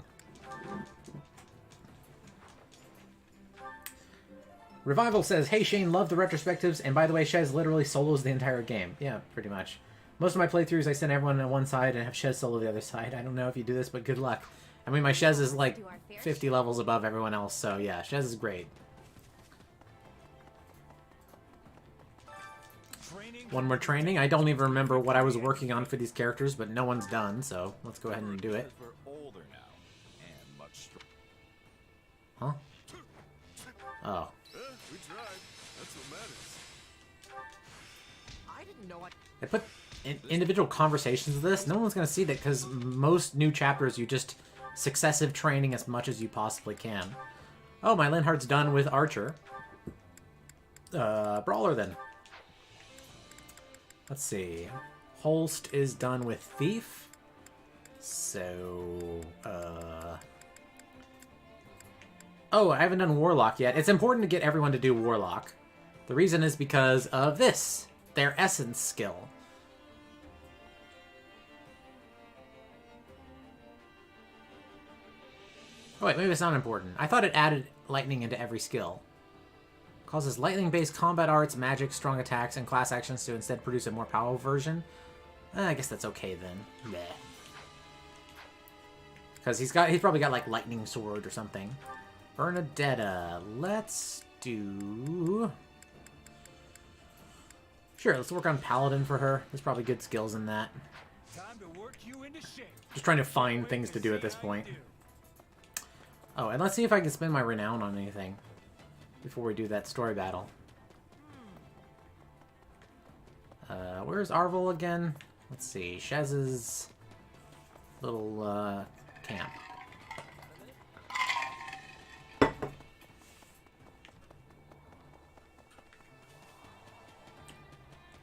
Revival says, "Hey Shane, love the retrospectives, and by the way, Shez literally solos the entire game." Yeah, pretty much. Most of my playthroughs, I send everyone on one side and have Shez solo the other side. I don't know if you do this, but good luck. I mean, my Shez is like 50 levels above everyone else, so yeah, Shez is great. One more training. I don't even remember what I was working on for these characters, but no one's done, so let's go ahead and do it. Huh? Oh. We tried. That's what matters. I didn't know what. I put individual conversations of this. No one's going to see that because most new chapters you just successive training as much as you possibly can. Oh, my Linhardt's done with Archer. Brawler then. Let's see. Holst is done with Thief. So, oh, I haven't done Warlock yet. It's important to get everyone to do Warlock. The reason is because of this. Their Essence skill. Oh wait, maybe it's not important. I thought it added lightning into every skill. Causes lightning-based combat arts, magic, strong attacks, and class actions to instead produce a more powerful version. I guess that's okay then. Meh. Because he's probably got like lightning sword or something. Bernadetta. Let's do... Sure, let's work on Paladin for her. There's probably good skills in that. Time to work you into shape. Just trying to find things to do at this point. Oh, and let's see if I can spend my renown on anything before we do that story battle. Where's Arvel again? Let's see. Shez's little camp.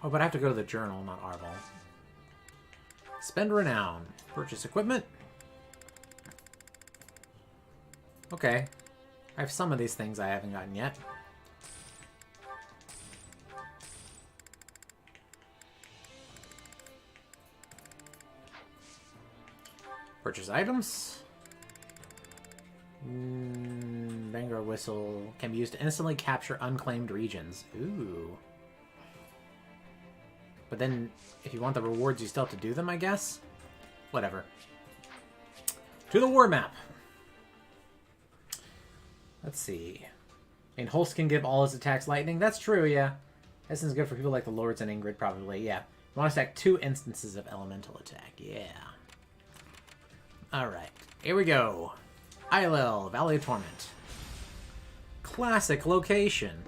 Oh, but I have to go to the journal, not Arvel. Spend renown. Purchase equipment. Okay. I have some of these things I haven't gotten yet. Purchase items. Vanguard Whistle can be used to instantly capture unclaimed regions. Ooh. But then, if you want the rewards, you still have to do them, I guess? Whatever. To the war map! Let's see. I mean, Holst can give all his attacks lightning. That's true, yeah. This is good for people like the Lords and Ingrid, probably, yeah. You want to stack 2 instances of elemental attack, yeah. Alright, here we go. Eilel, Valley of Torment. Classic location.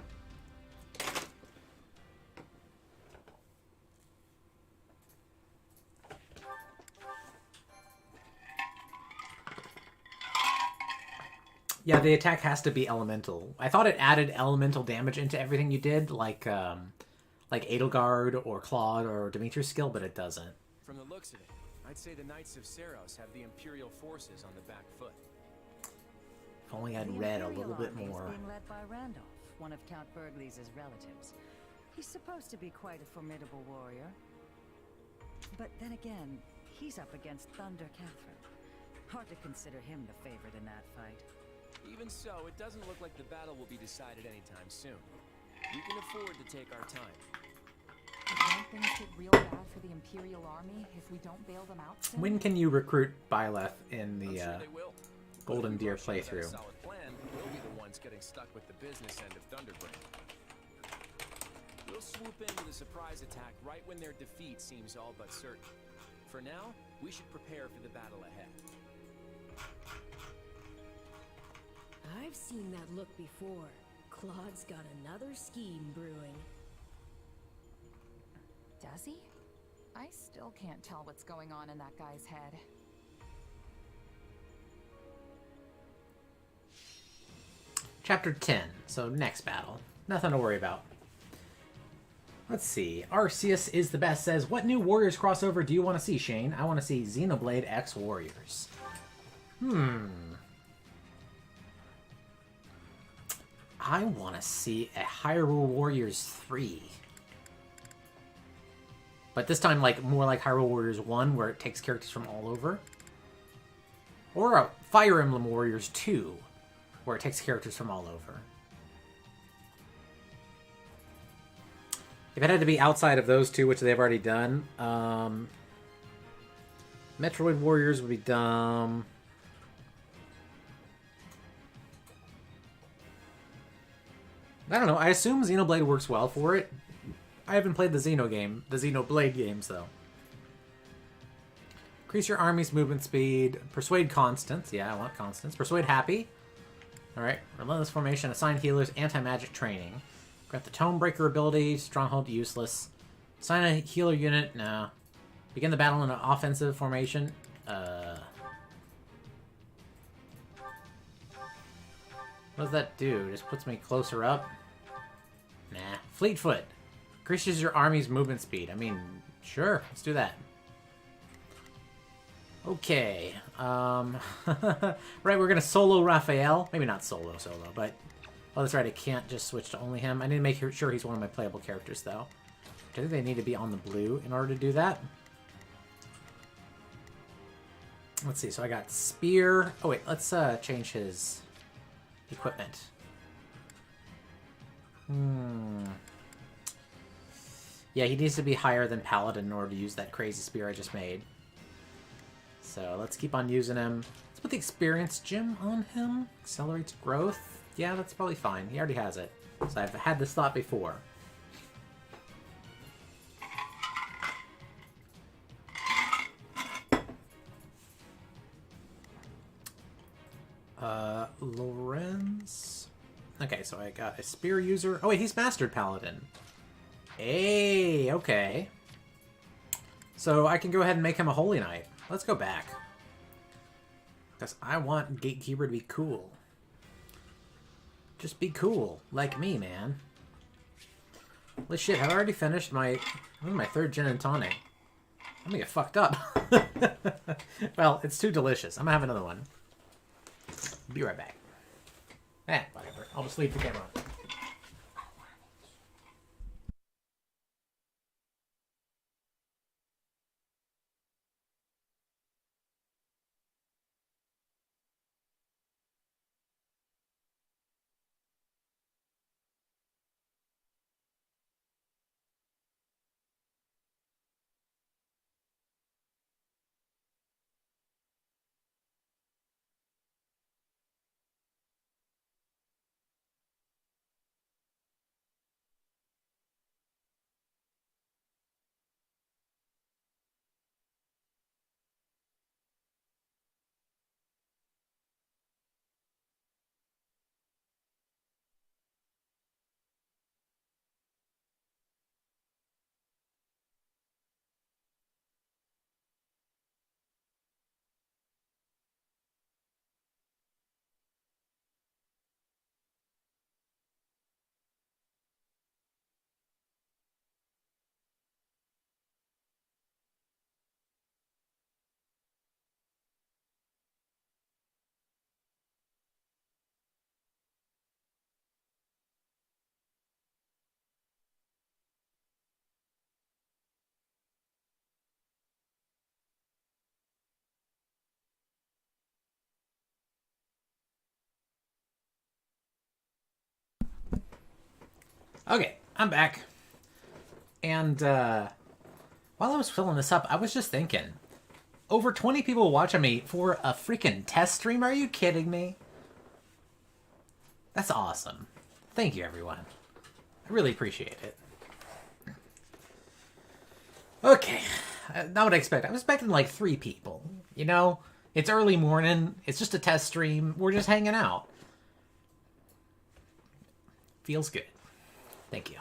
Yeah, the attack has to be elemental. I thought it added elemental damage into everything you did, like Edelgard or Claude or Dimitri's skill, but it doesn't. From the looks of it, I'd say the Knights of Seros have the Imperial forces on the back foot. If only I'd read a little bit more. Being led by Randolph, one of Count Burgley's relatives. He's supposed to be quite a formidable warrior. But then again, he's up against Thunder Catherine. Hard to consider him the favorite in that fight. Even so, it doesn't look like the battle will be decided anytime soon. We can afford to take our time. Won't things get real bad for the Imperial Army if we don't bail them out soon? When can you recruit Byleth in the I'm sure they will. Golden But if Deer Russia has a playthrough? solid plan, we'll be the ones getting stuck with the business end of Thunderbrand. We'll swoop in with a surprise attack right when their defeat seems all but certain. For now, we should prepare for the battle ahead. I've seen that look before. Claude's got another scheme brewing. Does he? I still can't tell what's going on in that guy's head. Chapter 10. So next battle. Nothing to worry about. Let's see. Arceus is the best says, what new Warriors crossover do you want to see, Shane? I want to see Xenoblade X Warriors. I want to see a Hyrule Warriors 3. But this time, like, more like Hyrule Warriors 1, where it takes characters from all over. Or a Fire Emblem Warriors 2, where it takes characters from all over. If it had to be outside of those two, which they've already done, Metroid Warriors would be dumb. I don't know. I assume Xenoblade works well for it. I haven't played the Xenoblade games, though. Increase your army's movement speed. Persuade Constance. Yeah, I want Constance. Persuade Happy. Alright. Relentless Formation. Assign healers. Anti-magic training. Grant the Tonebreaker ability. Stronghold useless. Assign a healer unit. No. Begin the battle in an offensive formation. What does that do? Just puts me closer up? Nah. Fleetfoot. Increases your army's movement speed. I mean, sure. Let's do that. Okay. Right, we're gonna solo Raphael. Maybe not solo, but... Oh, that's right, I can't just switch to only him. I need to make sure he's one of my playable characters, though. I think they need to be on the blue in order to do that. Let's see, so I got Spear. Oh, wait, let's change his equipment. Yeah, he needs to be higher than Paladin in order to use that crazy spear I just made. So let's keep on using him. Let's put the experience gem on him. Accelerates growth. Yeah, that's probably fine. He already has it. So I've had this thought before. Lorenz. Okay, so I got a spear user. Oh wait, he's mastered paladin. Hey, okay. So I can go ahead and make him a holy knight. Let's go back. Because I want Gatekeeper to be cool. Just be cool, like me, man. Holy shit, have I already finished my third gin and tonic? I'm gonna get fucked up. Well, it's too delicious. I'm gonna have another one. Be right back. Whatever. I'll just leave the camera on. Okay, I'm back. And while I was filling this up, I was just thinking, over 20 people watching me for a freaking test stream? Are you kidding me? That's awesome. Thank you, everyone. I really appreciate it. Okay, not what I expected. I was expecting like 3 people. You know, it's early morning. It's just a test stream. We're just hanging out. Feels good. Thank you.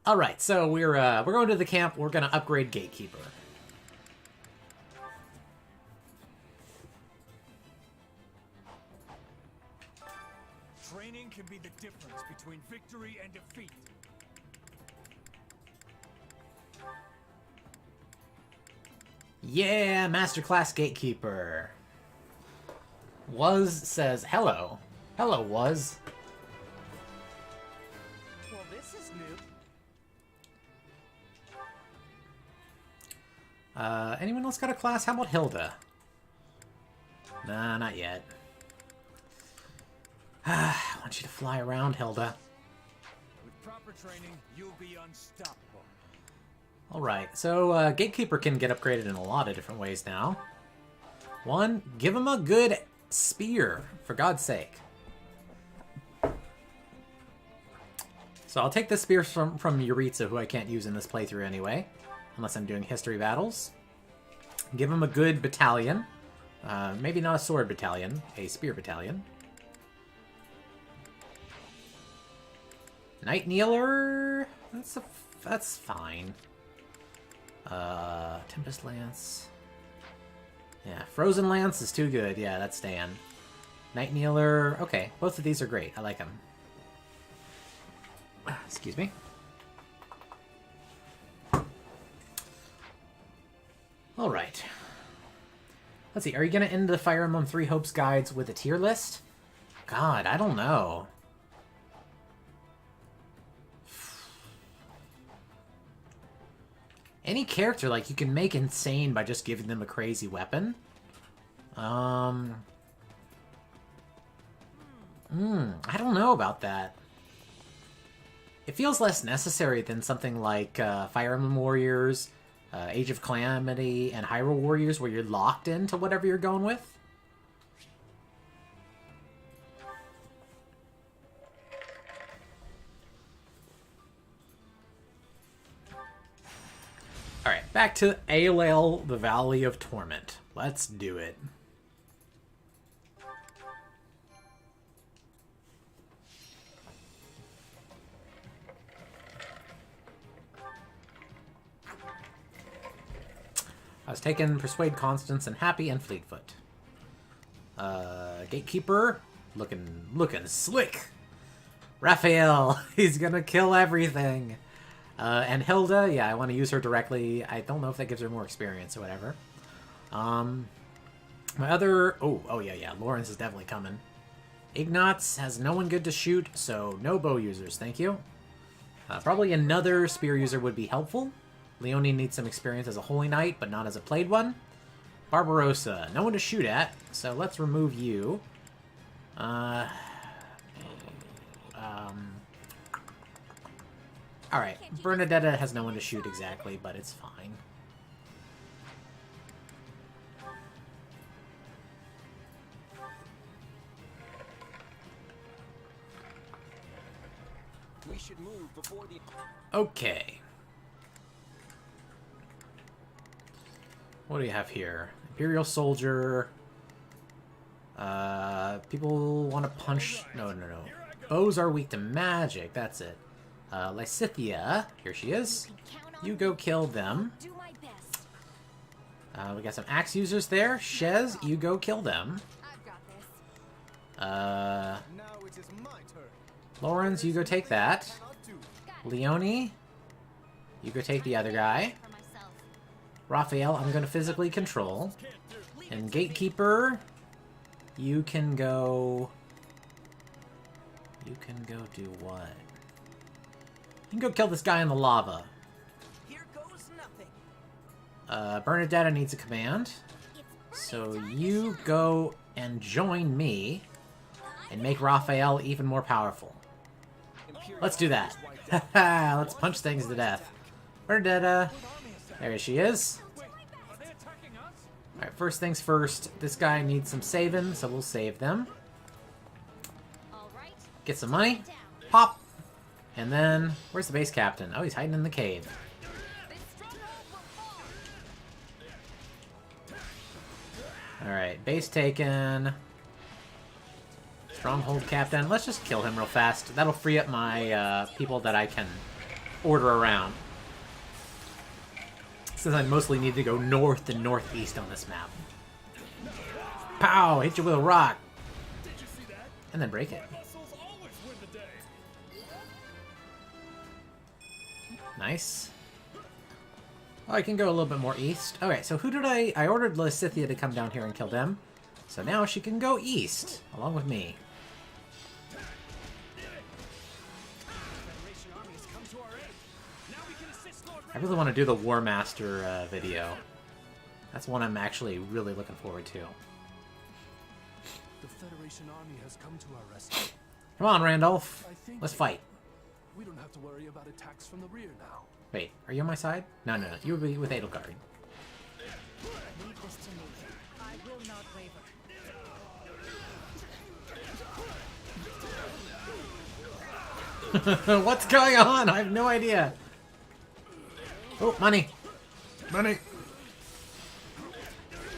All right, so we're going to the camp. We're gonna upgrade Gatekeeper. Training can be the difference between victory and defeat. Yeah, Masterclass Gatekeeper. Was says hello. Hello, Was. Well, this is new. Anyone else got a class? How about Hilda? Nah, not yet. I want you to fly around, Hilda. With proper training, you'll be unstoppable. Alright, so Gatekeeper can get upgraded in a lot of different ways now. 1, give him a good spear, for God's sake. So I'll take the spear from Yuritsa, who I can't use in this playthrough anyway, unless I'm doing history battles. Give him a good battalion. Maybe not a sword battalion, a spear battalion. Night Kneeler, that's fine. Tempest Lance. Yeah, Frozen Lance is too good. Yeah, that's staying. Night Kneeler, okay, both of these are great. I like them. Excuse me. All right. Let's see. Are you going to end the Fire Emblem Three Hopes guides with a tier list? God, I don't know. Any character, like, you can make insane by just giving them a crazy weapon. I don't know about that. It feels less necessary than something like Fire Emblem Warriors, Age of Calamity, and Hyrule Warriors, where you're locked into whatever you're going with. Alright, back to Aelel, the Valley of Torment. Let's do it. I was taking Persuade, Constance, and Happy, and Fleetfoot. Gatekeeper, looking slick. Raphael, he's gonna kill everything. And Hilda, yeah, I want to use her directly. I don't know if that gives her more experience or whatever. My other... Oh, yeah, Lawrence is definitely coming. Ignatz has no one good to shoot, so no bow users, thank you. Probably another spear user would be helpful. Leonie needs some experience as a Holy Knight, but not as a played one. Barbarossa, no one to shoot at, so let's remove you. Alright, Bernadetta has no one to shoot exactly, but it's fine. We should move before the... Okay. What do you have here? Imperial Soldier. People want to punch... No. Bows are weak to magic, that's it. Lysithea, here she is. You go kill them. We got some axe users there. Shez, you go kill them. Lawrence, you go take that. Leonie, you go take the other guy. Raphael, I'm going to physically control. And Gatekeeper, you can go... You can go do what? You can go kill this guy in the lava. Here goes nothing. Bernadetta needs a command. So you go and join me and make Raphael even more powerful. Let's do that. Let's punch things to death. Bernadetta. There she is. Alright, first things first. This guy needs some saving, so we'll save them. Get some money. Pop. And then, where's the base captain? Oh, he's hiding in the cave. Alright, base taken. Stronghold captain. Let's just kill him real fast. That'll free up my people that I can order around. Since I mostly need to go north and northeast on this map. Pow! Hit you with a rock. And then break it. Nice. Oh, I can go a little bit more east. Alright, so who did I ordered Lysithea to come down here and kill them. So now she can go east, along with me. I really want to do the War Master video. That's one I'm actually really looking forward to. The Federation army has come to our rescue. Come on, Randolph. Let's fight. We don't have to worry about attacks from the rear now. Wait, are you on my side? No. You will be with Edelgard. Leave this to me. I will not waver. What's going on? I have no idea. Oh, money. Money.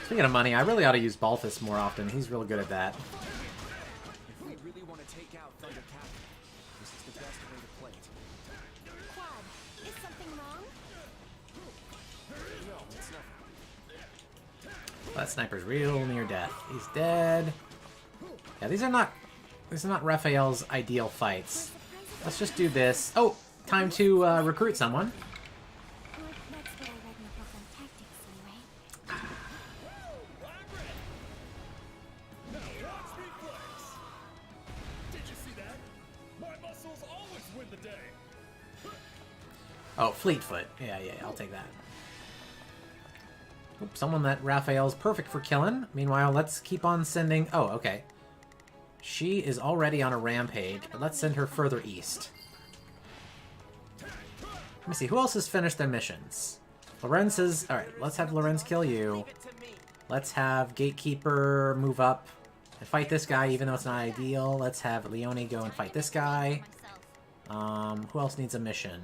Speaking of money, I really ought to use Balthus more often. He's really good at that. If we really want to take out Thunder Captain, this is the best way to play it. Quad, is something wrong? No, it's nothing. That sniper's real near death. He's dead. Yeah, these are not Raphael's ideal fights. Let's just do this. Oh, time to recruit someone. Well, that's what I read in the book on tactics, anyway. I'm ready. Now watch me flex. Did you see that? My muscles always win the day. Oh, Fleetfoot. Yeah, I'll take that. Oop, someone that Raphael's perfect for killing. Meanwhile, let's keep on sending... Oh, okay. She is already on a rampage, but let's send her further east. Let me see, who else has finished their missions? Lorenz is... Alright, let's have Lorenz kill you. Let's have Gatekeeper move up and fight this guy, even though it's not ideal. Let's have Leone go and fight this guy. Who else needs a mission?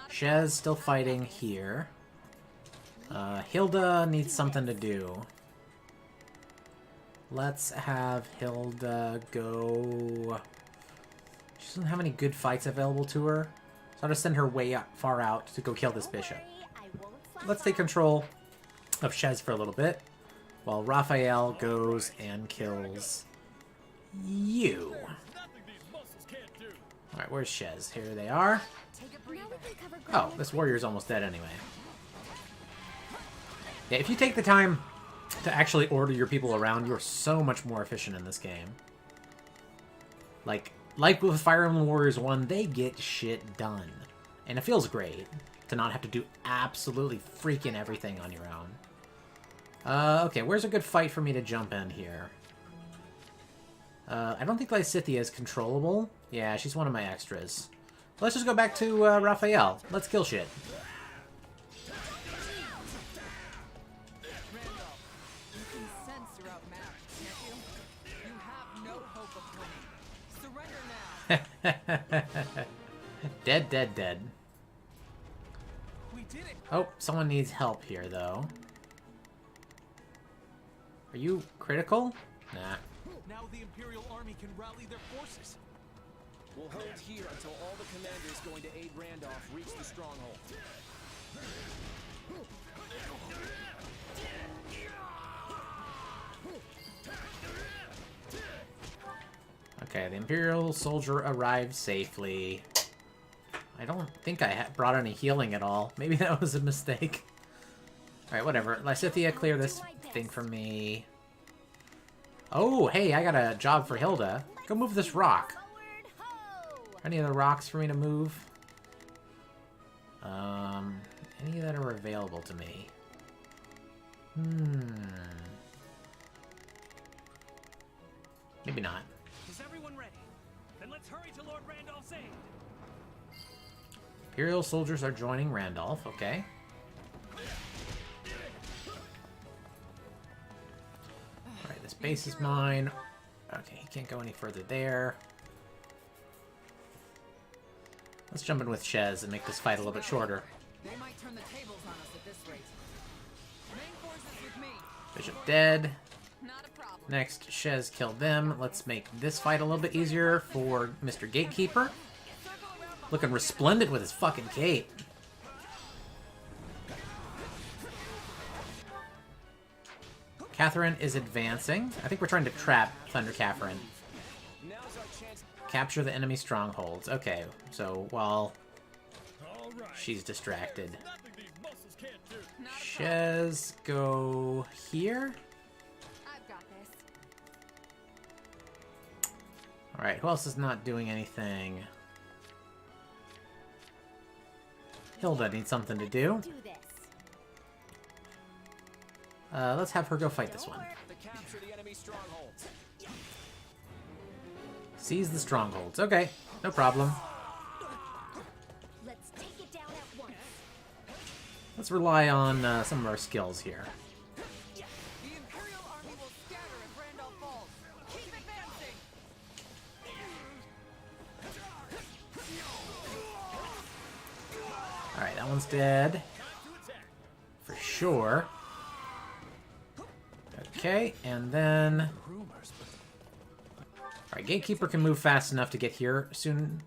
Shez still fighting here. Hilda needs something to do. Let's have Hilda go... She doesn't have any good fights available to her. So I'll just send her way far out to go kill this bishop. Let's take control of Shez for a little bit, while Raphael goes and kills you. Nothing these muscles can't do. Alright, where's Shez? Here they are. Oh, this warrior's almost dead anyway. Yeah, if you take the time to actually order your people around, you're so much more efficient in this game. Like with Fire Emblem Warriors 1, they get shit done. And it feels great to not have to do absolutely freaking everything on your own. Okay, where's a good fight for me to jump in here? I don't think Lysithea is controllable. Yeah, she's one of my extras. Let's just go back to Raphael. Let's kill shit. Dead, dead, dead. We did it. Oh, someone needs help here, though. Are you critical? Nah. Now the Imperial Army can rally their forces. We'll hold here until all the commanders going to aid Randolph reach the stronghold. Okay, the Imperial soldier arrived safely. I don't think I brought any healing at all. Maybe that was a mistake. Alright, whatever. Lysithea, clear this thing for me. Oh, hey, I got a job for Hilda. Go move this rock. Any other rocks for me to move? Any that are available to me? Maybe not. Is everyone ready? Then let's hurry to Lord Randolph's aid. Imperial soldiers are joining Randolph, okay. Alright, this base is mine. Okay, he can't go any further there. Let's jump in with Shez and make this fight a little bit shorter. They might turn the tables on us at this rate. Main forces with me. Bishop dead. Not a problem. Next, Shez killed them. Let's make this fight a little bit easier for Mr. Gatekeeper. Looking resplendent with his fucking cape. Catherine is advancing. I think we're trying to trap Thunder Catherine. Now's our chance. Capture the enemy strongholds. Okay, so while All right. she's distracted. Nothing these muscles can't do. Shez, go here. I've got this. Alright, who else is not doing anything? Hilda needs something to do. Do this. Let's have her go fight this one. To capture the enemy strongholds. Seize the strongholds. Okay, no problem. Let's take it down at once. Let's rely on some of our skills here. The Imperial Army will scatter if Randolph falls. Keep advancing. dead. For sure. Okay, and then... Alright, Gatekeeper can move fast enough to get here sooner.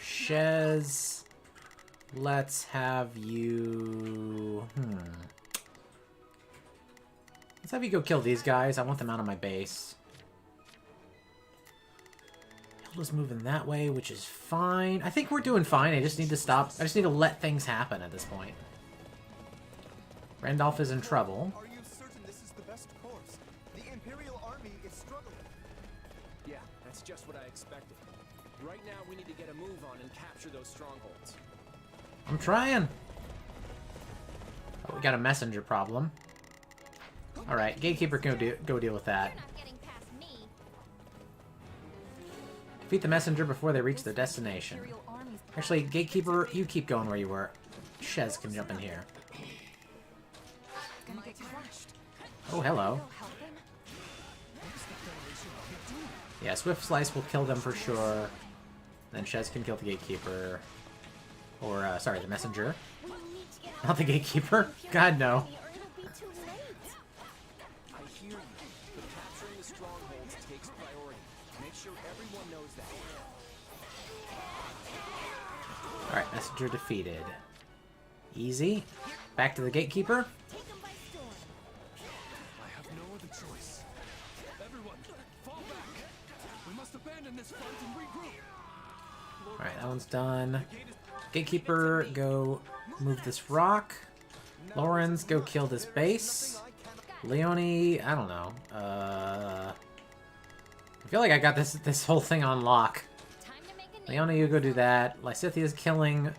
Shez... Let's have you... Let's have you go kill these guys. I want them out of my base. Hilda's moving that way, which is fine. I think we're doing fine. I just need to stop. I just need to let things happen at this point. Randolph is in trouble. Are you certain this is the best course? The Imperial Army is struggling. Yeah, that's just what I expected. Right now, we need to get a move on and capture those strongholds. I'm trying. Oh, we got a messenger problem. Alright, Gatekeeper can go deal with that. You're not getting past me. Defeat the messenger before they reach their destination. Actually, Gatekeeper, you keep going where you were. Shez can jump in here. Oh, hello. Yeah, Swift Slice will kill them for sure. Then Shez can kill the Gatekeeper. Or, sorry, the messenger. Not the Gatekeeper. God, no. Or it'll be too late. I hear you, but capturing the strongholds takes priority. Make sure everyone knows that. Alright, messenger defeated. Easy. Back to the Gatekeeper. Take 'em by storm. I have no other choice. Everyone, fall back. We must abandon this front and regroup. Alright, that one's done. Gatekeeper, go move this rock. Lawrence, go kill this base. Leonie, I don't know. I feel like I got this whole thing on lock. Time to make a name. Leonie, you go do that. Lysithia's killing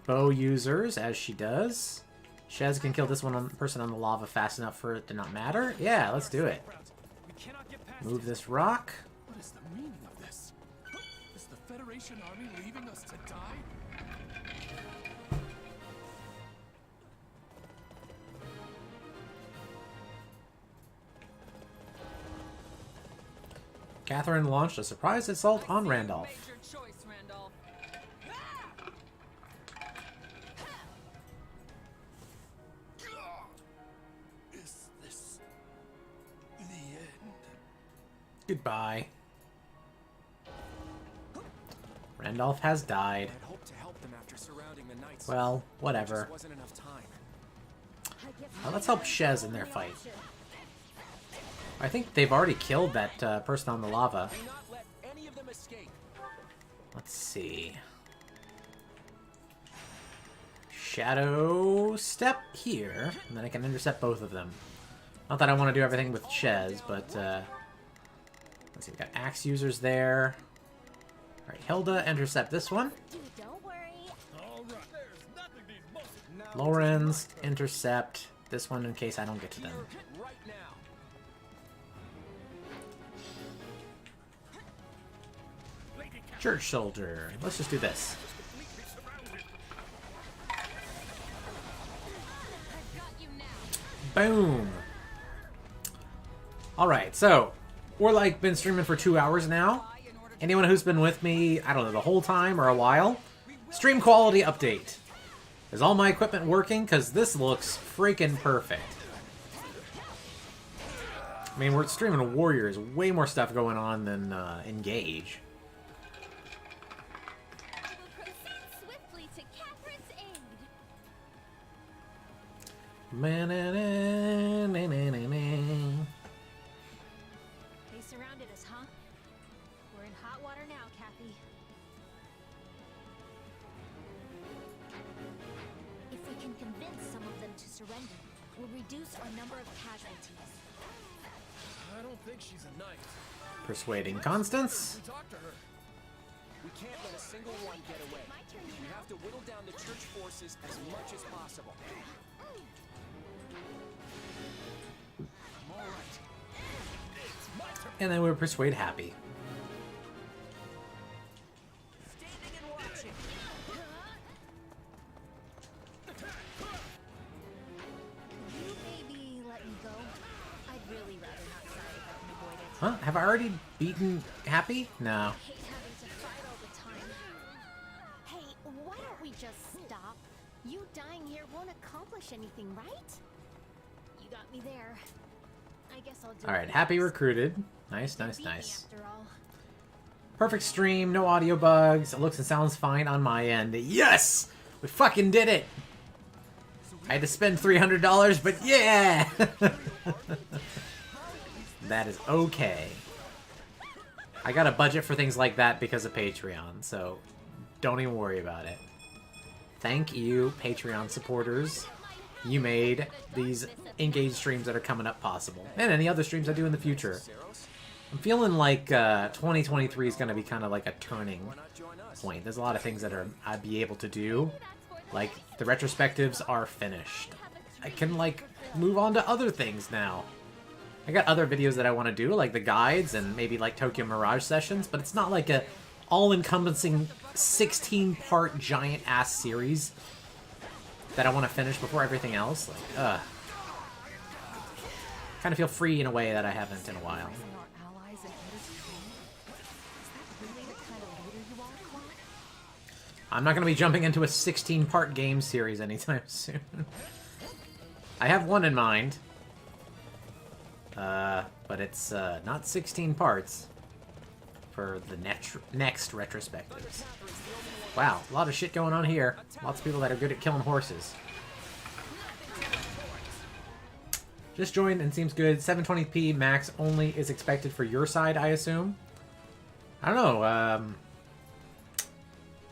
bow users, as she does. Shez can kill this person on the lava fast enough for it to not matter. Yeah, let's do it. We cannot get past Move this rock. What is the meaning of this? Is the Federation Army leaving us to die? Catherine launched a surprise assault on Randolph. Major choice, Randolph. Is this the end? Goodbye. Randolph has died. I'd hoped to help them after surrounding the Knights. Well, whatever. Just wasn't enough time. Let's help Shez in their fight. I think they've already killed that person on the lava. Do not let any of them escape. Let's see. Shadow step here, and then I can intercept both of them. Not that I want to do everything with Shez, but let's see. We got axe users there. All right, Hilda, intercept this one. Dude, don't worry. All right. There's nothing these muscles. Lorenz, intercept this one in case I don't get to them. Right now. Church soldier. Let's just do this. Boom. Alright, so we're like been streaming for 2 hours now. Anyone who's been with me, I don't know, the whole time or a while, stream quality update. Is all my equipment working? Because this looks freaking perfect. I mean, we're streaming Warriors, way more stuff going on than Engage. I will proceed swiftly to Catherine's aid. They surrounded us, huh? We're in hot water now, Kathy. If we can convince some of them to surrender, we'll reduce our number of casualties. I don't think she's a knight. Persuading Constance. We talked to her. We can't let a single one get away. We have to whittle down the church forces as much as possible. All right. And then we'll persuade Happy. Standing and watching. Could you maybe let me go? I'd really rather not die if I can avoid it. Huh? Have I already beaten Happy? No. I hate having to fight all the time. Hey, You dying here won't accomplish anything, right? You got me there. I guess I'll do Alright, it happy next. recruited. Nice, They nice, beat me nice. after all. Perfect stream, no audio bugs. It looks and sounds fine on my end. Yes! We fucking did it! I had to spend $300, but yeah! That is okay. I got a budget for things like that because of Patreon, so don't even worry about it. Thank you, Patreon supporters. You made these engaged streams that are coming up possible. And any other streams I do in the future. I'm feeling like 2023 is going to be kind of like a turning point. There's a lot of things that I'd be able to do. Like, the retrospectives are finished. I can, like, move on to other things now. I got other videos that I want to do, like the guides and maybe like Tokyo Mirage sessions, but it's not like a all-encompassing 16-part giant-ass series that I want to finish before everything else. Like, kind of feel free in a way that I haven't in a while. I'm not going to be jumping into a 16-part game series anytime soon. I have one in mind. But it's not 16 parts for the next retrospectives. Wow, a lot of shit going on here. Lots of people that are good at killing horses. Just joined and seems good. 720p max only is expected for your side, I assume. I don't know.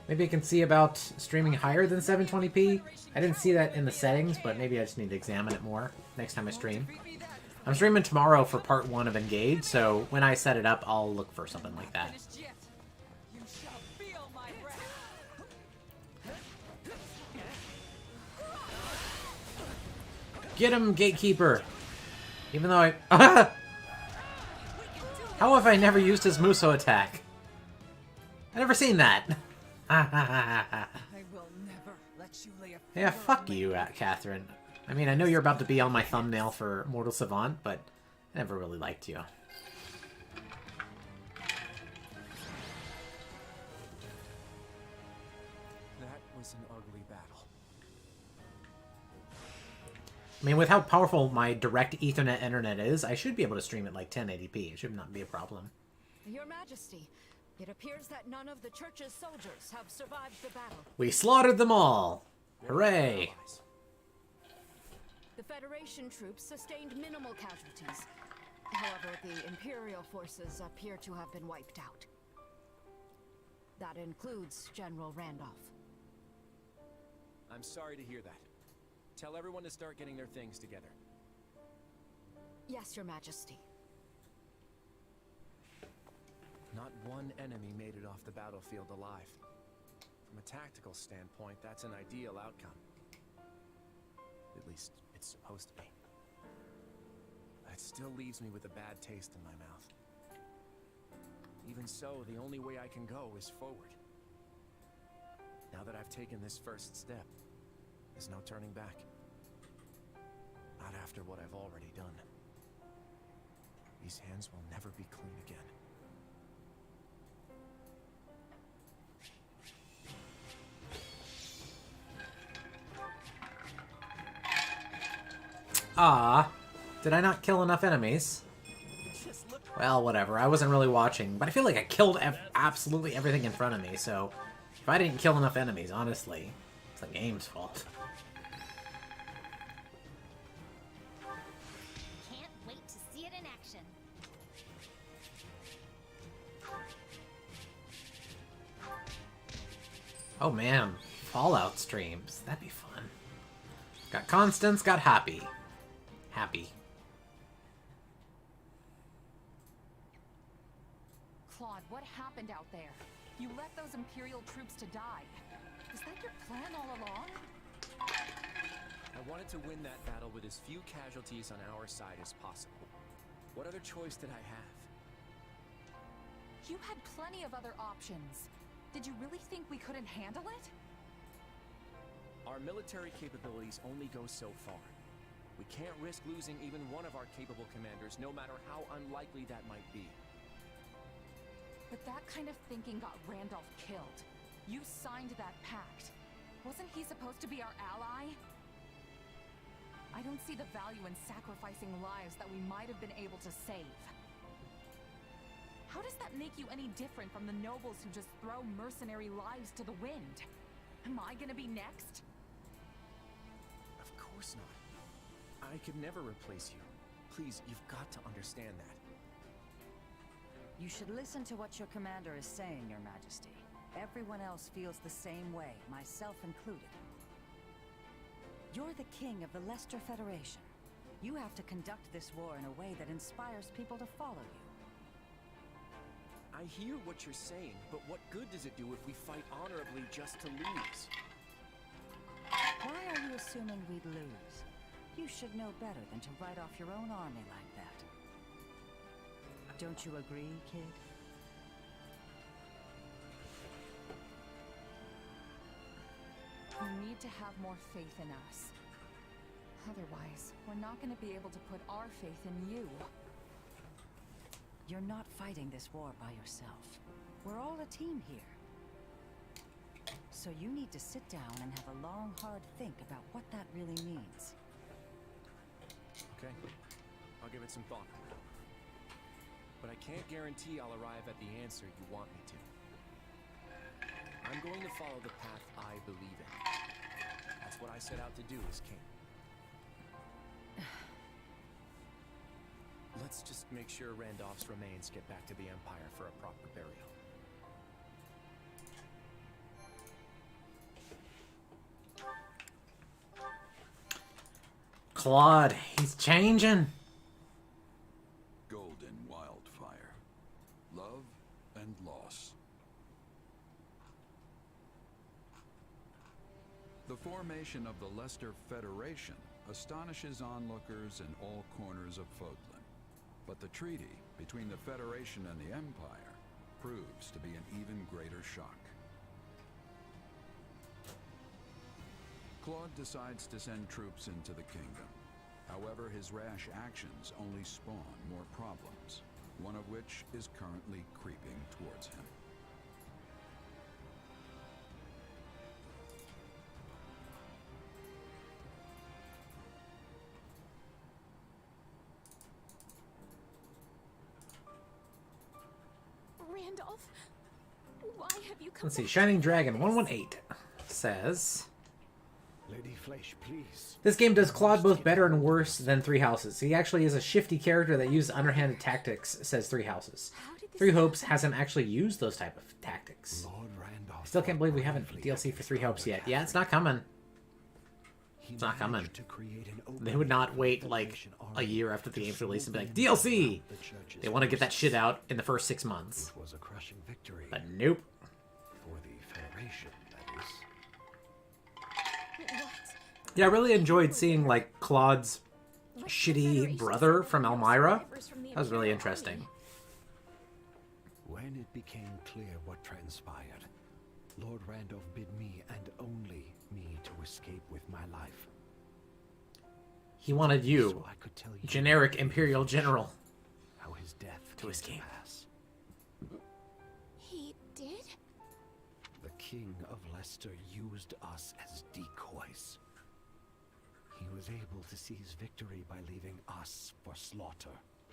Maybe I can see about streaming higher than 720p. I didn't see that in the settings, but maybe I just need to examine it more next time I stream. I'm streaming tomorrow for part 1 of Engage, so when I set it up, I'll look for something like that. Get him, Gatekeeper! Even though I... How have I never used his Muso attack? I've never seen that. Yeah, fuck you, Catherine. I mean, I know you're about to be on my thumbnail for Mortal Savant, but I never really liked you. That was an ugly battle. I mean, with how powerful my direct Ethernet internet is, I should be able to stream it like 1080p. It should not be a problem. Your Majesty, it appears that none of the church's soldiers have survived the battle. We slaughtered them all! Hooray! The Federation troops sustained minimal casualties. However, the Imperial forces appear to have been wiped out. That includes General Randolph. I'm sorry to hear that. Tell everyone to start getting their things together. Yes, Your Majesty. Not one enemy made it off the battlefield alive. From a tactical standpoint, that's an ideal outcome. At least, it's supposed to be. It still leaves me with a bad taste in my mouth. Even so, the only way I can go is forward. Now that I've taken this first step, there's no turning back. Not after what I've already done. These hands will never be clean again. Ah, did I not kill enough enemies? Well, whatever. I wasn't really watching, but I feel like I killed absolutely everything in front of me, so if I didn't kill enough enemies, honestly, it's the game's fault. Can't wait to see it in action. Oh man, Fallout streams. That'd be fun. Got Constance, got Happy. Happy. Claude, what happened out there? You left those Imperial troops to die. Was that your plan all along? I wanted to win that battle with as few casualties on our side as possible. What other choice did I have? You had plenty of other options. Did you really think we couldn't handle it? Our military capabilities only go so far. We can't risk losing even one of our capable commanders, no matter how unlikely that might be. But that kind of thinking got Randolph killed. You signed that pact. Wasn't he supposed to be our ally? I don't see the value in sacrificing lives that we might have been able to save. How does that make you any different from the nobles who just throw mercenary lives to the wind? Am I gonna be next? Of course not. I could never replace you. Please, you've got to understand that. You should listen to what your commander is saying, Your Majesty. Everyone else feels the same way, myself included. You're the king of the Leicester Federation. You have to conduct this war in a way that inspires people to follow you. I hear what you're saying, but what good does it do if we fight honorably just to lose? Why are you assuming we'd lose? You should know better than to write off your own army like that. Don't you agree, kid? You need to have more faith in us. Otherwise, we're not going to be able to put our faith in you. You're not fighting this war by yourself. We're all a team here. So you need to sit down and have a long, hard think about what that really means. Okay, I'll give it some thought. But I can't guarantee I'll arrive at the answer you want me to. I'm going to follow the path I believe in. That's what I set out to do as king. Let's just make sure Randolph's remains get back to the Empire for a proper burial. Claude, he's changing. Golden wildfire. Love and loss. The formation of the Leicester Federation astonishes onlookers in all corners of Fodlan. But the treaty between the Federation and the Empire proves to be an even greater shock. Claude decides to send troops into the kingdom. However, his rash actions only spawn more problems, one of which is currently creeping towards him. Randolph, why have you come? Let's see. Shining Dragon 118 says, Lady Flesh, please. this game does Claude both better and worse than Three Houses. He actually is a shifty character that uses underhanded tactics, says Three Houses. Three Hopes hasn't actually used those type of tactics. Lord Randolph. I still can't believe we haven't DLC for Three Hopes yet. Yeah, it's not coming. It's not coming. They would not wait like a year after the game's release and be like, DLC! They want to get that shit out in the first 6 months. It was a crushing victory. But nope. For the Federation, that is. Yeah, I really enjoyed seeing like Claude's shitty brother from Elmira. That was really interesting. When it became clear what transpired, Lord Randolph bid me and only me to escape with my life. He wanted you, So I could tell you generic Imperial General, how his death to escape. pass. He did? The King of Leicester used us as decoys. He was able to seize victory by leaving us for slaughter.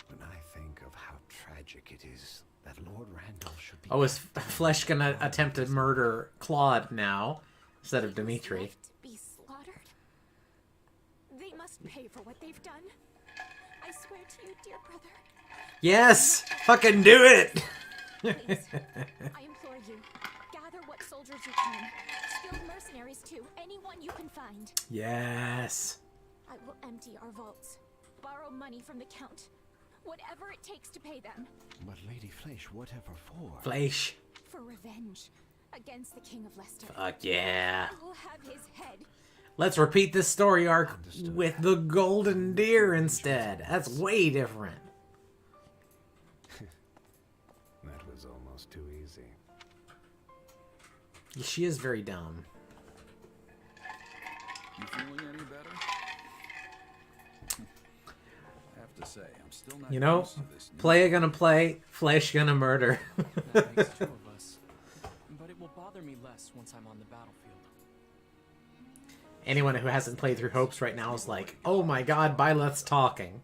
When I think of how tragic it is that Lord Randolph should be... Oh, is Flesh gonna attempt to murder Claude now instead of Dimitri? Left to be slaughtered? They must pay for what they've done. I swear to you, dear brother. Yes! Fucking do it! Please, I implore you, gather what soldiers you can. Skilled mercenaries too, anyone you can find. Yes. I will empty our vaults, borrow money from the Count. Whatever it takes to pay them. But Lady Flesh, whatever for? Flesh. For revenge. Against the King of Leicester. Fuck yeah. I will have his head. Let's repeat this story arc with the Golden Deer instead. That's way different. That was almost too easy. She is very dumb. You feeling any better? I have to say, I'm still not You know, used to this new- play gonna play, Flesh gonna murder. That makes two of us. But it will bother me less once I'm on the battlefield. anyone who hasn't played through Hopes right now is like, oh my god, Byleth's talking.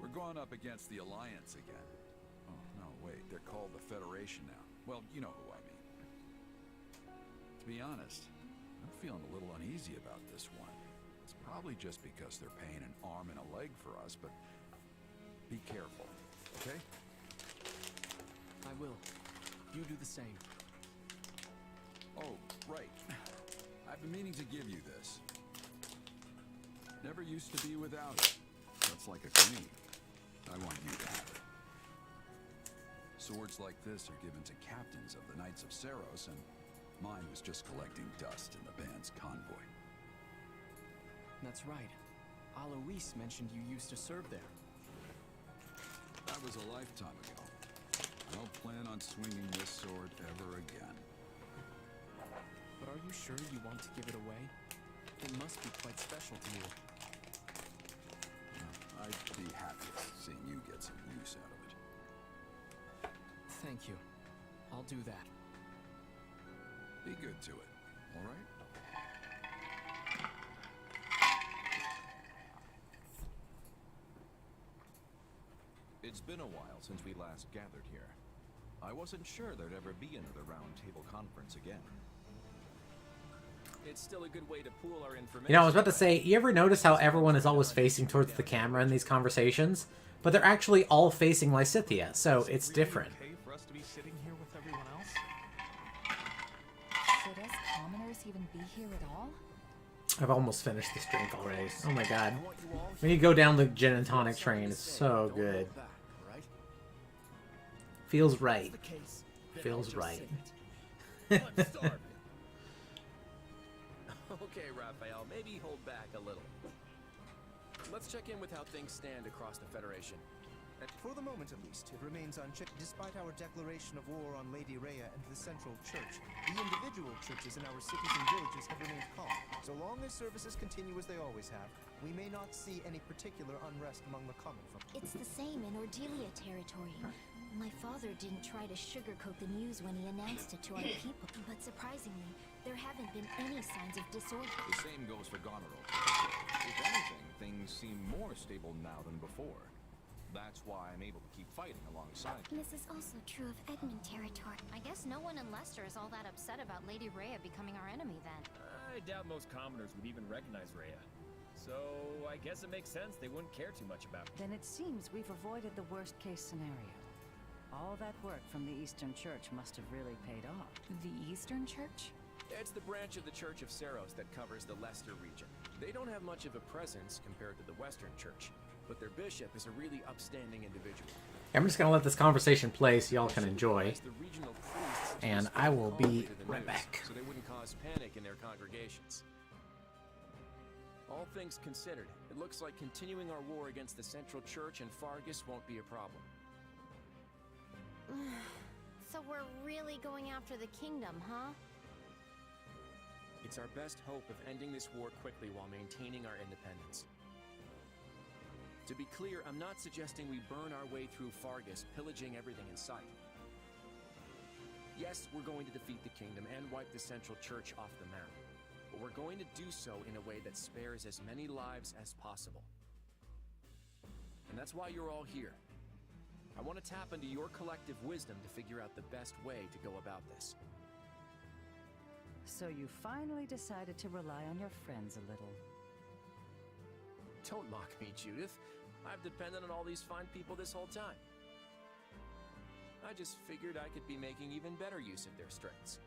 We're going up against the Alliance again. Oh, no, wait, they're called the Federation now. Well, you know who I mean. To be honest, I'm feeling a little uneasy about this one. It's probably just because they're paying an arm and a leg for us, but be careful, okay? I will. You do the same. Oh, right. I've been meaning to give you this. Never used to be without it. That's like a queen. I want you to have it. Swords like this are given to captains of the Knights of Seros, and mine was just collecting dust in the band's convoy. That's right. Alois mentioned you used to serve there. That was a lifetime ago. I don't plan on swinging this sword ever again. But are you sure you want to give it away? It must be quite special to you. I'd be happiest seeing you get some use out of it. Thank you. I'll do that. Be good to it, all right? It's been a while since we last gathered here. I wasn't sure there'd ever be another roundtable conference again. It's still a good way to pool our information. You know, I was about to say, you ever notice how everyone is always facing towards the camera in these conversations? But they're actually all facing Lysithea, so it's different. Okay for us to be sitting here with everyone else? Should us commoners even be here at all? I've almost finished this drink already. Oh my god. When you go down the gin and tonic train, it's so good. Feels right. Feels right. Okay, Raphael, maybe hold back a little. Let's check in with how things stand across the Federation. For the moment, at least, it remains unchecked. Despite our declaration of war on Lady Rhea and the Central Church, the individual churches in our cities and villages have remained calm. So long as services continue as they always have, we may not see any particular unrest among the common folk. It's the same in Ordelia territory. My father didn't try to sugarcoat the news when he announced it to our people, but surprisingly, there haven't been any signs of disorder. The same goes for Goneril. If anything, things seem more stable now than before. That's why I'm able to keep fighting alongside you. This is also true of Egmont territory. I guess no one in Leicester is all that upset about Lady Rhea becoming our enemy then. I doubt most commoners would even recognize Rhea. So I guess it makes sense they wouldn't care too much about her. Then it seems we've avoided the worst case scenario. All that work from the Eastern Church must have really paid off. The Eastern Church? It's the branch of the Church of Seros that covers the Leicester region. They don't have much of a presence compared to the Western Church, but their bishop is a really upstanding individual. I'm just going to let this conversation play so y'all can enjoy. And I will be right back. So they wouldn't cause panic in their congregations. All things considered, it looks like continuing our war against the Central Church and Fargus won't be a problem. So we're really going after the kingdom, huh? It's our best hope of ending this war quickly while maintaining our independence. To be clear, I'm not suggesting we burn our way through Fargus, pillaging everything in sight. Yes, we're going to defeat the kingdom and wipe the Central Church off the map, but we're going to do so in a way that spares as many lives as possible. And that's why you're all here. I want to tap into your collective wisdom to figure out the best way to go about this. So you finally decided to rely on your friends a little. Don't mock me, Judith. I've depended on all these fine people this whole time. I just figured I could be making even better use of their strengths.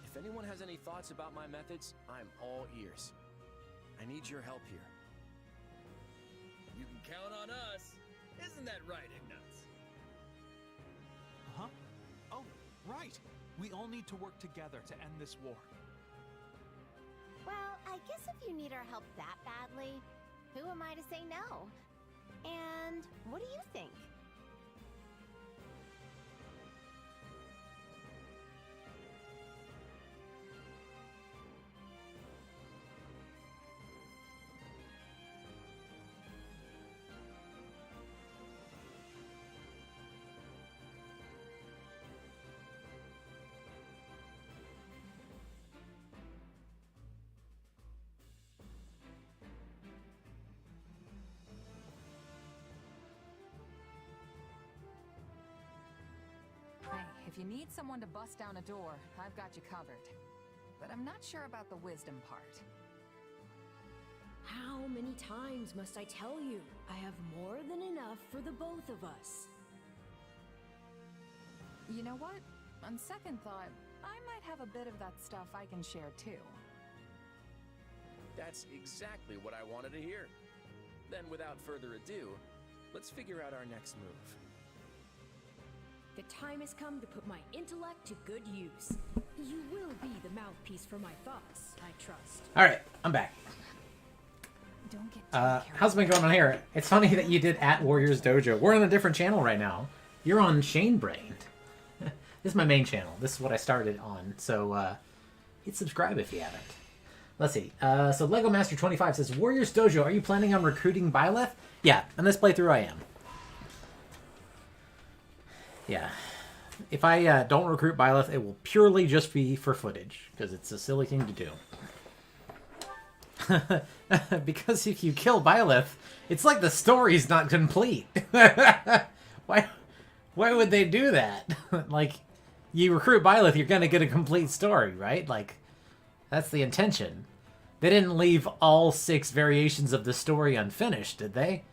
If anyone has any thoughts about my methods, I'm all ears. I need your help here. You can count on us. Isn't that right, Ignaz? Huh? Oh, right. We all need to work together to end this war. Well, I guess if you need our help that badly, who am I to say no? And what do you think? If you need someone to bust down a door, I've got you covered. But I'm not sure about the wisdom part. How many times must I tell you? I have more than enough for the both of us. You know what? On second thought, I might have a bit of that stuff I can share too. That's exactly what I wanted to hear. Then, without further ado, let's figure out our next move. The time has come to put my intellect to good use. You will be the mouthpiece for my thoughts, I trust. Alright, I'm back. Don't get how's it been going on here? It's funny that you did at Warriors Dojo. We're on a different channel right now. You're on Shane Brain. This is my main channel. This is what I started on. So, hit subscribe if you haven't. Let's see. So Lego Master 25 says, Warriors Dojo, are you planning on recruiting Byleth? Yeah, in this playthrough I am. Yeah. If I don't recruit Byleth, it will purely just be for footage, because it's a silly thing to do. Because if you kill Byleth, it's like the story's not complete. Why would they do that? Like, you recruit Byleth, you're gonna get a complete story, right? Like, that's the intention. They didn't leave all 6 variations of the story unfinished, did they?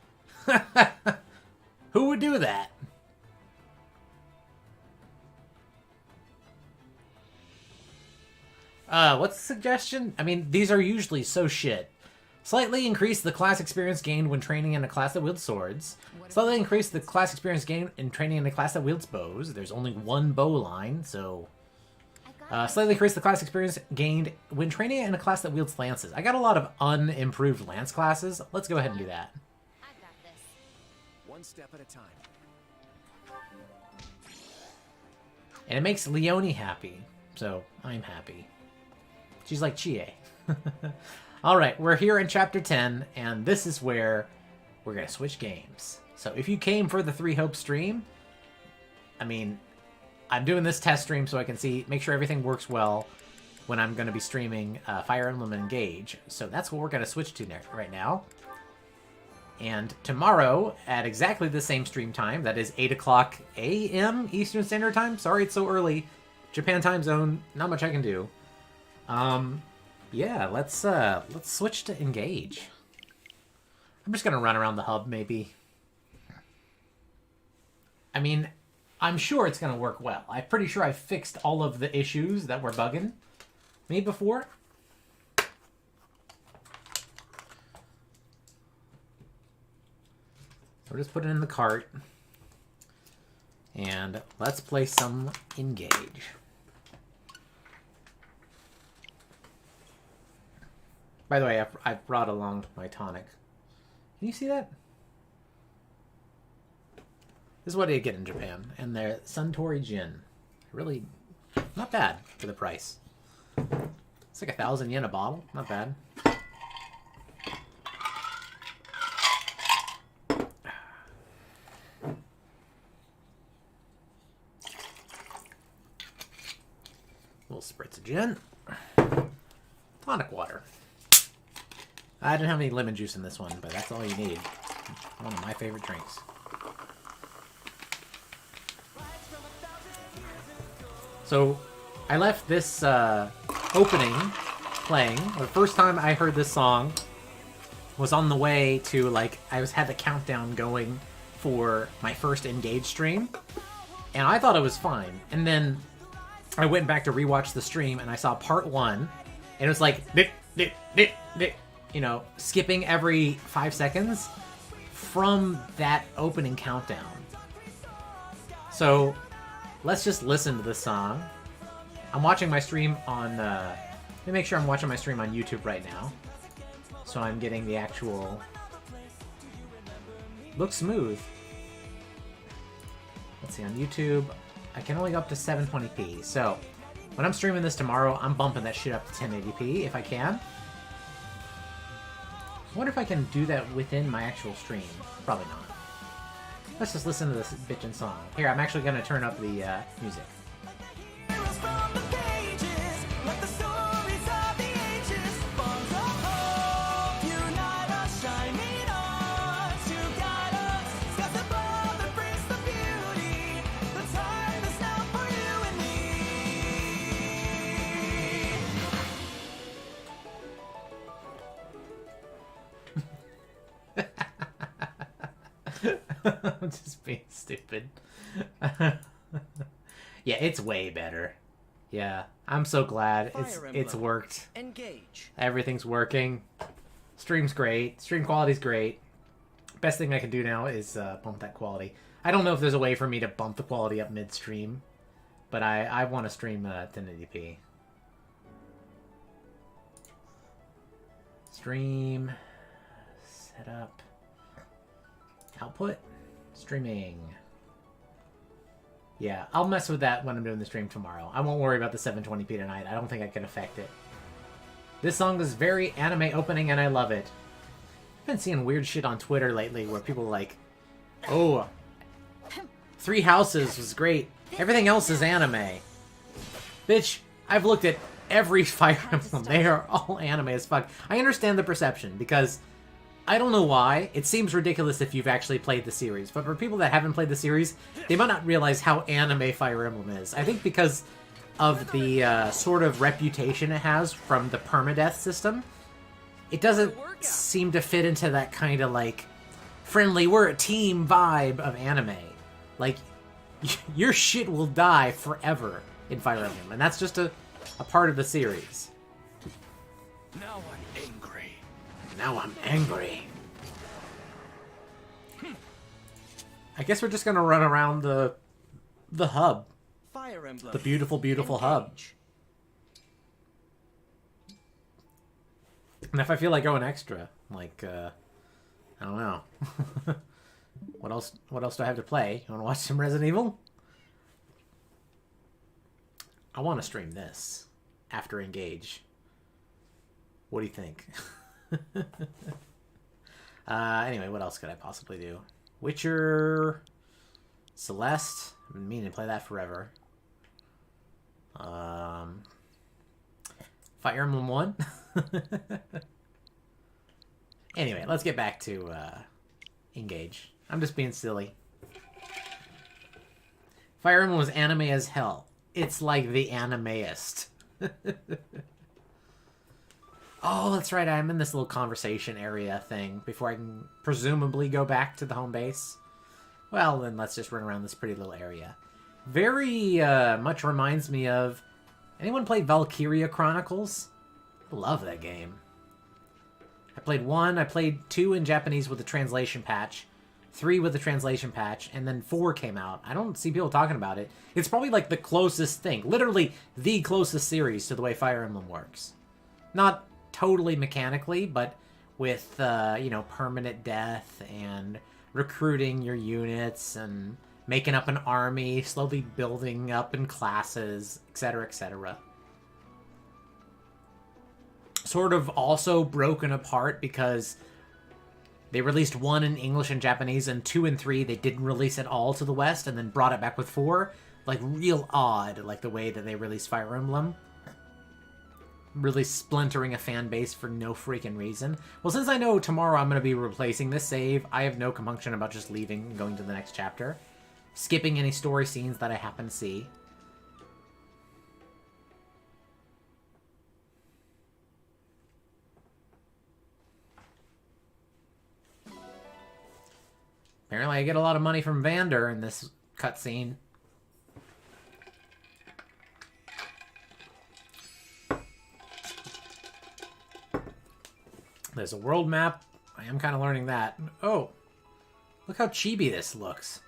Who would do that? What's the suggestion? I mean, these are usually so shit. Slightly increase the class experience gained when training in a class that wields swords. Slightly increase the class experience gained in training in a class that wields bows. There's only one bow line, so... slightly increase the class experience gained when training in a class that wields lances. I got a lot of unimproved lance classes. Let's go ahead and do that. I got this. One step at a time. And it makes Leone happy, so I'm happy. She's like Chie. Alright, we're here in Chapter 10, and this is where we're going to switch games. So if you came for the 3 Hope stream, I mean, I'm doing this test stream so I can make sure everything works well when I'm going to be streaming Fire Emblem Engage. So that's what we're going to switch to right now. And tomorrow, at exactly the same stream time, that is 8 o'clock a.m. Eastern Standard Time. Sorry it's so early. Japan time zone, not much I can do. Yeah, let's switch to Engage. I'm just gonna run around the hub, maybe. I mean, I'm sure it's gonna work well. I'm pretty sure I fixed all of the issues that were bugging me before. So we're just putting it in the cart. And let's play some Engage. By the way, I brought along my tonic. Can you see that? This is what you get in Japan. And their Suntory Gin. Really not bad for the price. It's like 1,000 yen a bottle. Not bad. Little spritz of gin. Tonic water. I didn't have any lemon juice in this one, but that's all you need. One of my favorite drinks. So, I left this opening playing. The first time I heard this song was on the way to, like, had the countdown going for my first Engage stream. And I thought it was fine. And then I went back to rewatch the stream, and I saw part 1, and it was like, you know, skipping every 5 seconds from that opening countdown. So, let's just listen to this song. I'm watching my stream on, let me make sure I'm watching my stream on YouTube right now. So I'm getting the actual... Looks smooth. Let's see, on YouTube, I can only go up to 720p. So, when I'm streaming this tomorrow, I'm bumping that shit up to 1080p if I can. I wonder if I can do that within my actual stream. Probably not. Let's just listen to this bitchin' song. Here, I'm actually going to turn up the music. I'm just being stupid. Yeah, it's way better. Yeah, I'm so glad it's worked. Engage. Everything's working. Stream's great. Stream quality's great. Best thing I can do now is bump that quality. I don't know if there's a way for me to bump the quality up mid-stream, but I want to stream 1080p. Stream. Setup. Output. Streaming. Yeah, I'll mess with that when I'm doing the stream tomorrow. I won't worry about the 720p tonight. I don't think I can affect it. This song is very anime opening and I love it. I've been seeing weird shit on Twitter lately where people are like, oh, Three Houses was great. Everything else is anime. Bitch, I've looked at every Fire Emblem. They are all anime as fuck. I understand the perception because I don't know why. It seems ridiculous if you've actually played the series. But for people that haven't played the series, they might not realize how anime Fire Emblem is. I think because of the sort of reputation it has from the permadeath system, it doesn't seem to fit into that kind of, like, friendly, we're a team vibe of anime. Like, your shit will die forever in Fire Emblem. And that's just a part of the series. Now I'm angry. Now I'm angry. I guess we're just gonna run around the hub. Fire Emblem. The beautiful, beautiful hub. And if I feel like going extra, like, I don't know. What else do I have to play? You wanna watch some Resident Evil? I wanna stream this after Engage. What do you think? Anyway, what else could I possibly do? Witcher, Celeste. I've been meaning to play that forever. Fire Emblem 1. Anyway, let's get back to Engage. I'm just being silly. Fire Emblem was anime as hell. It's like the animeist. Oh, that's right. I'm in this little conversation area thing before I can presumably go back to the home base. Well, then let's just run around this pretty little area. Very much reminds me of... Anyone play Valkyria Chronicles? I love that game. I played 1, I played 2 in Japanese with the translation patch, 3 with the translation patch, and then 4 came out. I don't see people talking about it. It's probably like the closest thing, literally the closest series to the way Fire Emblem works. Not totally mechanically, but with, you know, permanent death and recruiting your units and making up an army, slowly building up in classes, etc., etc. Sort of also broken apart because they released 1 in English and Japanese, and 2 and 3 they didn't release at all to the West, and then brought it back with 4. Like, real odd, like the way that they released Fire Emblem. Really splintering a fan base for no freaking reason. Well, since I know tomorrow I'm going to be replacing this save, I have no compunction about just leaving and going to the next chapter. Skipping any story scenes that I happen to see. Apparently I get a lot of money from Vander in this cutscene. There's a world map. I am kind of learning that. Oh, look how chibi this looks.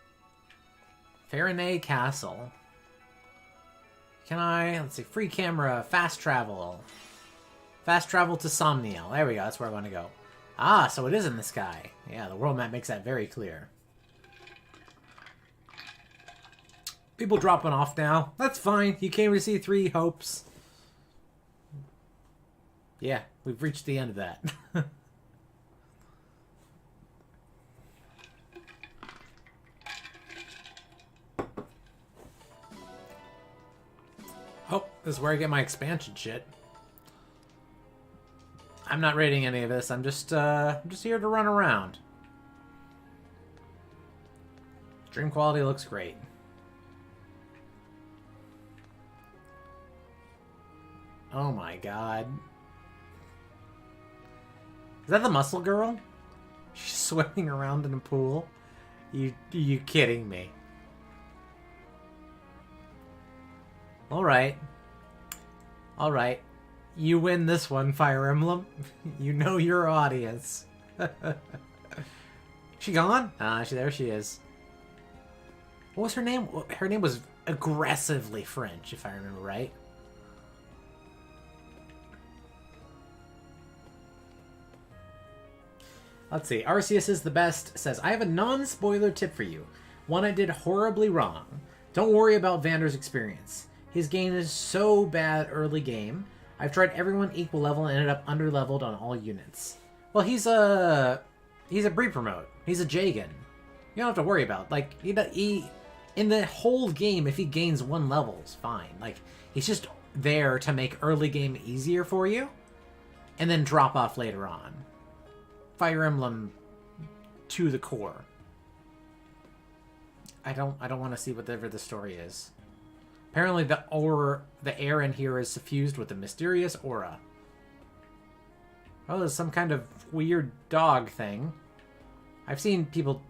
Farinay Castle. Can I... Let's see. Free camera. Fast travel. Fast travel to Somnia. There we go. That's where I want to go. Ah, so it is in the sky. Yeah, the world map makes that very clear. People dropping off now. That's fine. You came to see 3 hopes. Yeah, we've reached the end of that. Oh, this is where I get my expansion shit. I'm not rating any of this. I'm just here to run around. Stream quality looks great. Oh my god. Is that the muscle girl? She's swimming around in a pool. You kidding me? Alright. Alright. You win this one, Fire Emblem. You know your audience. She gone? There she is. What was her name? Her name was aggressively French, if I remember right. Let's see. Arceus is the best. Says, I have a non-spoiler tip for you. One I did horribly wrong. Don't worry about Vander's experience. His game is so bad early game. I've tried everyone equal level and ended up under-leveled on all units. Well, he's a pre-promote. He's a Jagan. You don't have to worry about. Like, he in the whole game, if he gains 1 level, it's fine. Like, he's just there to make early game easier for you, and then drop off later on. Fire Emblem to the core. I don't want to see whatever the story is. Apparently the air in here is suffused with a mysterious aura. Oh, there's some kind of weird dog thing. I've seen people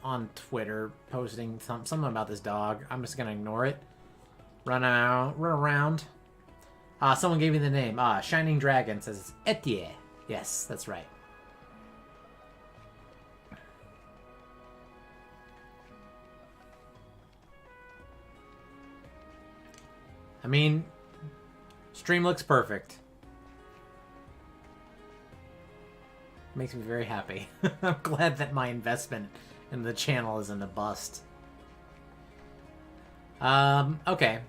on Twitter posting something about this dog. I'm just gonna ignore it. Run around. Someone gave me the name. Shining Dragon says Etienne. Yes, that's right. I mean, stream looks perfect. Makes me very happy. I'm glad that my investment in the channel isn't a bust. Okay.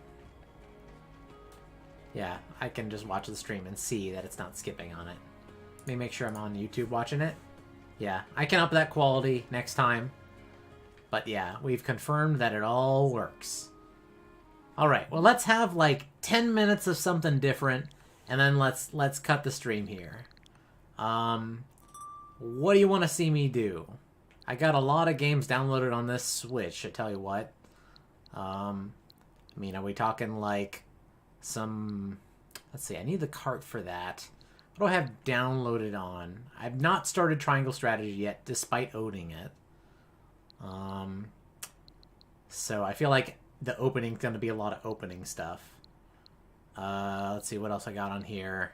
Yeah, I can just watch the stream and see that it's not skipping on it. Let me make sure I'm on YouTube watching it. Yeah, I can up that quality next time. But yeah, we've confirmed that it all works. Alright, well let's have like 10 minutes of something different, and then let's cut the stream here. What do you want to see me do? I got a lot of games downloaded on this Switch, I tell you what. I mean, are we talking like some... Let's see, I need the cart for that. What do I have downloaded on? I've not started Triangle Strategy yet, despite owning it. So I feel like the opening's going to be a lot of opening stuff. Let's see what else I got on here.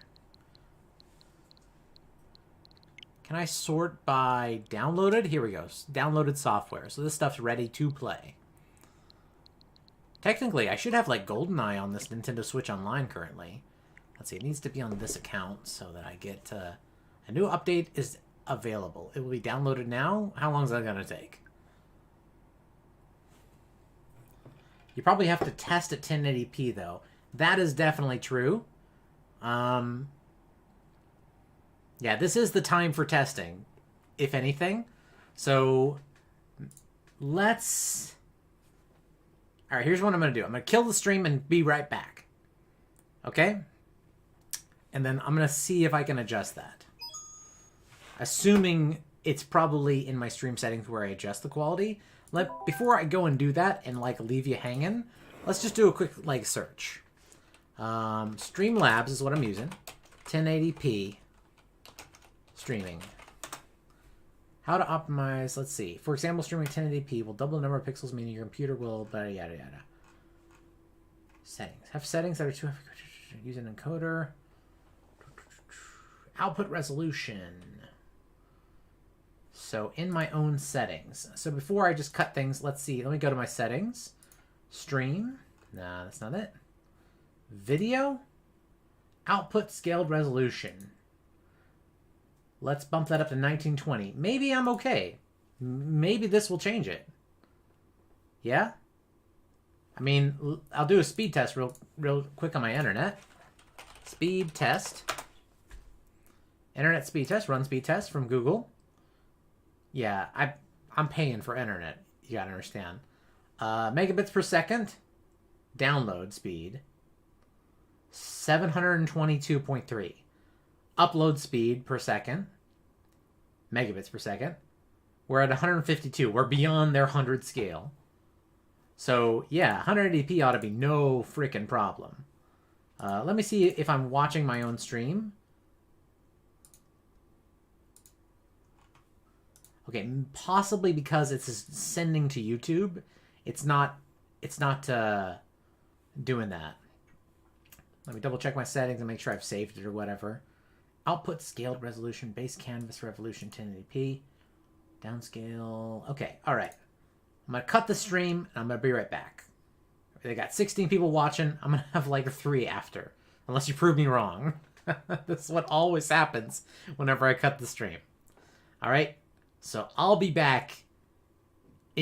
Can I sort by downloaded? Here we go. Downloaded software. So this stuff's ready to play. Technically, I should have like GoldenEye on this Nintendo Switch Online currently. Let's see. It needs to be on this account so that I get a new update is available. It will be downloaded now. How long is that going to take? You probably have to test at 1080p, though. That is definitely true. Yeah, this is the time for testing, if anything. So, let's... Alright, here's what I'm going to do. I'm going to kill the stream and be right back. Okay? And then I'm going to see if I can adjust that. Assuming it's probably in my stream settings where I adjust the quality. Before I go and do that and like leave you hanging, let's just do a quick like search. Streamlabs is what I'm using. 1080p streaming. How to optimize, let's see. For example, streaming 1080p will double the number of pixels, meaning your computer will yada yada. Settings. Have settings that are too... Use an encoder. Output resolution. So in my own settings. So before I just cut things, let's see. Let me go to my settings. Stream. Nah, that's not it. Video. Output scaled resolution. Let's bump that up to 1920. Maybe I'm okay. Maybe this will change it. Yeah? I mean, I'll do a speed test real quick on my internet. Speed test. Internet speed test. Run speed test from Google. Yeah, I'm paying for internet. You gotta understand. Megabits per second. Download speed. 722.3. Upload speed per second. Megabits per second. We're at 152. We're beyond their 100 scale. So, yeah, 180p ought to be no freaking problem. Let me see if I'm watching my own stream. Okay, possibly because it's sending to YouTube. It's not doing that. Let me double check my settings and make sure I've saved it or whatever. Output scaled resolution, base canvas revolution 1080p. Downscale. Okay, alright. I'm going to cut the stream and I'm going to be right back. They got 16 people watching. I'm going to have like 3 after. Unless you prove me wrong. This is what always happens whenever I cut the stream. Alright, so I'll be back